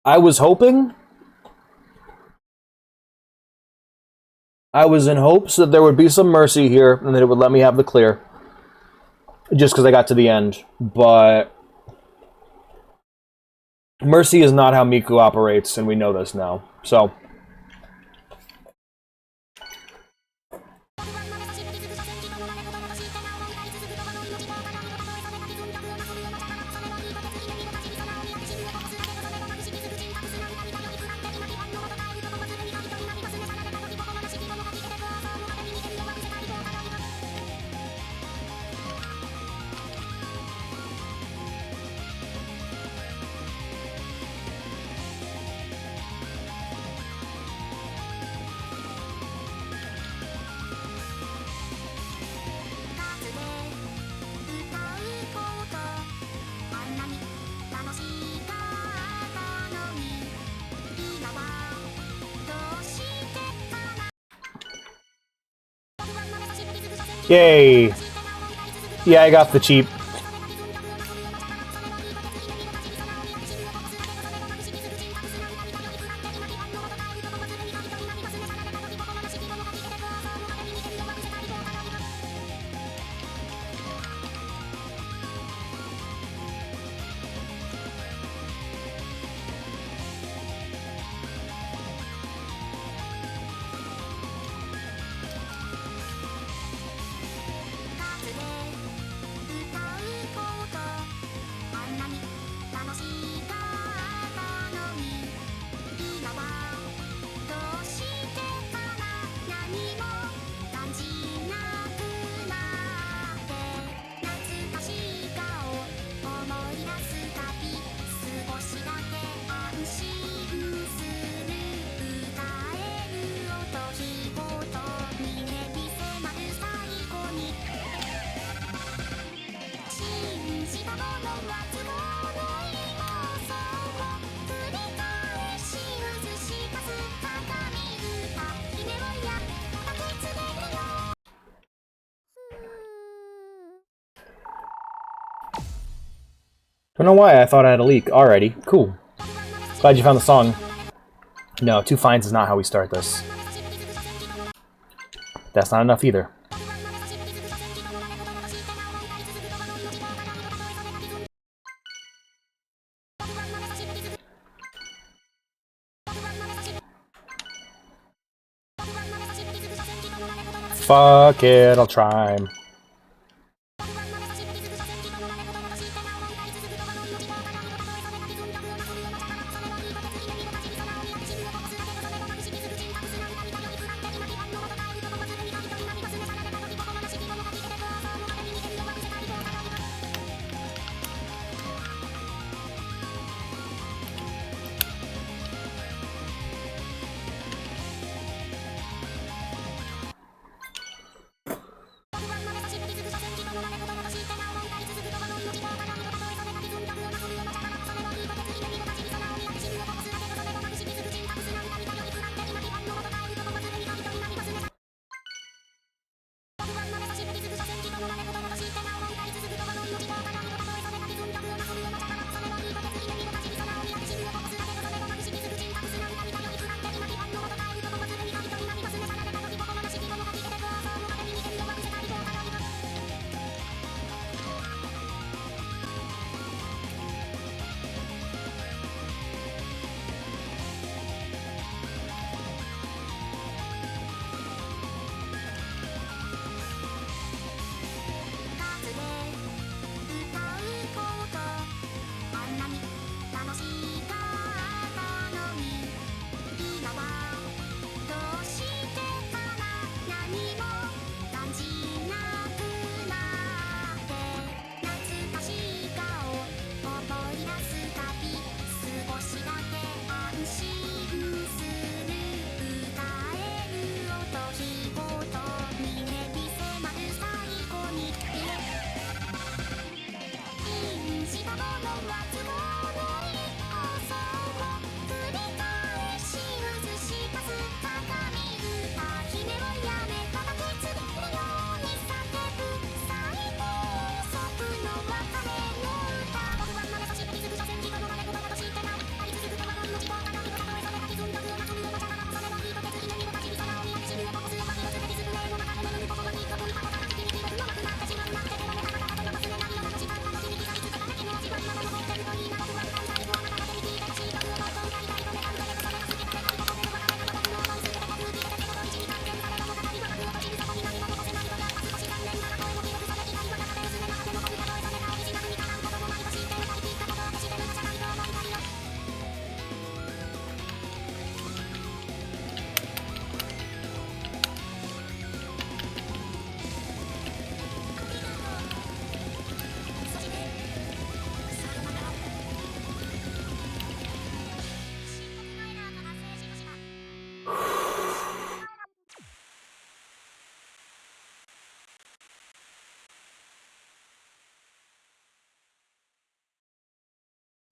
[SPEAKER 1] I was hoping... I was in hopes that there would be some mercy here, and that it would let me have the clear. Just because I got to the end. But... mercy is not how Miku operates, and we know this now. So... Yay! Yeah, I got the cheap. Don't know why I thought I had a leak. Alrighty, cool. Glad you found the song. No, 2 fines is not how we start this. That's not enough either. Fuck it, I'll try.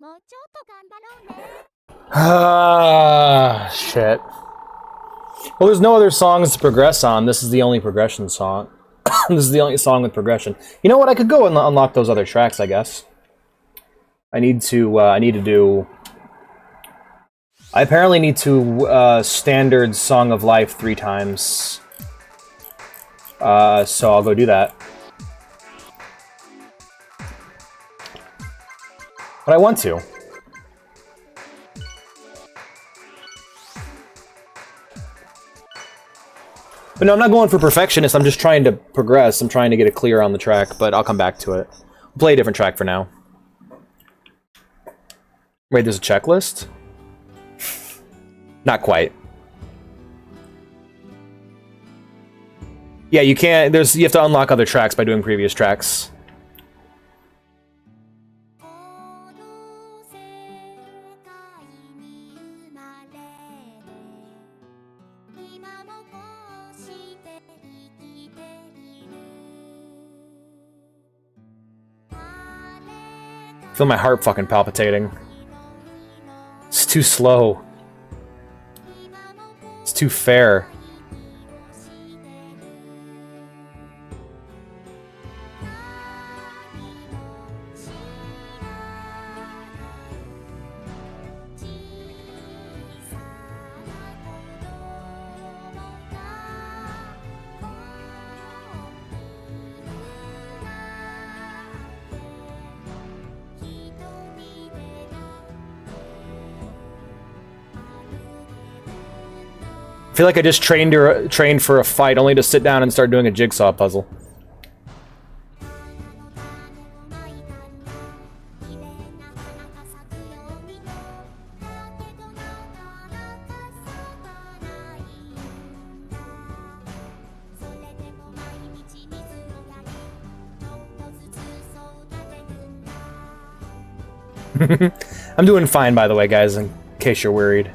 [SPEAKER 4] もうちょっと頑張ろうね。
[SPEAKER 1] Ah, shit. Well, there's no other songs to progress on. This is the only progression song. This is the only song with progression. You know what? I could go and unlock those other tracks, I guess. I need to do... I apparently need to standard Song of Life 3 times. So I'll go do that. But I want to. But no, I'm not going for perfectionist. I'm just trying to progress. I'm trying to get it clear on the track, but I'll come back to it. We'll play a different track for now. Wait, there's a checklist? Not quite. Yeah, you can't. You have to unlock other tracks by doing previous tracks.
[SPEAKER 4] この世界に生まれて今もこうして生きている
[SPEAKER 1] Feel my heart fucking palpitating. It's too slow. It's too fair. I feel like I just trained for a fight only to sit down and start doing a jigsaw puzzle. I'm doing fine, by the way, guys, in case you're worried.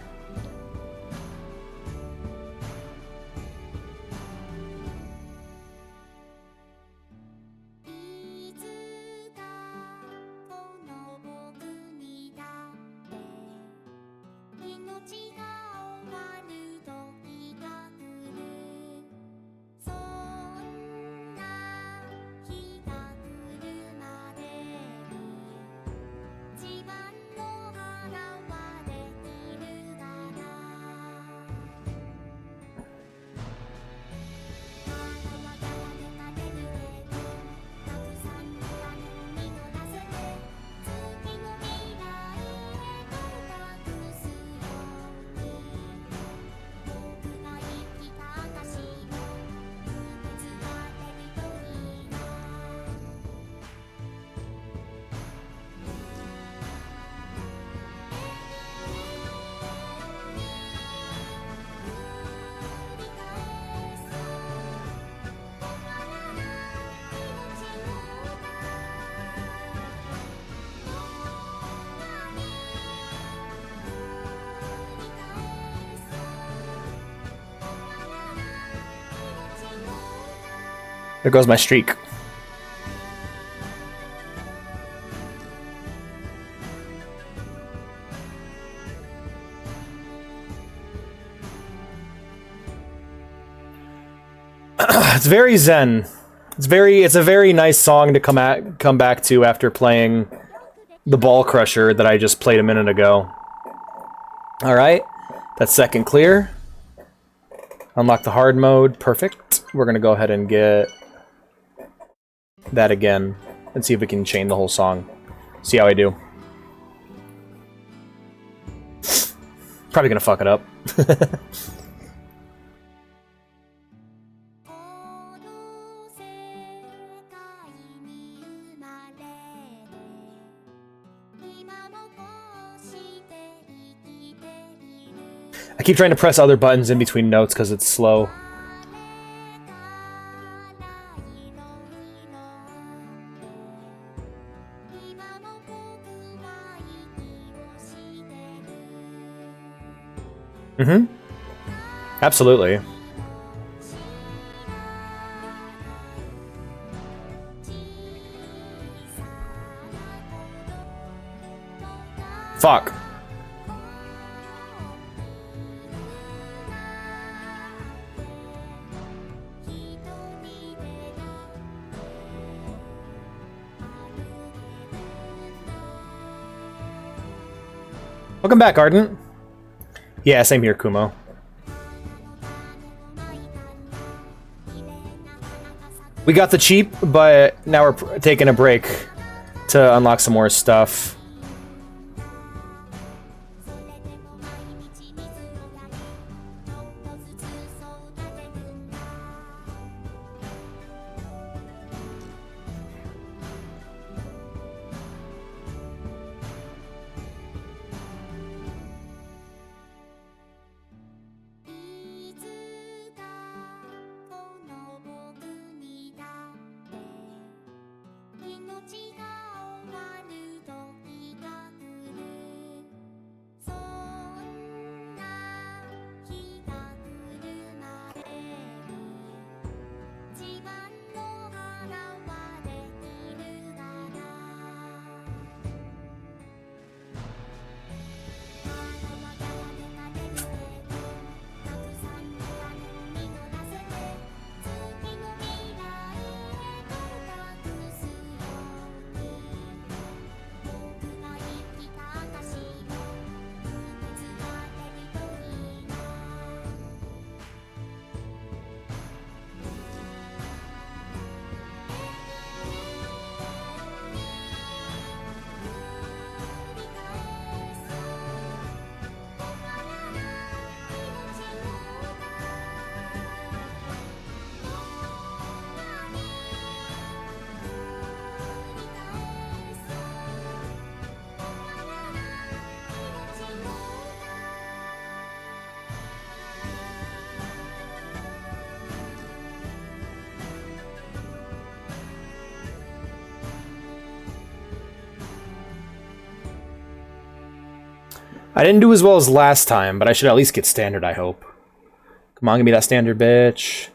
[SPEAKER 1] There goes my streak. It's very zen. It's a very nice song to come back to after playing the Ball Crusher that I just played a minute ago. All right, that's second clear. Unlock the hard mode. Perfect. We're gonna go ahead and get that again and see if we can chain the whole song. See how I do. Probably gonna fuck it up. I keep trying to press other buttons in between notes because it's slow. Mm-hmm. Absolutely. Fuck. Welcome back, Ardent. Yeah, same here, Kumo. We got the cheap, but now we're taking a break to unlock some more stuff. I didn't do as well as last time, but I should at least get standard, I hope. Come on, give me that standard, bitch.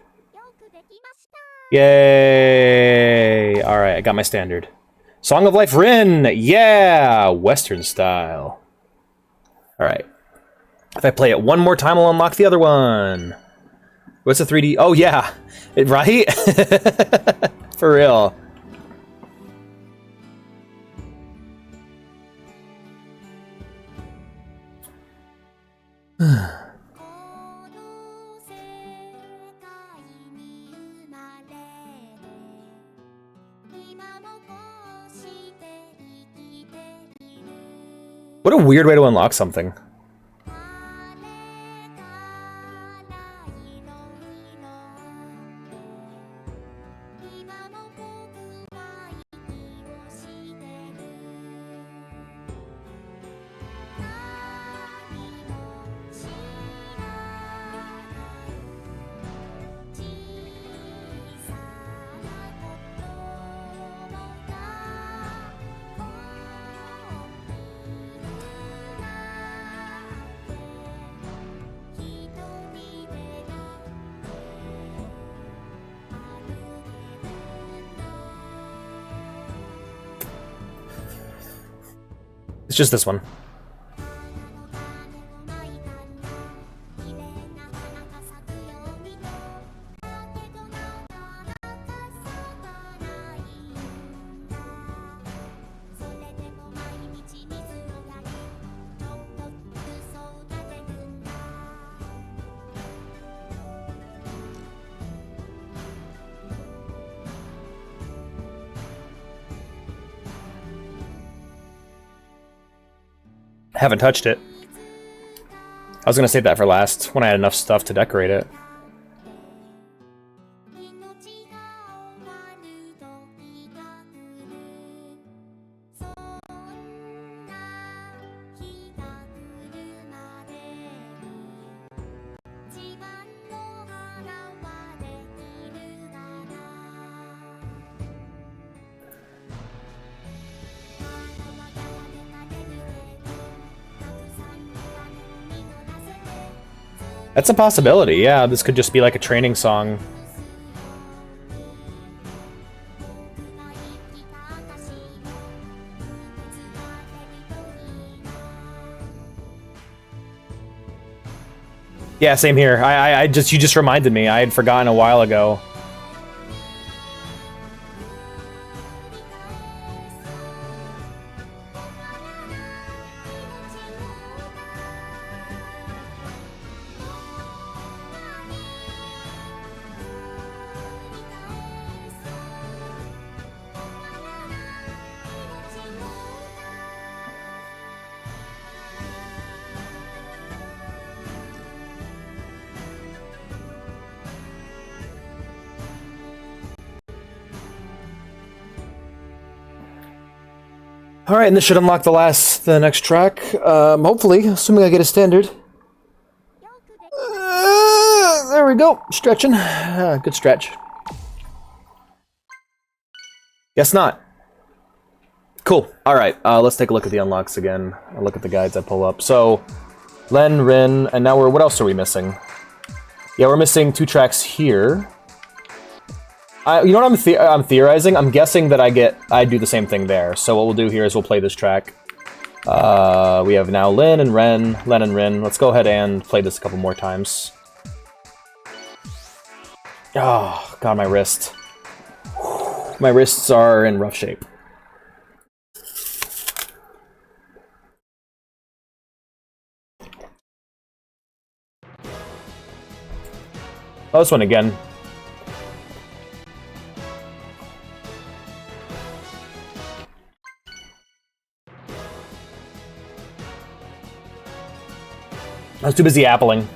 [SPEAKER 1] Yay! Alright, I got my standard. Song of Life Rin! Yeah! Western style. Alright. If I play it one more time, I'll unlock the other one. What's a 3D? Oh, yeah! Right? For real. What a weird way to unlock something. It's just this one. Haven't touched it. I was gonna save that for last, when I had enough stuff to decorate it. That's a possibility, yeah. This could just be like a training song. Yeah, same here. I just you just reminded me. I had forgotten a while ago. Alright, and this should unlock the next track. Hopefully, assuming I get a standard. There we go. Stretching. Good stretch. Guess not. Cool. Alright, let's take a look at the unlocks again. I'll look at the guides I pull up. So, Len, Rin, and now what else are we missing? Yeah, we're missing 2 tracks here. You know what I'm theorizing? I'm guessing that I do the same thing there. So what we'll do here is we'll play this track. We have now Len and Rin. Let's go ahead and play this a couple more times. Oh, God, my wrist. My wrists are in rough shape. Oh, this one again. I was too busy appling.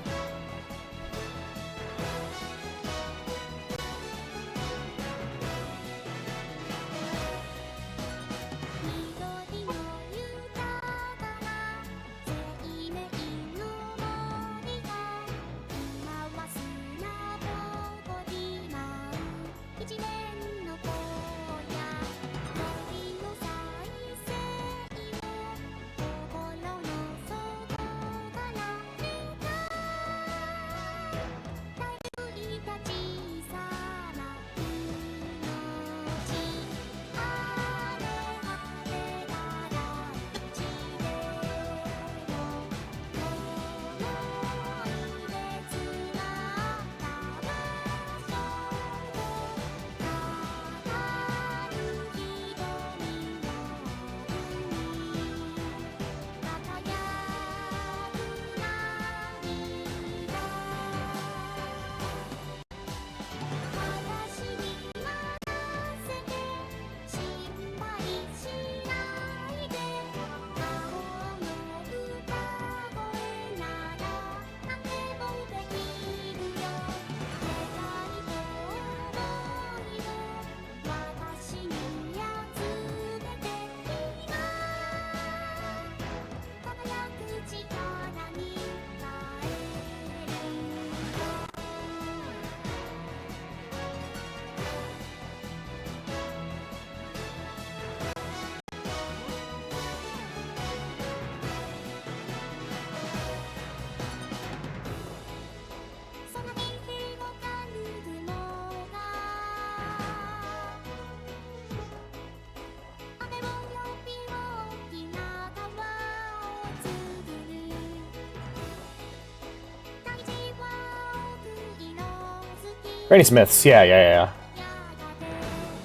[SPEAKER 1] Granny Smiths, yeah.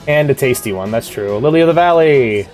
[SPEAKER 1] And a tasty one, that's true. Lily of the Valley!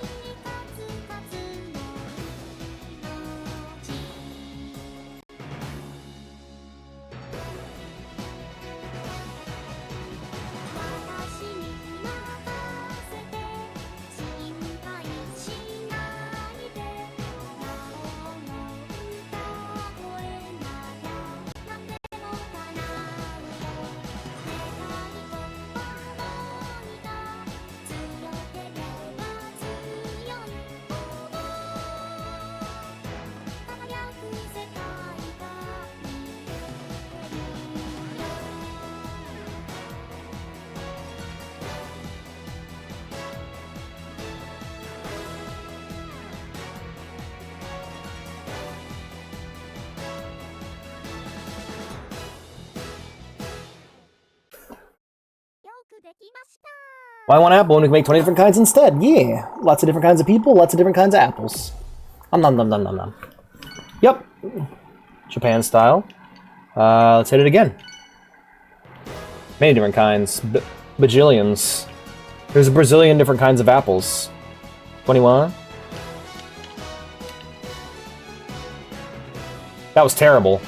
[SPEAKER 1] Why one apple when we can make 20 different kinds instead? Yeah, lots of different kinds of people, lots of different kinds of apples. Nom nom nom nom nom nom. Yep, Japan style. Let's hit it again. Many different kinds. Bajillions. There's a Brazilian different kinds of apples. 21. That was terrible.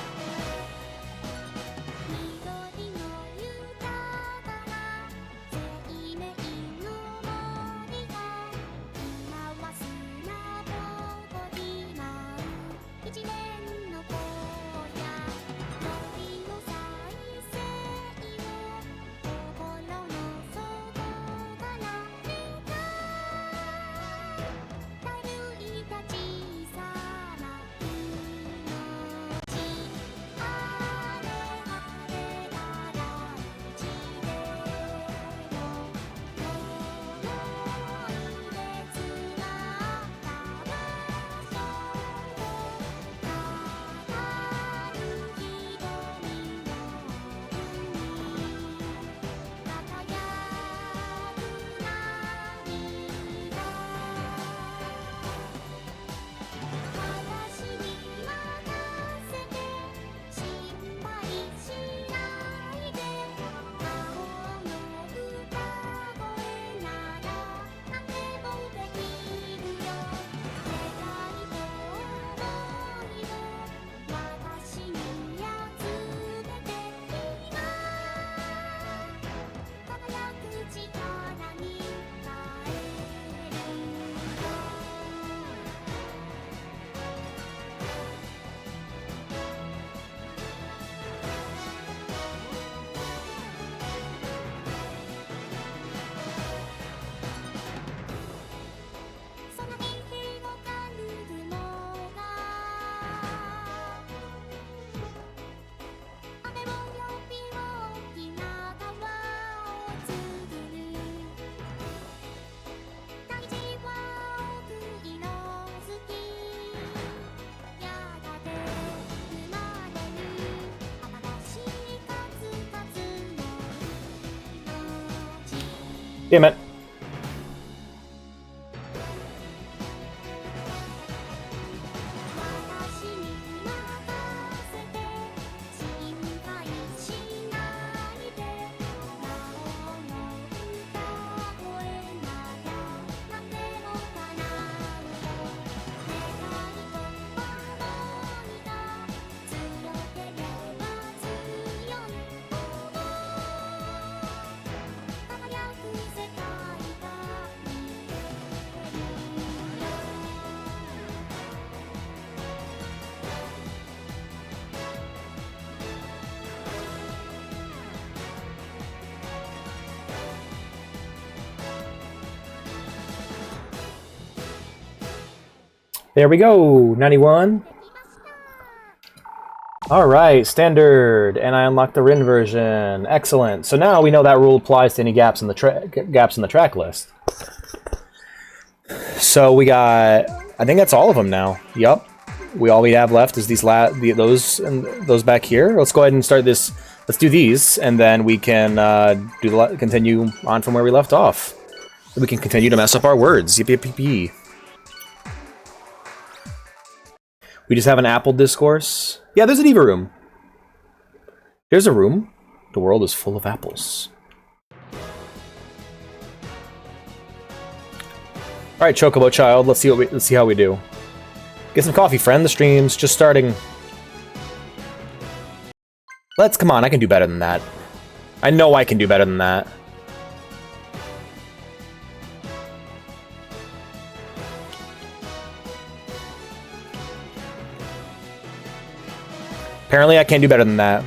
[SPEAKER 1] Damn it. There we go, 91. Alright, standard, and I unlocked the Rin version. Excellent. So now we know that rule applies to any gaps in the track list. So we got, I think that's all of them now. Yup. All we have left is these those back here. Let's go ahead and start this. Let's do these, and then we can continue on from where we left off. We can continue to mess up our words. Yip yip yip yip. We just have an apple discourse. Yeah, there's a Diva room. There's a room. The world is full of apples. All right, Chocobo Child. Let's see how we do. Get some coffee, friend. The stream's just starting. Come on. I can do better than that. I know I can do better than that. Apparently, I can't do better than that.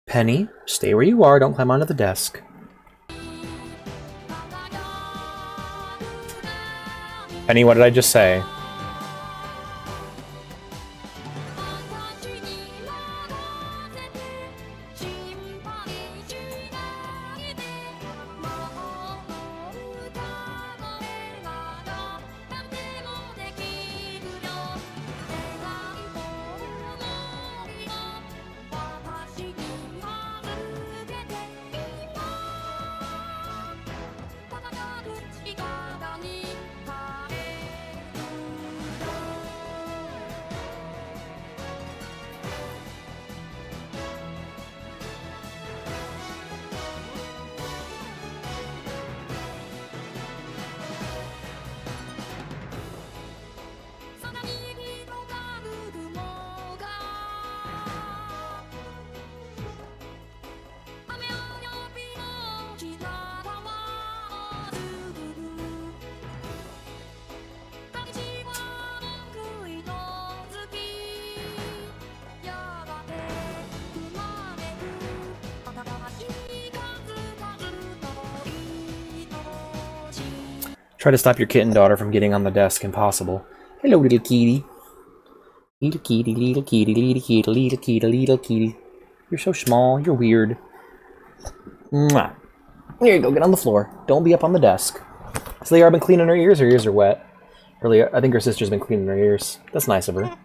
[SPEAKER 1] Penny, stay where you are. Don't climb onto the desk. Penny, what did I just say? Try to stop your kitten daughter from getting on the desk. Impossible. Hello, little kitty. Little kitty, little kitty, little kitty, little kitty, little kitty. You're so small. You're weird. Mwah. There you go. Get on the floor. Don't be up on the desk. Has Liara been cleaning her ears? Her ears are wet. Earlier, I think her sister's been cleaning her ears. That's nice of her.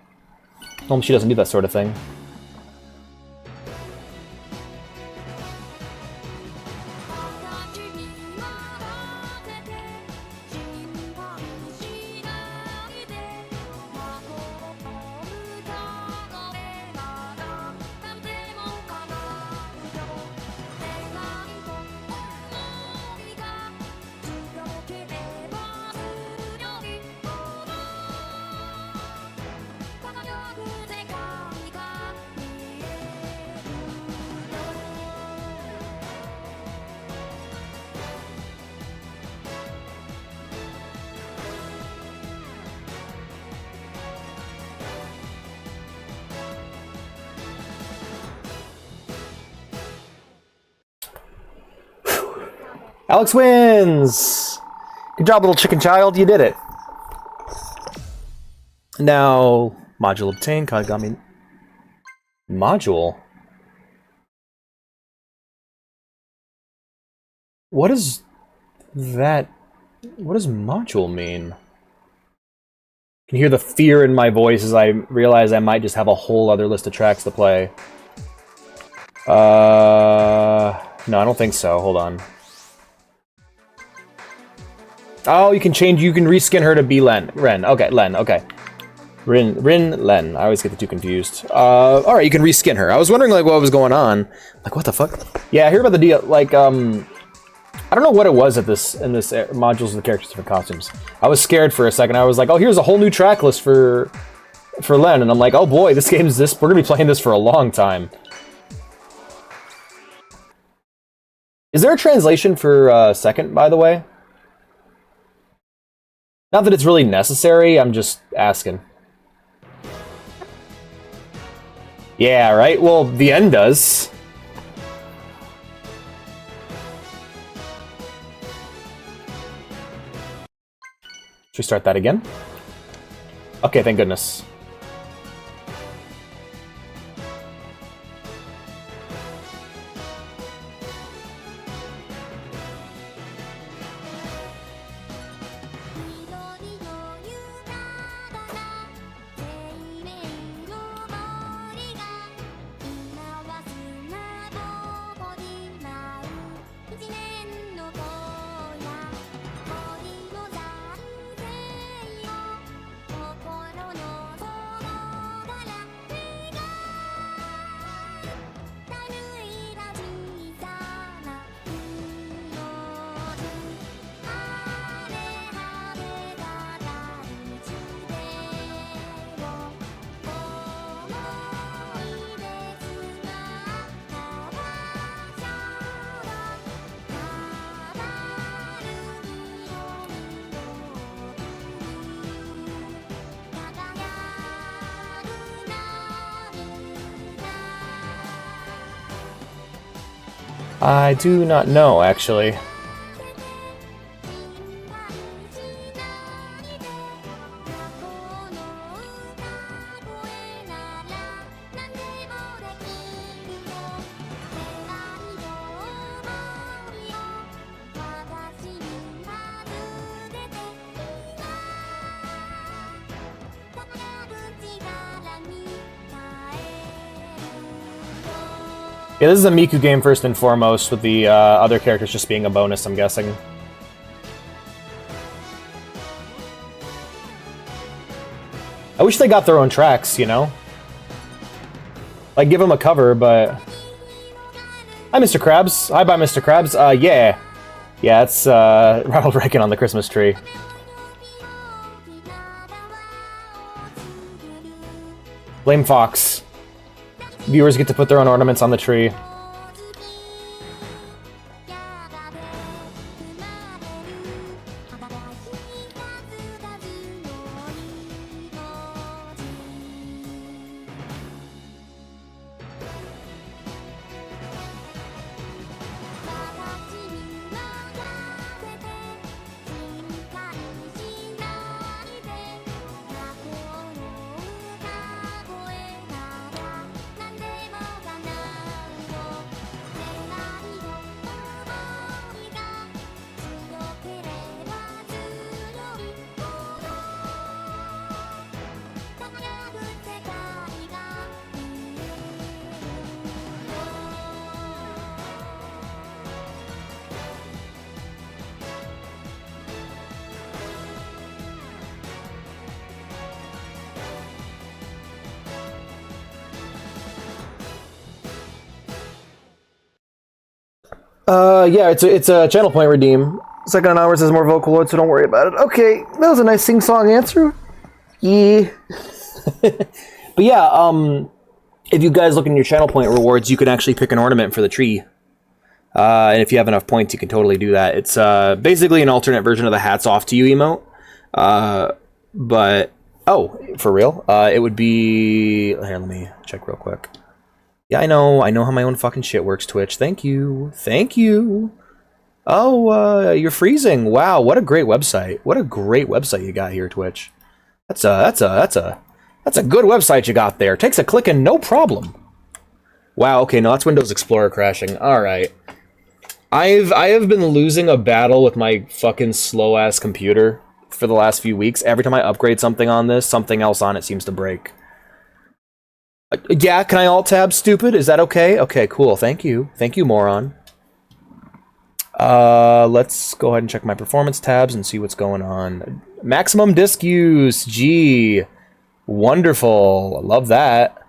[SPEAKER 1] She doesn't do that sort of thing. Alex wins! Good job, little chicken child. You did it. Now, module obtained. Kagami module. What is that? What does module mean? I can hear the fear in my voice as I realize I might just have a whole other list of tracks to play. No, I don't think so. Hold on. Oh, you can reskin her to be Ren. Okay, Len, okay. Len. I always get the two confused. Alright, you can reskin her. I was wondering, like, what was going on. Like, what the fuck? Yeah, I hear about the deal, like, I don't know what it was in this modules of the characters' different costumes. I was scared for a second. I was like, oh, here's a whole new track list for Len, and I'm like, oh boy, we're gonna be playing this for a long time. Is there a translation for second, by the way? Not that it's really necessary, I'm just asking. Yeah, right? Well, the end does. Should we start that again? Okay, thank goodness. I do not know, actually. Yeah, this is a Miku game first and foremost, with the other characters just being a bonus, I'm guessing. I wish they got their own tracks, you know? Like, give them a cover, but... Hi, Mr. Krabs. Hi, bye, Mr. Krabs. Yeah. Yeah, it's, Ronald Reagan on the Christmas tree. Blame Fox. Viewers get to put their own ornaments on the tree. Yeah, it's a channel point redeem. Second on hours has more vocal load, so don't worry about it. Okay, that was a nice sing-song answer. Yeah. But yeah, if you guys look in your channel point rewards, you can actually pick an ornament for the tree. And if you have enough points, you can totally do that. It's basically an alternate version of the hats off to you emote. But, oh, for real? It would be... Here, let me check real quick. Yeah, I know how my own fucking shit works, Twitch. Thank you. Thank you. Oh, you're freezing. Wow, what a great website. What a great website you got here, Twitch. That's a good website you got there. Takes a click and no problem. Wow, okay, no, that's Windows Explorer crashing. Alright. I have been losing a battle with my fucking slow-ass computer for the last few weeks. Every time I upgrade something on this, something else on it seems to break. Yeah, can I alt-tab, stupid? Is that okay? Okay, cool. Thank you. Thank you, moron. Let's go ahead and check my performance tabs and see what's going on. Maximum disk use. Gee. Wonderful. Love that.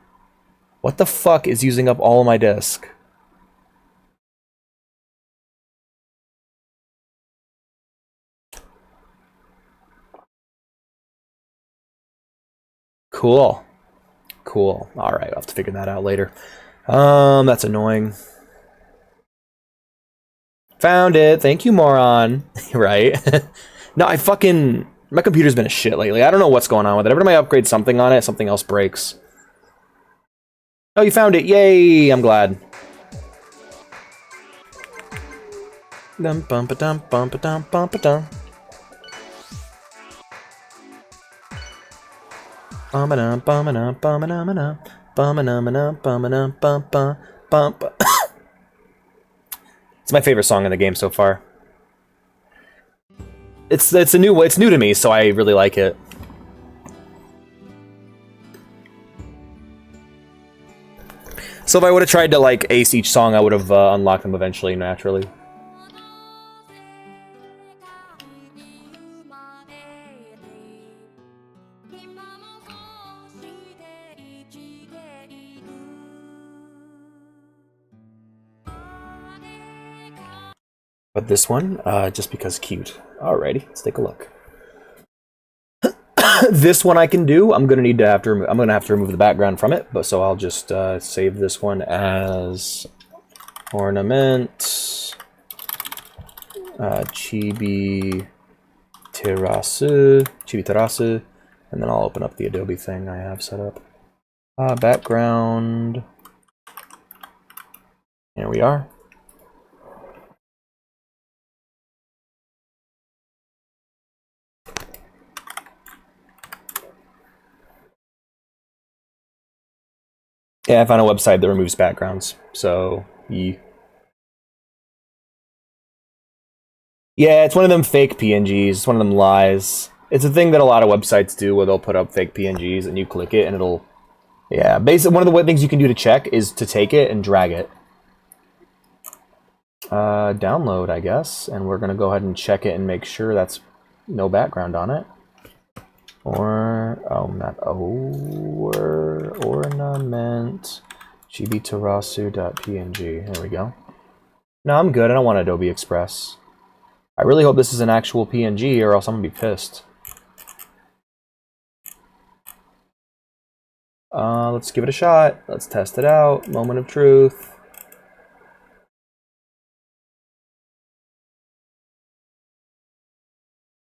[SPEAKER 1] What the fuck is using up all of my disk? Cool. Cool. Alright, I'll have to figure that out later. That's annoying. Found it. Thank you, moron. Right? No, my computer's been a shit lately. I don't know what's going on with it. Every time I upgrade something on it, something else breaks. Oh, you found it. Yay! I'm glad. Dum bum ba dum bum ba dum bum ba dum. It's my favorite song in the game so far. It's new to me, so I really like it. So if I would have tried to like ace each song, I would have unlocked them eventually, naturally. But this one, just because cute. Alrighty, let's take a look. This one I can do. I'm gonna have to remove the background from it, but so I'll just save this one as ornament chibi terasu, and then I'll open up the Adobe thing I have set up. Background. Here we are. Yeah, I found a website that removes backgrounds. So, yeah, it's one of them fake PNGs. It's one of them lies. It's a thing that a lot of websites do where they'll put up fake PNGs and you click it and it'll... Yeah, basically one of the things you can do to check is to take it and drag it. Download, I guess. And we're going to go ahead and check it and make sure that's no background on it. Ornament gbtarasu.png. There we go. No, I'm good. I don't want Adobe Express. I really hope this is an actual PNG or else I'm gonna be pissed. Let's give it a shot. Let's test it out. Moment of truth.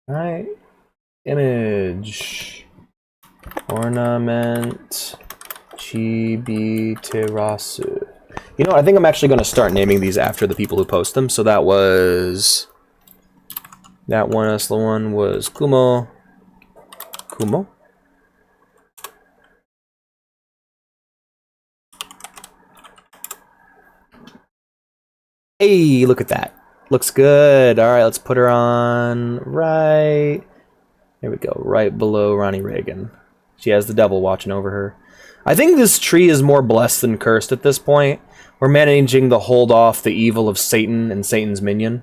[SPEAKER 1] Alright. Image. Ornament gbtarasu. You know what? I think I'm actually going to start naming these after the people who post them. So that was... That one was Kumo. Kumo? Hey, look at that. Looks good. Alright, let's put her on right... There we go, right below Ronnie Reagan. She has the devil watching over her. I think this tree is more blessed than cursed at this point. We're managing to hold off the evil of Satan and Satan's minion.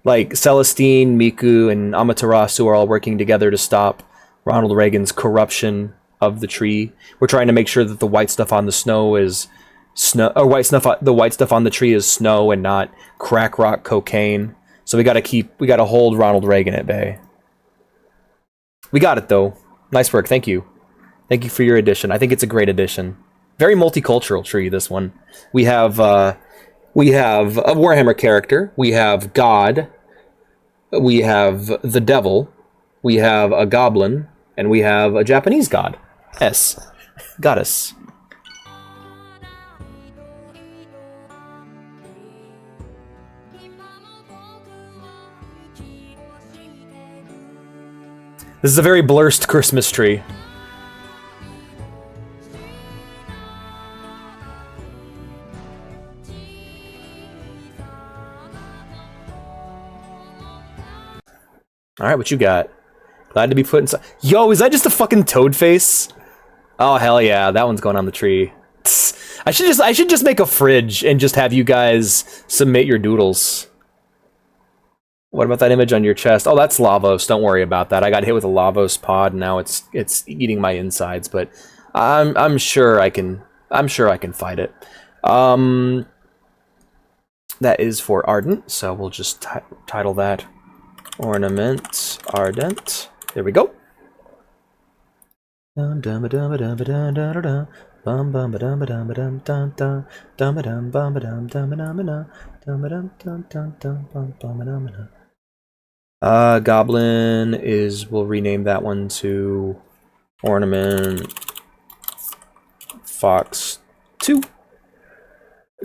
[SPEAKER 1] Like, Celestine, Miku, and Amaterasu are all working together to stop Ronald Reagan's corruption of the tree. We're trying to make sure that the white stuff on the snow is snow, or the white stuff on the tree is snow and not crack rock cocaine. So we gotta hold Ronald Reagan at bay. We got it though. Nice work, thank you. Thank you for your addition. I think it's a great addition. Very multicultural tree, this one. We have a Warhammer character. We have God. We have the devil. We have a goblin. And we have a Japanese god. Goddess. This is a very blurst Christmas tree. Alright, what you got? Glad to be put inside. Yo, is that just a fucking toad face? Oh, hell yeah, that one's going on the tree. I should just make a fridge and just have you guys submit your doodles. What about that image on your chest? Oh, that's Lavos. Don't worry about that. I got hit with a Lavos pod, and now it's eating my insides, but I'm sure I can fight it. That is for Ardent, so we'll just title that Ornament Ardent. There we go. Goblin is, we'll rename that one to Ornament Fox 2.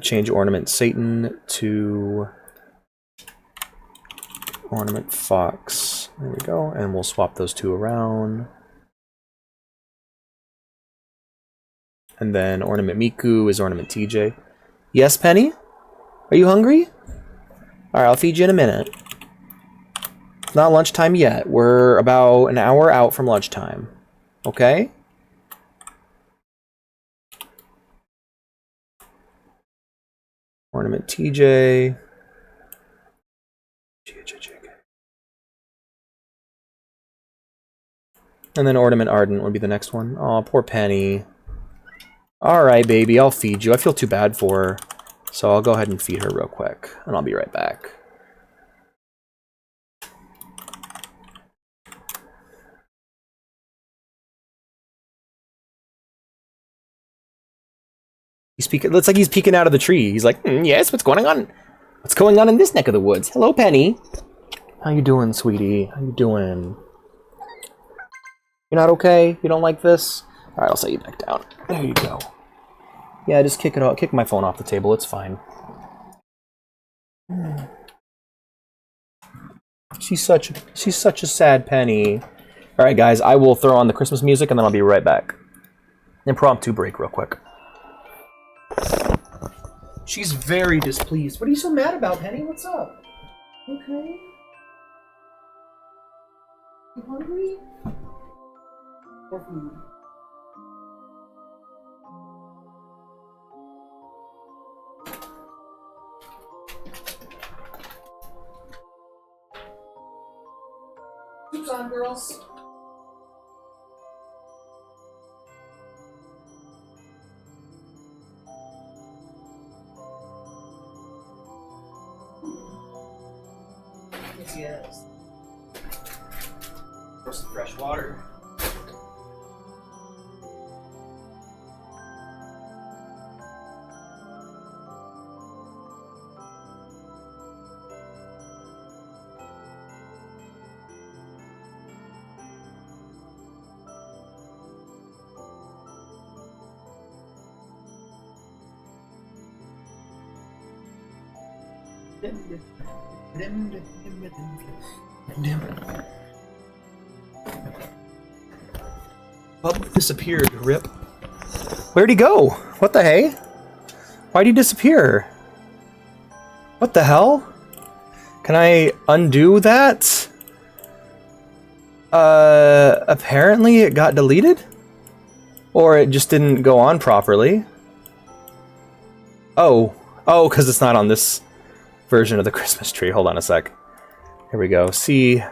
[SPEAKER 1] Change Ornament Satan to Ornament Fox. There we go. And we'll swap those two around. And then Ornament Miku is Ornament TJ. Yes, Penny? Are you hungry? Alright, I'll feed you in a minute. It's not lunchtime yet. We're about an hour out from lunchtime. Okay? Ornament TJ. And then Ornament Ardent would be the next one. Aw, poor Penny. Alright, baby, I'll feed you. I feel too bad for her. So I'll go ahead and feed her real quick. And I'll be right back. It looks like he's peeking out of the tree. He's like, yes, what's going on? What's going on in this neck of the woods? Hello, Penny. How you doing, sweetie? How you doing? You're not okay? You don't like this? Alright, I'll set you back down. There you go. Yeah, just kick my phone off the table, it's fine. She's such a sad Penny. Alright guys, I will throw on the Christmas music and then I'll be right back. Impromptu break real quick. She's very displeased. What are you so mad about, Penny? What's up? Okay. You hungry? More food. Soup's on, girls. Yes. Pour some fresh water. Bub disappeared, rip. Where'd he go? What the hey? Why'd he disappear? What the hell? Can I undo that? Apparently it got deleted? Or it just didn't go on properly. Oh, because it's not on this version of the Christmas tree. Hold on a sec. Here we go. C,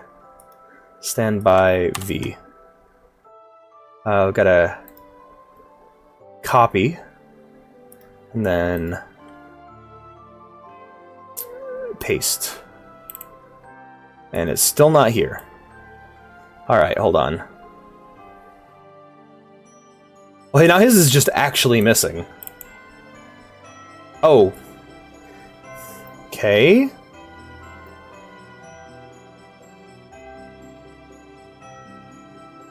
[SPEAKER 1] standby V. I've got to copy and then paste. And it's still not here. Alright, hold on. Well, hey, now his is just actually missing. Oh. Okay.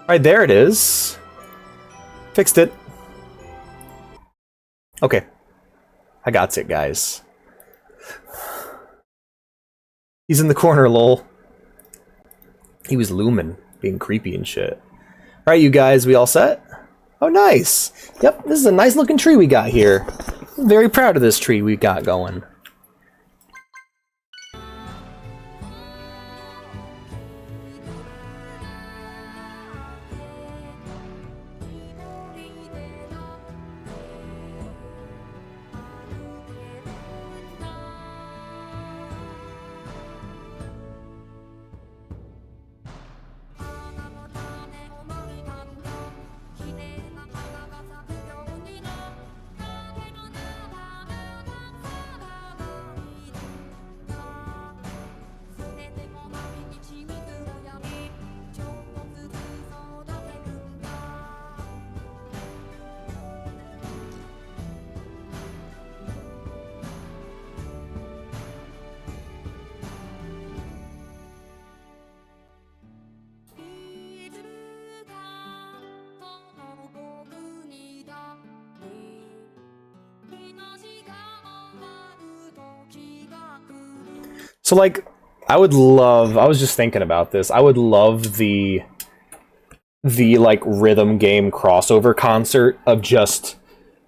[SPEAKER 1] Alright, there it is. Fixed it. Okay. I got it, guys. He's in the corner, lol. He was looming, being creepy and shit. Alright, you guys, we all set? Oh, nice! Yep, this is a nice looking tree we got here. I'm very proud of this tree we got going. So, like, I was just thinking about this. I would love the like, rhythm game crossover concert of just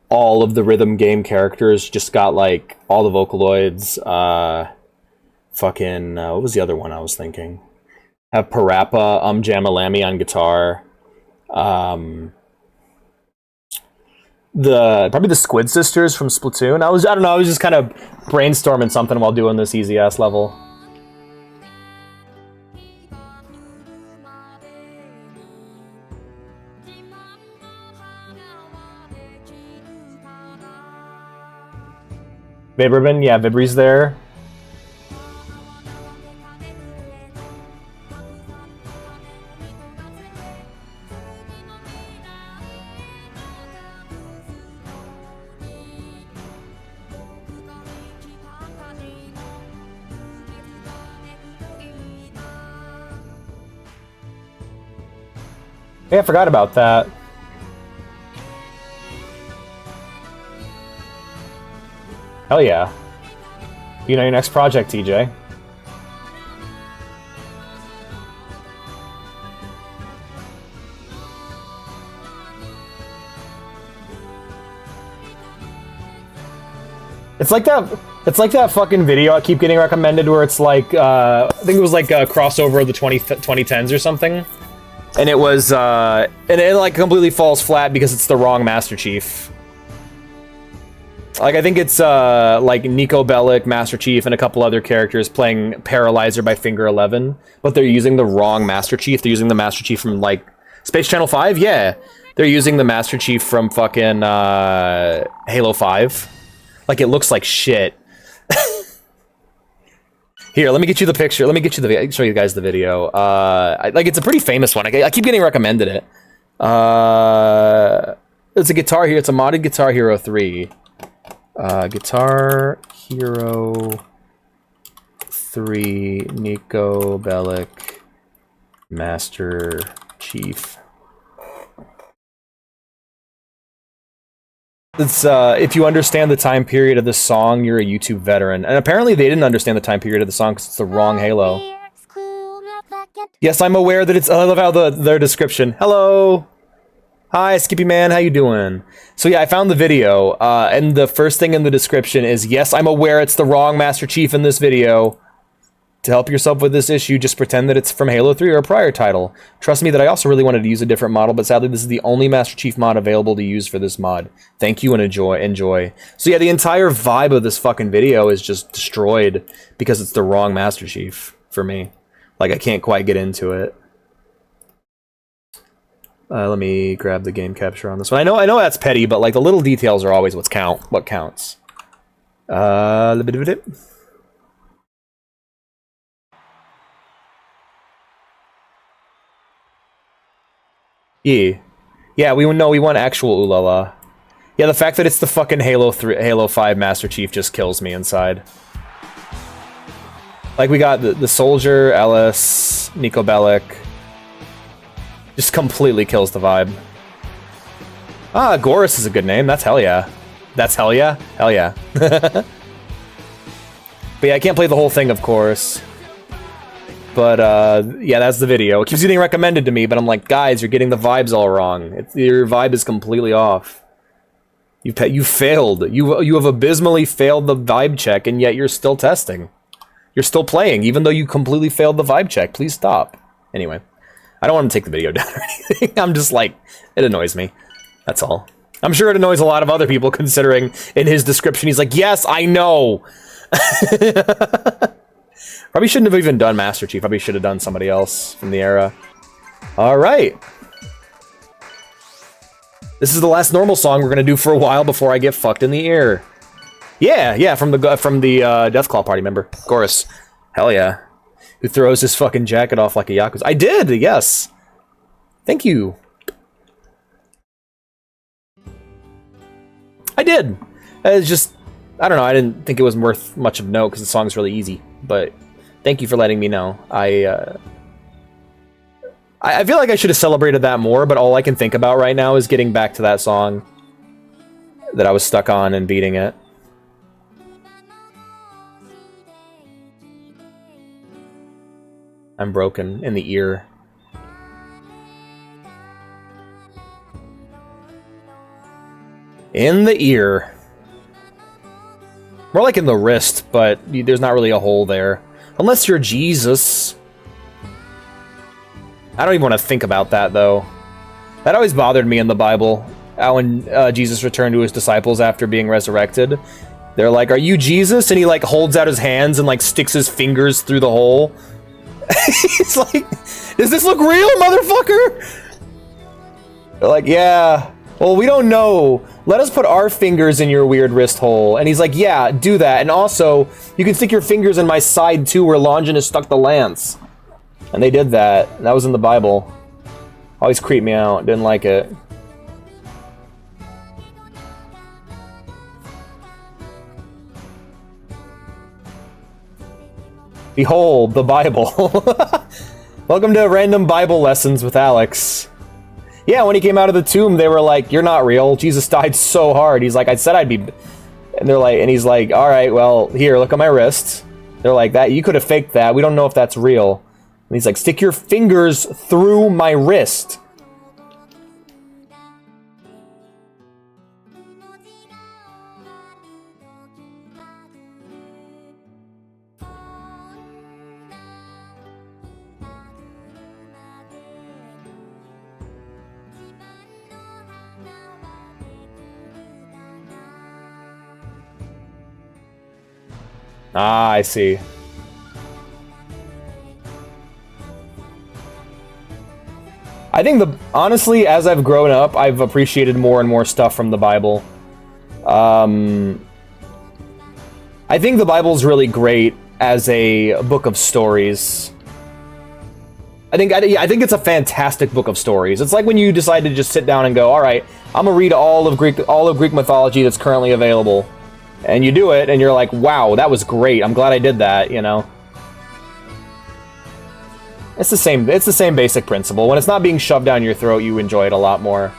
[SPEAKER 1] all of the rhythm game characters just got, like, all the Vocaloids, what was the other one I was thinking? Have Parappa, Jamalami on guitar, probably the Squid Sisters from Splatoon. I don't know, I was just kind of brainstorming something while doing this easy-ass level. Vibberbin, yeah, Vibbri's there. Hey, I forgot about that. Hell yeah. You know your next project, TJ. It's like that. It's like that fucking video I keep getting recommended where it's like, I think it was like a crossover of the 2010s or something, and it was, and it like completely falls flat because it's the wrong Master Chief. Like I think it's like Nico Bellic, Master Chief, and a couple other characters playing Paralyzer by Finger 11, but they're using the wrong Master Chief. They're using the Master Chief from like Space Channel 5. Yeah, they're using the Master Chief from fucking Halo 5. Like, it looks like shit. Here, let me get you the picture. Let me get you the show you guys the video. Like, it's a pretty famous one. I keep getting recommended it. It's a Guitar Hero. It's a modded Guitar Hero 3. Guitar Hero 3 Nico Bellic Master Chief. It's, if you understand the time period of this song, you're a YouTube veteran. And apparently they didn't understand the time period of the song because it's the wrong Halo. Yes, I'm aware that it's... I love how their description. Hello! Hi, Skippy Man, how you doing? So yeah, I found the video, and the first thing in the description is, yes, I'm aware it's the wrong Master Chief in this video. To help yourself with this issue, just pretend that it's from Halo 3 or a prior title. Trust me that I also really wanted to use a different model, but sadly this is the only Master Chief mod available to use for this mod. Thank you and enjoy. So yeah, the entire vibe of this fucking video is just destroyed because it's the wrong Master Chief for me. Like, I can't quite get into it. Let me grab the game capture on this one. I know that's petty, but like the little details are always what counts. Yeah, we want actual Ulala. Yeah, the fact that it's the fucking Halo 5 Master Chief just kills me inside. Like, we got the Soldier, Ellis, Nico Bellic. Just completely kills the vibe. Ah, Gorus is a good name. That's hell yeah. That's hell yeah? Hell yeah. But yeah, I can't play the whole thing, of course. But, yeah, that's the video. It keeps getting recommended to me, but I'm like, guys, you're getting the vibes all wrong. Your vibe is completely off. You failed. You have abysmally failed the vibe check, and yet you're still testing. You're still playing, even though you completely failed the vibe check. Please stop. Anyway, I don't want to take the video down or anything. I'm just like, it annoys me. That's all. I'm sure it annoys a lot of other people, considering in his description, he's like, yes, I know. Probably shouldn't have even done Master Chief. Probably should have done somebody else from the era. All right. This is the last normal song we're gonna do for a while before I get fucked in the ear. Yeah, from the Deathclaw party member, Gorus. Hell yeah. Who throws his fucking jacket off like a Yakuza. I did, yes. Thank you. I did. It's just, I don't know, I didn't think it was worth much of note because the song's really easy, but thank you for letting me know. I feel like I should have celebrated that more, but all I can think about right now is getting back to that song that I was stuck on and beating it. I'm broken in the ear. In the ear. More like in the wrist, but there's not really a hole there. Unless you're Jesus. I don't even want to think about that, though. That always bothered me in the Bible. When Jesus returned to his disciples after being resurrected. They're like, are you Jesus? And he, like, holds out his hands and, like, sticks his fingers through the hole. He's like, does this look real, motherfucker? They're like, yeah. Well, we don't know. Let us put our fingers in your weird wrist hole. And he's like, yeah, do that. And also, you can stick your fingers in my side, too, where Longinus stuck the lance. And they did that. And that was in the Bible. Always creeped me out. Didn't like it. Behold, the Bible. Welcome to Random Bible Lessons with Alex. Yeah, when he came out of the tomb, they were like, you're not real. Jesus died so hard. He's like, I said I'd be... And they're like, and he's like, all right, well, here, look at my wrist. They're like, that you could have faked that. We don't know if that's real. And he's like, stick your fingers through my wrist. Ah, I see. I think honestly, as I've grown up, I've appreciated more and more stuff from the Bible. I think the Bible's really great as a book of stories. I think it's a fantastic book of stories. It's like when you decide to just sit down and go, all right, I'm gonna read all of Greek mythology that's currently available, and you do it, and you're like, wow, that was great. I'm glad I did that. You know, it's the same. It's the same basic principle. When it's not being shoved down your throat, you enjoy it a lot more.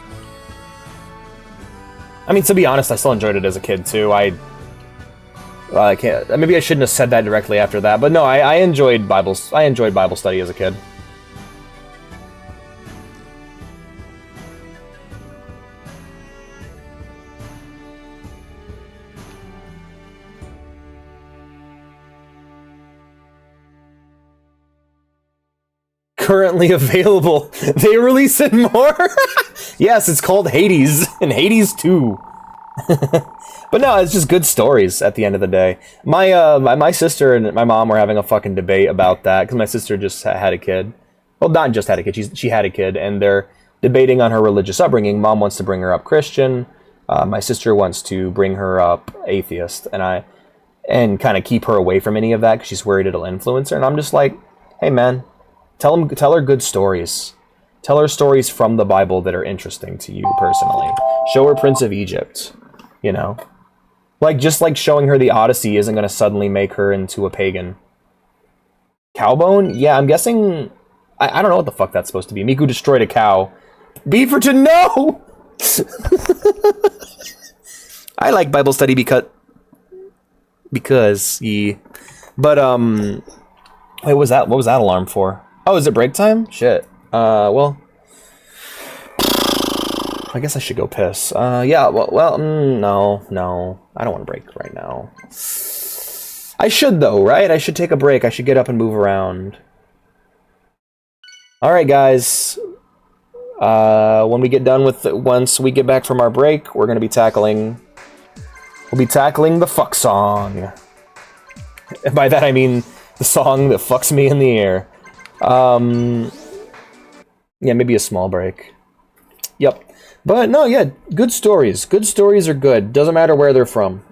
[SPEAKER 1] I mean, to be honest, I still enjoyed it as a kid too. I can't. Maybe I shouldn't have said that directly after that, but no, I enjoyed Bibles. I enjoyed Bible study as a kid. Currently available. They release it more. Yes, it's called Hades and Hades 2. But no, it's just good stories at the end of the day. My sister and my mom were having a fucking debate about that because my sister just had a kid. Well, not just had a kid. She had a kid, and they're debating on her religious upbringing. Mom wants to bring her up Christian. My sister wants to bring her up atheist, and kind of keep her away from any of that because she's worried it'll influence her. And I'm just like, hey man, tell her good stories. Tell her stories from the Bible that are interesting to you personally. Show her Prince of Egypt, you know? Just like showing her the Odyssey isn't going to suddenly make her into a pagan. Cowbone? Yeah, I'm guessing... I don't know what the fuck that's supposed to be. Miku destroyed a cow. Beaverton, no! I like Bible study because But, wait, what was that alarm for? Oh, is it break time? Shit. Well... I guess I should go piss. Yeah, no. I don't want to break right now. I should, though, right? I should take a break. I should get up and move around. Alright, guys. When we get done with once we get back from our break, we're going to be tackling... We'll be tackling the fuck song. And by that, I mean the song that fucks me in the air. Yeah, maybe a small break. Yep. But no, yeah, good stories. Good stories are good. Doesn't matter where they're from.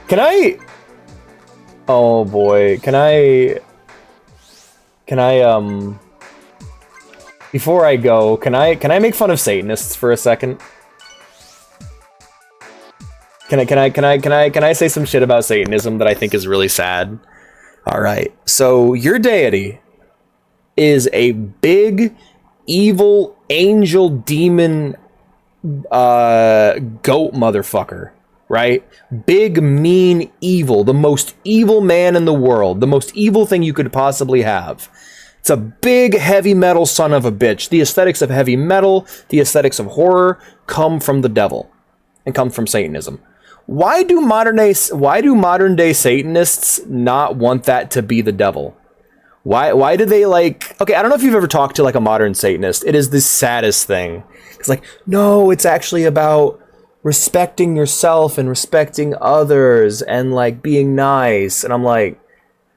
[SPEAKER 1] Can I... Oh boy, can I... Before I go, can I make fun of Satanists for a second? Can I say some shit about Satanism that I think is really sad? Alright, so your deity is a big, evil, angel, demon, goat motherfucker, right? Big, mean, evil. The most evil man in the world. The most evil thing you could possibly have. It's a big, heavy metal son of a bitch. The aesthetics of heavy metal, the aesthetics of horror, come from the devil. And come from Satanism. Why do modern day Satanists not want that to be the devil? Why do they like... Okay, I don't know if you've ever talked to like a modern Satanist. It is the saddest thing. It's like, no, it's actually about respecting yourself and respecting others and like being nice. And I'm like,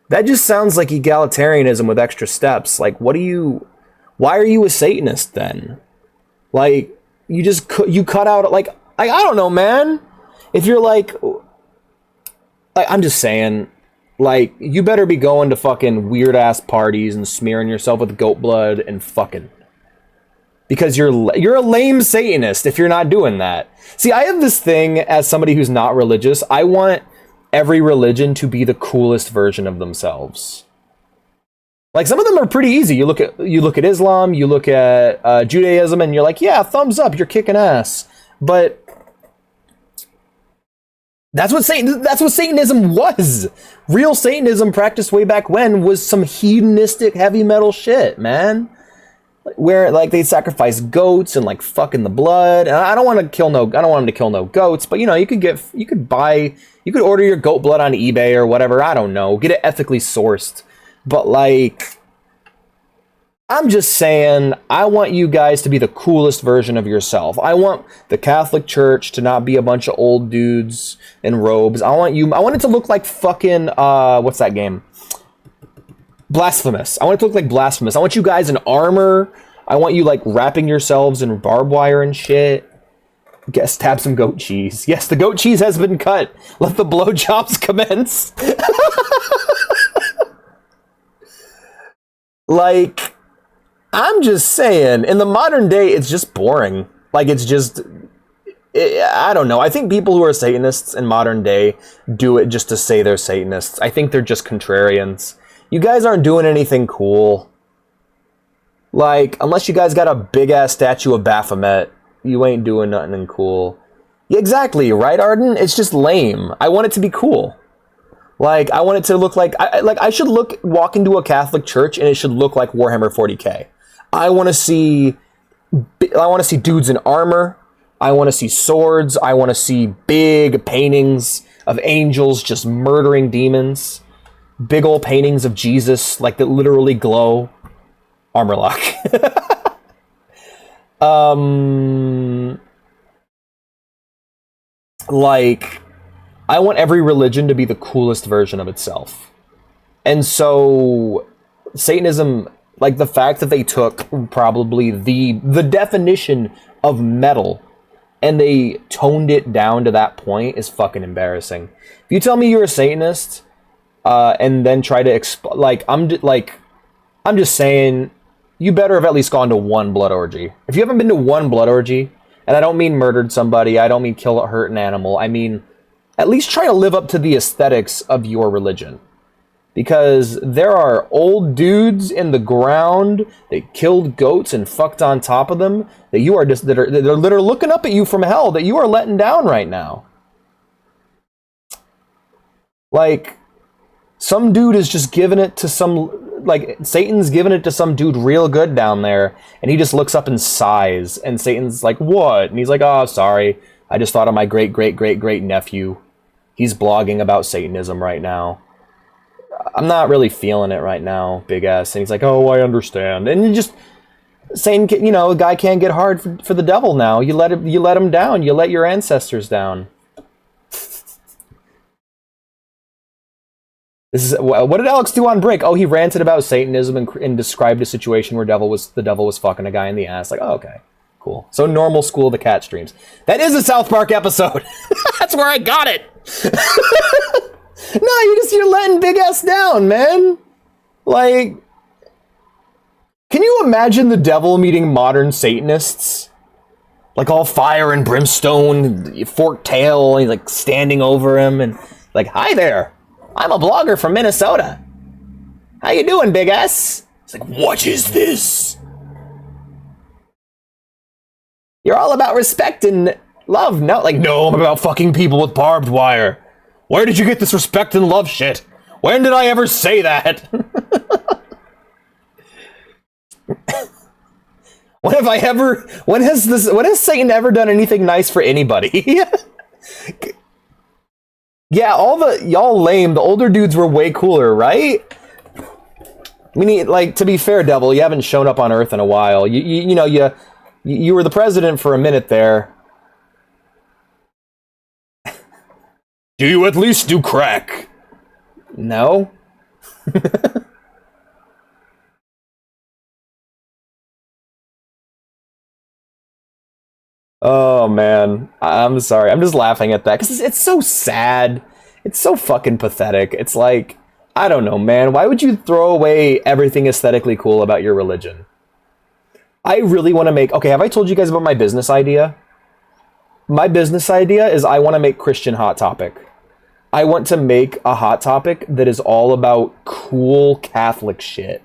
[SPEAKER 1] that just sounds like egalitarianism with extra steps. Like, why are you a Satanist then? Like, you cut out, like, I don't know, man. If you're like I'm just saying, like, you better be going to fucking weird-ass parties and smearing yourself with goat blood and fucking. Because you're a lame Satanist if you're not doing that. See, I have this thing as somebody who's not religious. I want every religion to be the coolest version of themselves. Like, some of them are pretty easy. You look at Islam, you look at Judaism, and you're like, yeah, thumbs up, you're kicking ass. But that's what Satanism was. Real Satanism practiced way back when was some hedonistic heavy metal shit, man. Where like they sacrifice goats and like fucking the blood. And I don't want them to kill no goats, but you know, you could order your goat blood on eBay or whatever, I don't know. Get it ethically sourced. But like I'm just saying, I want you guys to be the coolest version of yourself. I want the Catholic Church to not be a bunch of old dudes in robes. I want it to look like fucking, what's that game? Blasphemous. I want it to look like Blasphemous. I want you guys in armor. I want you, like, wrapping yourselves in barbed wire and shit. Guess tap some goat cheese. Yes, the goat cheese has been cut. Let the blowjobs commence. Like, I'm just saying, in the modern day, it's just boring. Like, it's just... I don't know. I think people who are Satanists in modern day do it just to say they're Satanists. I think they're just contrarians. You guys aren't doing anything cool. Like, unless you guys got a big-ass statue of Baphomet, you ain't doing nothing cool. Yeah, exactly, right, Arden? It's just lame. I want it to be cool. Like, I want it to look like... I should walk into a Catholic church and it should look like Warhammer 40k. I want to see dudes in armor. I want to see swords. I want to see big paintings of angels just murdering demons. Big old paintings of Jesus, like, that literally glow. Armor lock. Like, I want every religion to be the coolest version of itself. And so, Satanism, like, the fact that they took probably the definition of metal and they toned it down to that point is fucking embarrassing. If you tell me you're a Satanist, and then try to I'm just saying, you better have at least gone to one blood orgy. If you haven't been to one blood orgy, and I don't mean murdered somebody, I don't mean hurt an animal, I mean, at least try to live up to the aesthetics of your religion. Because there are old dudes in the ground that killed goats and fucked on top of them that are looking up at you from hell that you are letting down right now. Like, some dude is just giving it to Satan's giving it to some dude real good down there, and he just looks up and sighs, and Satan's like, what? And he's like, oh, sorry, I just thought of my great nephew. He's blogging about Satanism right now. I'm not really feeling it right now, big ass. And he's like, oh, I understand. And you just saying, a guy can't get hard for the devil now. You let him down. You let your ancestors down. What did Alex do on break? Oh, he ranted about Satanism and described a situation where the devil was fucking a guy in the ass. Like, oh, okay, cool. So normal School of the Cat streams. That is a South Park episode. That's where I got it. No, you're letting Big S down, man. Like, can you imagine the devil meeting modern Satanists? Like, all fire and brimstone, forked tail, and he's like standing over him and like, hi there. I'm a blogger from Minnesota. How you doing, Big S? It's like, what is this? You're all about respect and love. No, I'm about fucking people with barbed wire. Where did you get this respect and love shit? When did I ever say that? When has Satan ever done anything nice for anybody? Yeah, y'all lame. The older dudes were way cooler, right? We need, to be fair, Devil, you haven't shown up on Earth in a while. You were the president for a minute there. Do you at least do crack? No. Oh, man. I'm sorry. I'm just laughing at that because it's so sad. It's so fucking pathetic. It's like, I don't know, man. Why would you throw away everything aesthetically cool about your religion? I really want to make... Okay, have I told you guys about my business idea? My business idea is I want to make Christian Hot Topic. I want to make a Hot Topic that is all about cool Catholic shit.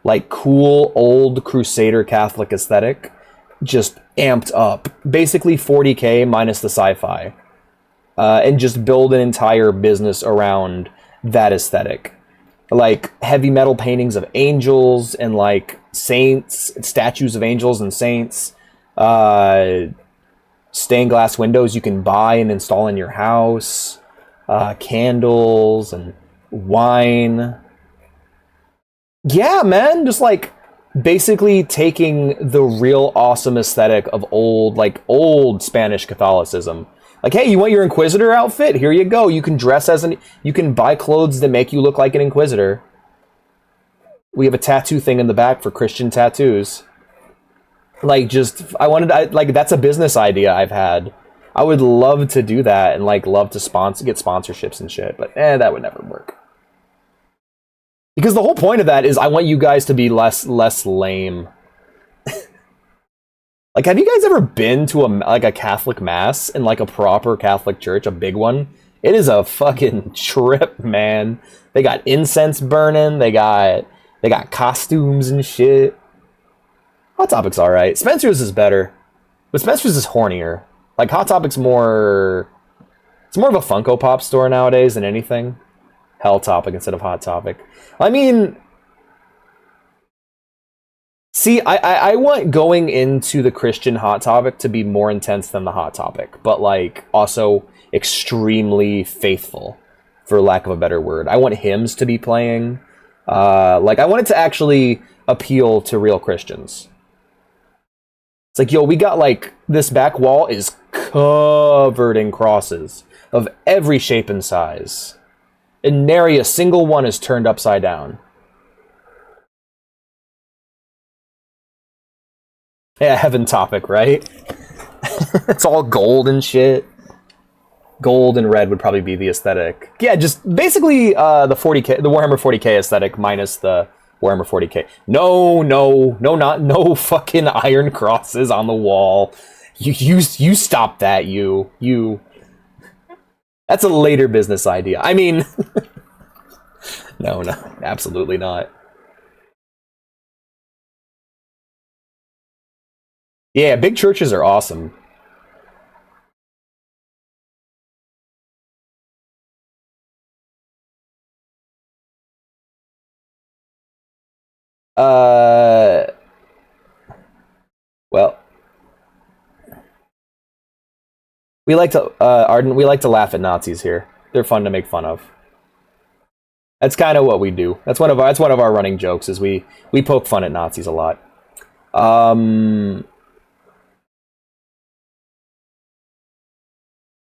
[SPEAKER 1] Like cool old Crusader Catholic aesthetic. Just amped up. Basically 40k minus the sci-fi. And just build an entire business around that aesthetic. Like heavy metal paintings of angels and like saints, statues of angels and saints. Stained glass windows you can buy and install in your house. Candles and wine. Yeah, man, just like basically taking the real awesome aesthetic of old Spanish Catholicism. Like, hey, you want your Inquisitor outfit? Here you go. You can dress as you can buy clothes that make you look like an Inquisitor. We have a tattoo thing in the back for Christian tattoos. Like, that's a business idea I've had. I would love to do that and like love to get sponsorships and shit, but that would never work. Because the whole point of that is I want you guys to be less lame. Like, have you guys ever been to a Catholic mass in like a proper Catholic church, a big one? It is a fucking trip, man. They got incense burning, they got costumes and shit. Hot Topic's alright. Spencer's is better. But Spencer's is hornier. Like, Hot Topic's more... It's more of a Funko Pop store nowadays than anything. Hell Topic instead of Hot Topic. I mean... See, I want going into the Christian Hot Topic to be more intense than the Hot Topic. But, like, also extremely faithful, for lack of a better word. I want hymns to be playing. Like, I want it to actually appeal to real Christians. It's like, yo, we got, like, this back wall is covered in crosses of every shape and size. And nary a single one is turned upside down. Yeah, Heaven Topic, right? It's all gold and shit. Gold and red would probably be the aesthetic. Yeah, just basically the 40K, the Warhammer 40K aesthetic minus the Warhammer 40K. No fucking iron crosses on the wall. You stop that, you. That's a later business idea. I mean, no, absolutely not. Yeah, big churches are awesome. Well, we like to Arden. We like to laugh at Nazis here. They're fun to make fun of. That's kind of what we do. That's one of our running jokes. Is we poke fun at Nazis a lot.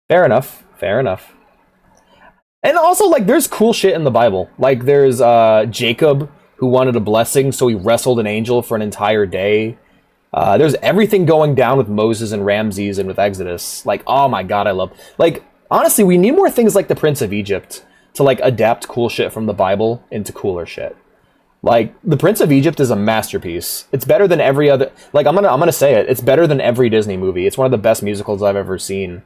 [SPEAKER 1] Fair enough. Fair enough. And also, like, there's cool shit in the Bible. Like, there's Jacob, who wanted a blessing, so he wrestled an angel for an entire day. There's everything going down with Moses and Ramses and with Exodus. Like, oh my god, I love... Like, honestly, we need more things like the Prince of Egypt to, like, adapt cool shit from the Bible into cooler shit. Like, the Prince of Egypt is a masterpiece. It's better than every other... Like, I'm gonna say it. It's better than every Disney movie. It's one of the best musicals I've ever seen.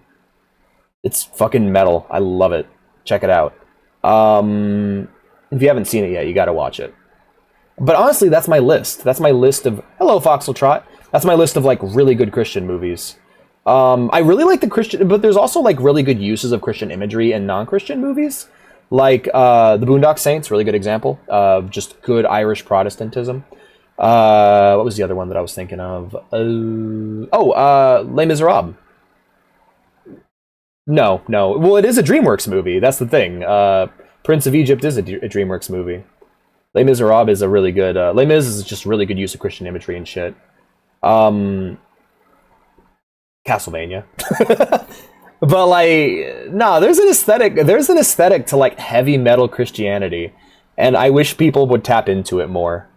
[SPEAKER 1] It's fucking metal. I love it. Check it out. If you haven't seen it yet, you gotta watch it. But honestly, that's my list. That's my list of... Hello, Foxeltrot. That's my list of, like, really good Christian movies. I really like the Christian... But there's also, like, really good uses of Christian imagery in non-Christian movies. Like, the Boondock Saints, really good example of just good Irish Protestantism. What was the other one that I was thinking of? Les Miserables. No. Well, it is a DreamWorks movie. That's the thing. Prince of Egypt is a DreamWorks movie. Les Miserables is a really good... Les Mis is just really good use of Christian imagery and shit. Castlevania. But, like, no, there's an aesthetic to, like, heavy metal Christianity. And I wish people would tap into it more.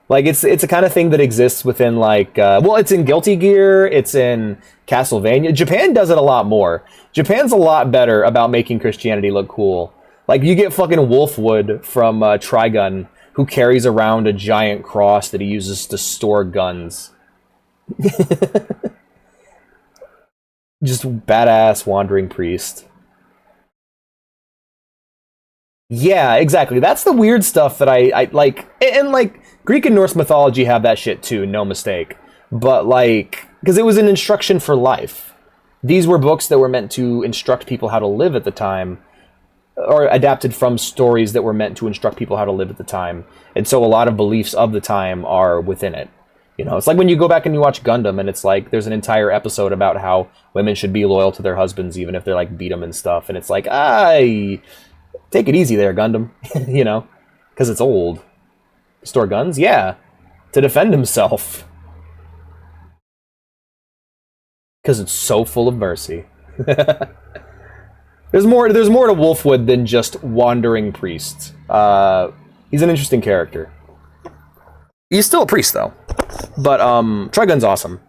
[SPEAKER 1] Like, it's a kind of thing that exists within, like... well, it's in Guilty Gear, it's in Castlevania. Japan does it a lot more. Japan's a lot better about making Christianity look cool. Like, you get fucking Wolfwood from Trigun, who carries around a giant cross that he uses to store guns. Just badass wandering priest. Yeah, exactly. That's the weird stuff that I like. And, like, Greek and Norse mythology have that shit too, no mistake. But, like, because it was an instruction for life. These were books that were meant to instruct people how to live at the time, or adapted from stories that were meant to instruct people how to live at the time. And so a lot of beliefs of the time are within it. You know, it's like when you go back and you watch Gundam, and it's like there's an entire episode about how women should be loyal to their husbands even if they're like beat them and stuff. And it's like, take it easy there, Gundam. You know, because it's old. Store guns? Yeah. to defend himself. Because it's so full of mercy. There's more to Wolfwood than just wandering priest. He's an interesting character. He's still a priest, though. But Trigun's awesome.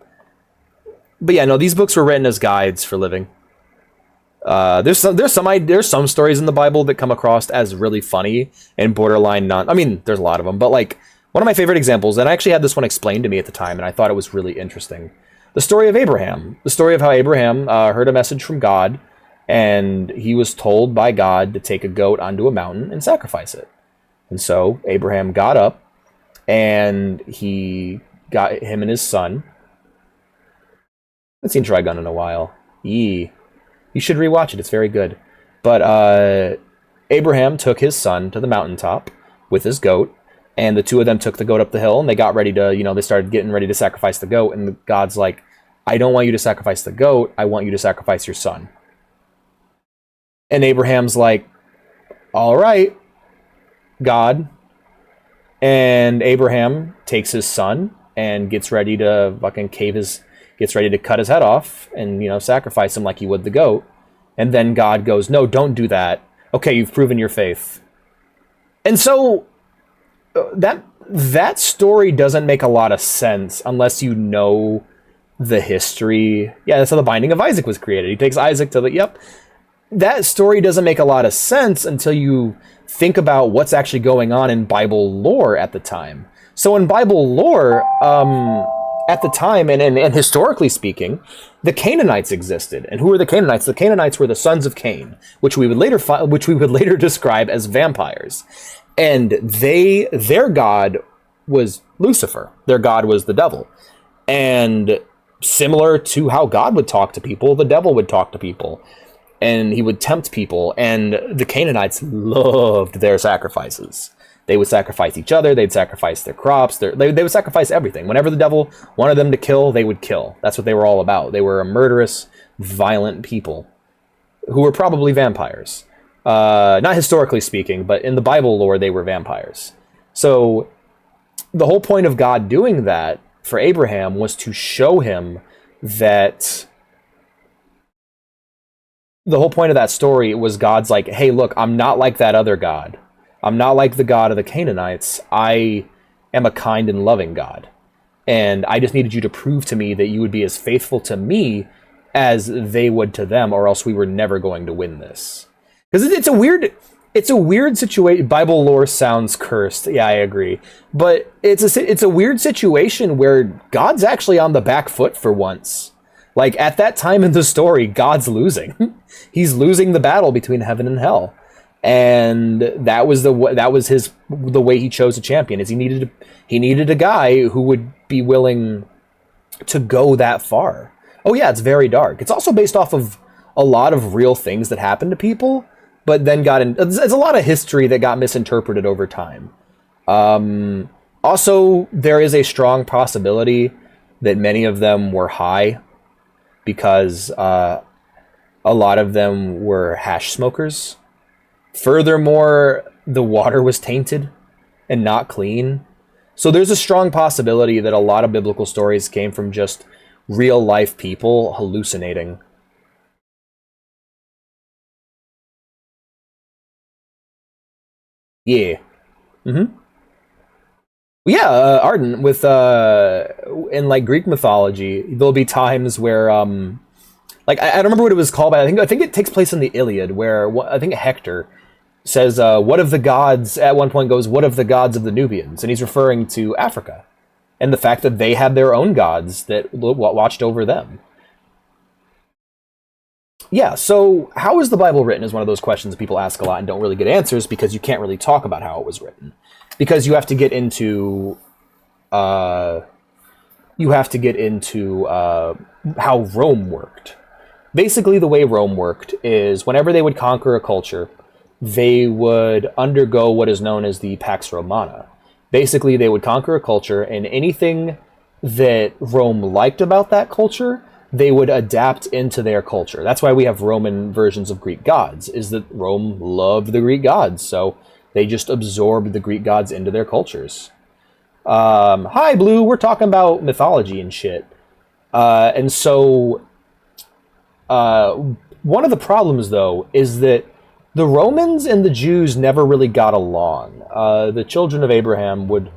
[SPEAKER 1] But yeah, no, these books were written as guides for living. There's some stories in the Bible that come across as really funny and borderline non. I mean, there's a lot of them, but like one of my favorite examples, and I actually had this one explained to me at the time, and I thought it was really interesting. The story of Abraham. The story of how Abraham heard a message from God, and he was told by God to take a goat onto a mountain and sacrifice it. And so Abraham got up, and he got him and his son. I haven't seen Trigun in a while. Yee. You should rewatch it. It's very good. But Abraham took his son to the mountaintop with his goat, and the two of them took the goat up the hill, and they got ready to, they started getting ready to sacrifice the goat, and God's like, I don't want you to sacrifice the goat. I want you to sacrifice your son. And Abraham's like, all right, God. And Abraham takes his son and gets ready to fucking gets ready to cut his head off and, sacrifice him like he would the goat. And then God goes, no, don't do that. Okay, you've proven your faith. And so that story doesn't make a lot of sense unless you know the history. Yeah, that's how the Binding of Isaac was created. He takes Isaac to that story doesn't make a lot of sense until you think about what's actually going on in Bible lore at the time. So in Bible lore, at the time, and historically speaking, the Canaanites existed. And who were the Canaanites? The Canaanites were the sons of Cain, which we would later describe as vampires. And their god was Lucifer. Their god was the devil. And similar to how God would talk to people, the devil would talk to people. And he would tempt people. And the Canaanites loved their sacrifices. They would sacrifice each other. They'd sacrifice their crops. They would sacrifice everything. Whenever the devil wanted them to kill, they would kill. That's what they were all about. They were a murderous, violent people who were probably vampires. Not historically speaking, but in the Bible lore, they were vampires. So the whole point of God doing that for Abraham was to show him that... The whole point of that story was God's like, hey, look, I'm not like that other God. I'm not like the God of the Canaanites. I am a kind and loving God. And I just needed you to prove to me that you would be as faithful to me as they would to them, or else we were never going to win this. Because it's a weird situation. Bible lore sounds cursed. Yeah, I agree. But it's a weird situation where God's actually on the back foot for once. Like, at that time in the story, God's losing. He's losing the battle between heaven and hell. And that was the way he chose a champion, is he needed a guy who would be willing to go that far. Oh yeah, it's very dark. It's also based off of a lot of real things that happened to people, but then it's a lot of history that got misinterpreted over time. Also, there is a strong possibility that many of them were high, because a lot of them were hash smokers. Furthermore, the water was tainted and not clean. So there's a strong possibility that a lot of biblical stories came from just real life people hallucinating. Yeah. Yeah, Arden, with in like Greek mythology, there'll be times where like I don't remember what it was called, but I think it takes place in the Iliad, where I think Hector says, what of the gods, at one point goes, what of the gods of the Nubians? And he's referring to Africa and the fact that they had their own gods that watched over them. Yeah, so how is the Bible written is one of those questions that people ask a lot and don't really get answers, because you can't really talk about how it was written. Because you have to get into how Rome worked. Basically, the way Rome worked is whenever they would conquer a culture, they would undergo what is known as the Pax Romana. Basically, they would conquer a culture, and anything that Rome liked about that culture, they would adapt into their culture. That's why we have Roman versions of Greek gods, is that Rome loved the Greek gods, so they just absorbed the Greek gods into their cultures. Hi, Blue, we're talking about mythology and shit. And so, one of the problems, though, is that the Romans and the Jews never really got along. The children of Abraham would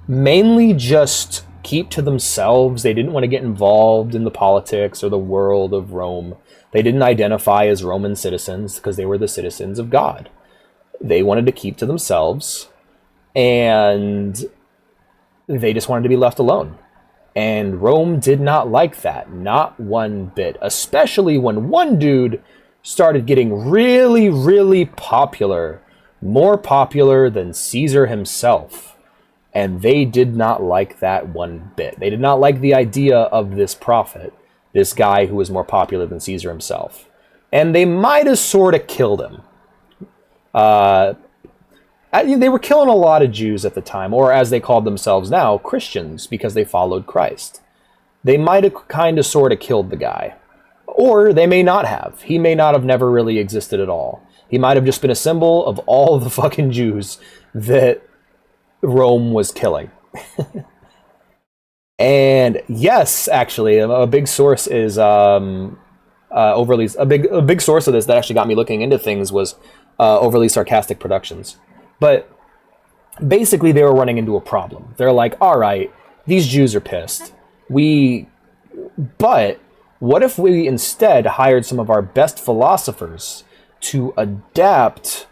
[SPEAKER 1] mainly just keep to themselves. They didn't want to get involved in the politics or the world of Rome. They didn't identify as Roman citizens because they were the citizens of God. They wanted to keep to themselves, and they just wanted to be left alone. And Rome did not like that, not one bit, especially when one dude started getting really, really popular, more popular than Caesar himself. And they did not like that one bit. They did not like the idea of this prophet, this guy who was more popular than Caesar himself. And they might have sort of killed him. They were killing a lot of Jews at the time, or as they called themselves now, Christians, because they followed Christ. They might have kind of sort of killed the guy. Or they may not have. He may not have never really existed at all. He might have just been a symbol of all the fucking Jews that Rome was killing. And yes, actually, a big source is Overly. A big source of this that actually got me looking into things was Overly Sarcastic Productions. But basically, they were running into a problem. They're like, all right, these Jews are pissed. But what if we instead hired some of our best philosophers to adapt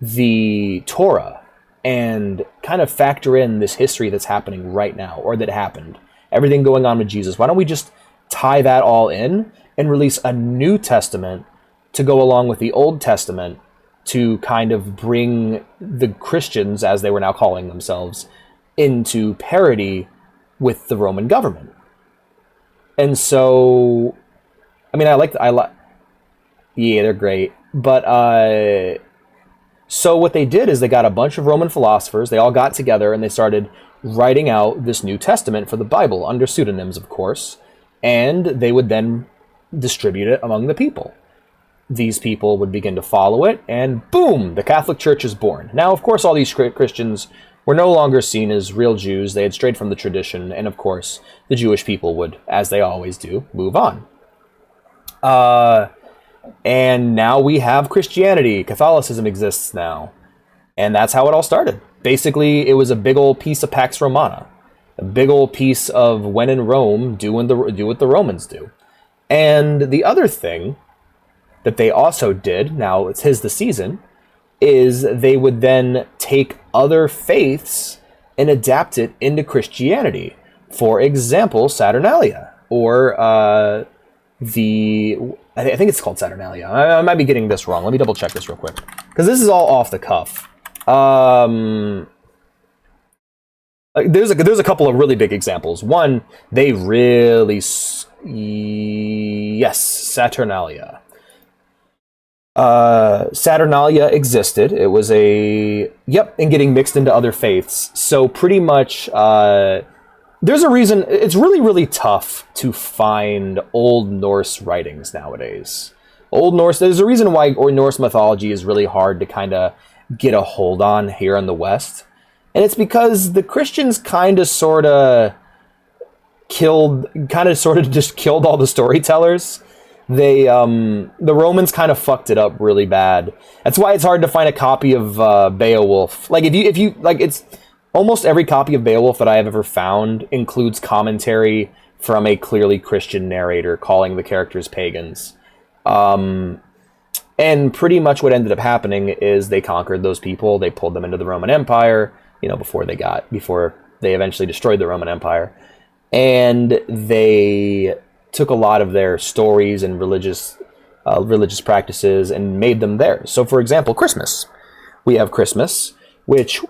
[SPEAKER 1] the Torah and kind of factor in this history that's happening right now, or that happened? Everything going on with Jesus. Why don't we just tie that all in and release a New Testament to go along with the Old Testament to kind of bring the Christians, as they were now calling themselves, into parity with the Roman government? And so, I mean, yeah, they're great. But, so what they did is they got a bunch of Roman philosophers, they all got together and they started writing out this New Testament for the Bible, under pseudonyms, of course, and they would then distribute it among the people. These people would begin to follow it, and boom, the Catholic Church is born. Now, of course, all these Christians were no longer seen as real Jews. They had strayed from the tradition, and of course, the Jewish people would, as they always do, move on. And now we have Christianity. Catholicism exists now. And that's how it all started. Basically, it was a big old piece of Pax Romana. A big old piece of when in Rome, do what the Romans do. And the other thing that they also did, now it's the season, is they would then take other faiths and adapt it into Christianity. For example, Saturnalia, or I think it's called Saturnalia. I might be getting this wrong. Let me double check this real quick, because this is all off the cuff. There's a couple of really big examples. One, they really yes, Saturnalia. Saturnalia existed. It was and getting mixed into other faiths. So pretty much, there's a reason. It's really, really tough to find Old Norse writings nowadays. Old Norse, there's a reason why Norse mythology is really hard to kind of get a hold on here in the West. And it's because the Christians kind of sort of just killed all the storytellers. They, the Romans kind of fucked it up really bad. That's why it's hard to find a copy of Beowulf. Like, if you it's almost every copy of Beowulf that I have ever found includes commentary from a clearly Christian narrator calling the characters pagans. And pretty much what ended up happening is they conquered those people. They pulled them into the Roman Empire, before they eventually destroyed the Roman Empire. And they took a lot of their stories and religious practices and made them theirs. So, for example, Christmas. We have Christmas, which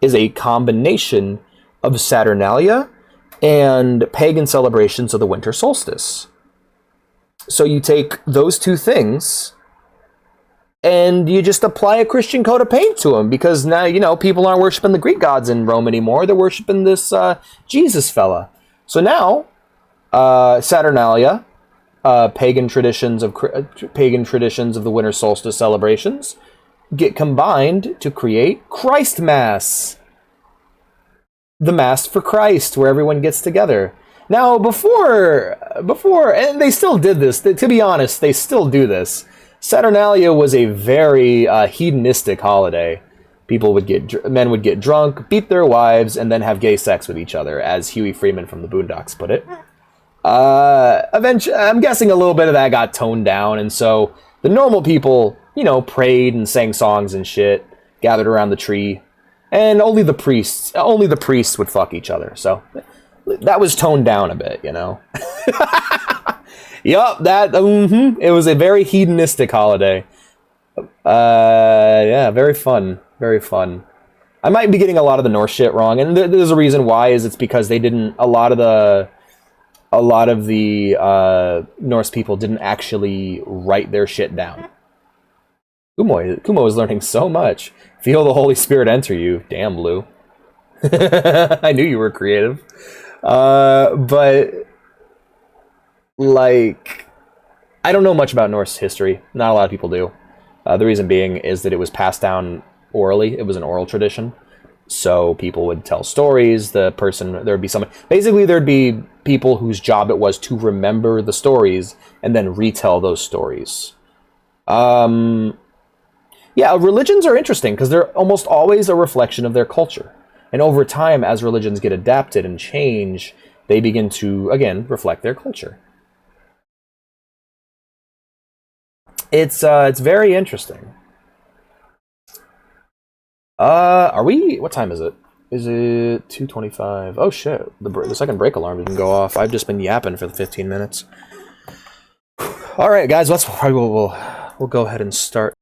[SPEAKER 1] is a combination of Saturnalia and pagan celebrations of the winter solstice. So you take those two things and you just apply a Christian coat of paint to them, because now, people aren't worshiping the Greek gods in Rome anymore. They're worshiping this Jesus fella. So now, Saturnalia, pagan traditions of the winter solstice celebrations, get combined to create Christ Mass. the Mass for Christ, where everyone gets together. Now, before, and they still did this. To be honest, they still do this. Saturnalia was a very hedonistic holiday. Men would get drunk, beat their wives, and then have gay sex with each other, as Huey Freeman from the Boondocks put it. Eventually, I'm guessing a little bit of that got toned down, and so the normal people, prayed and sang songs and shit, gathered around the tree, and only the priests would fuck each other. So that was toned down a bit, Yup, it was a very hedonistic holiday. Yeah, very fun. Very fun. I might be getting a lot of the Norse shit wrong, and there's a reason why. It's because they didn't. A lot of the Norse people didn't actually write their shit down. Kumo is learning so much. Feel the Holy Spirit enter you. Damn, Blue. I knew you were creative. But like, I don't know much about Norse history. Not a lot of people do. The reason being is that it was passed down orally. It was an oral tradition. So people would tell stories. There'd be people whose job it was to remember the stories and then retell those stories. Yeah, religions are interesting because they're almost always a reflection of their culture. And over time, as religions get adapted and change, they begin to, again, reflect their culture. It's very interesting. What time is it? Is it 2:25? Oh shit, the second break alarm didn't go off. I've just been yapping for the 15 minutes. All right, guys, we'll go ahead and start.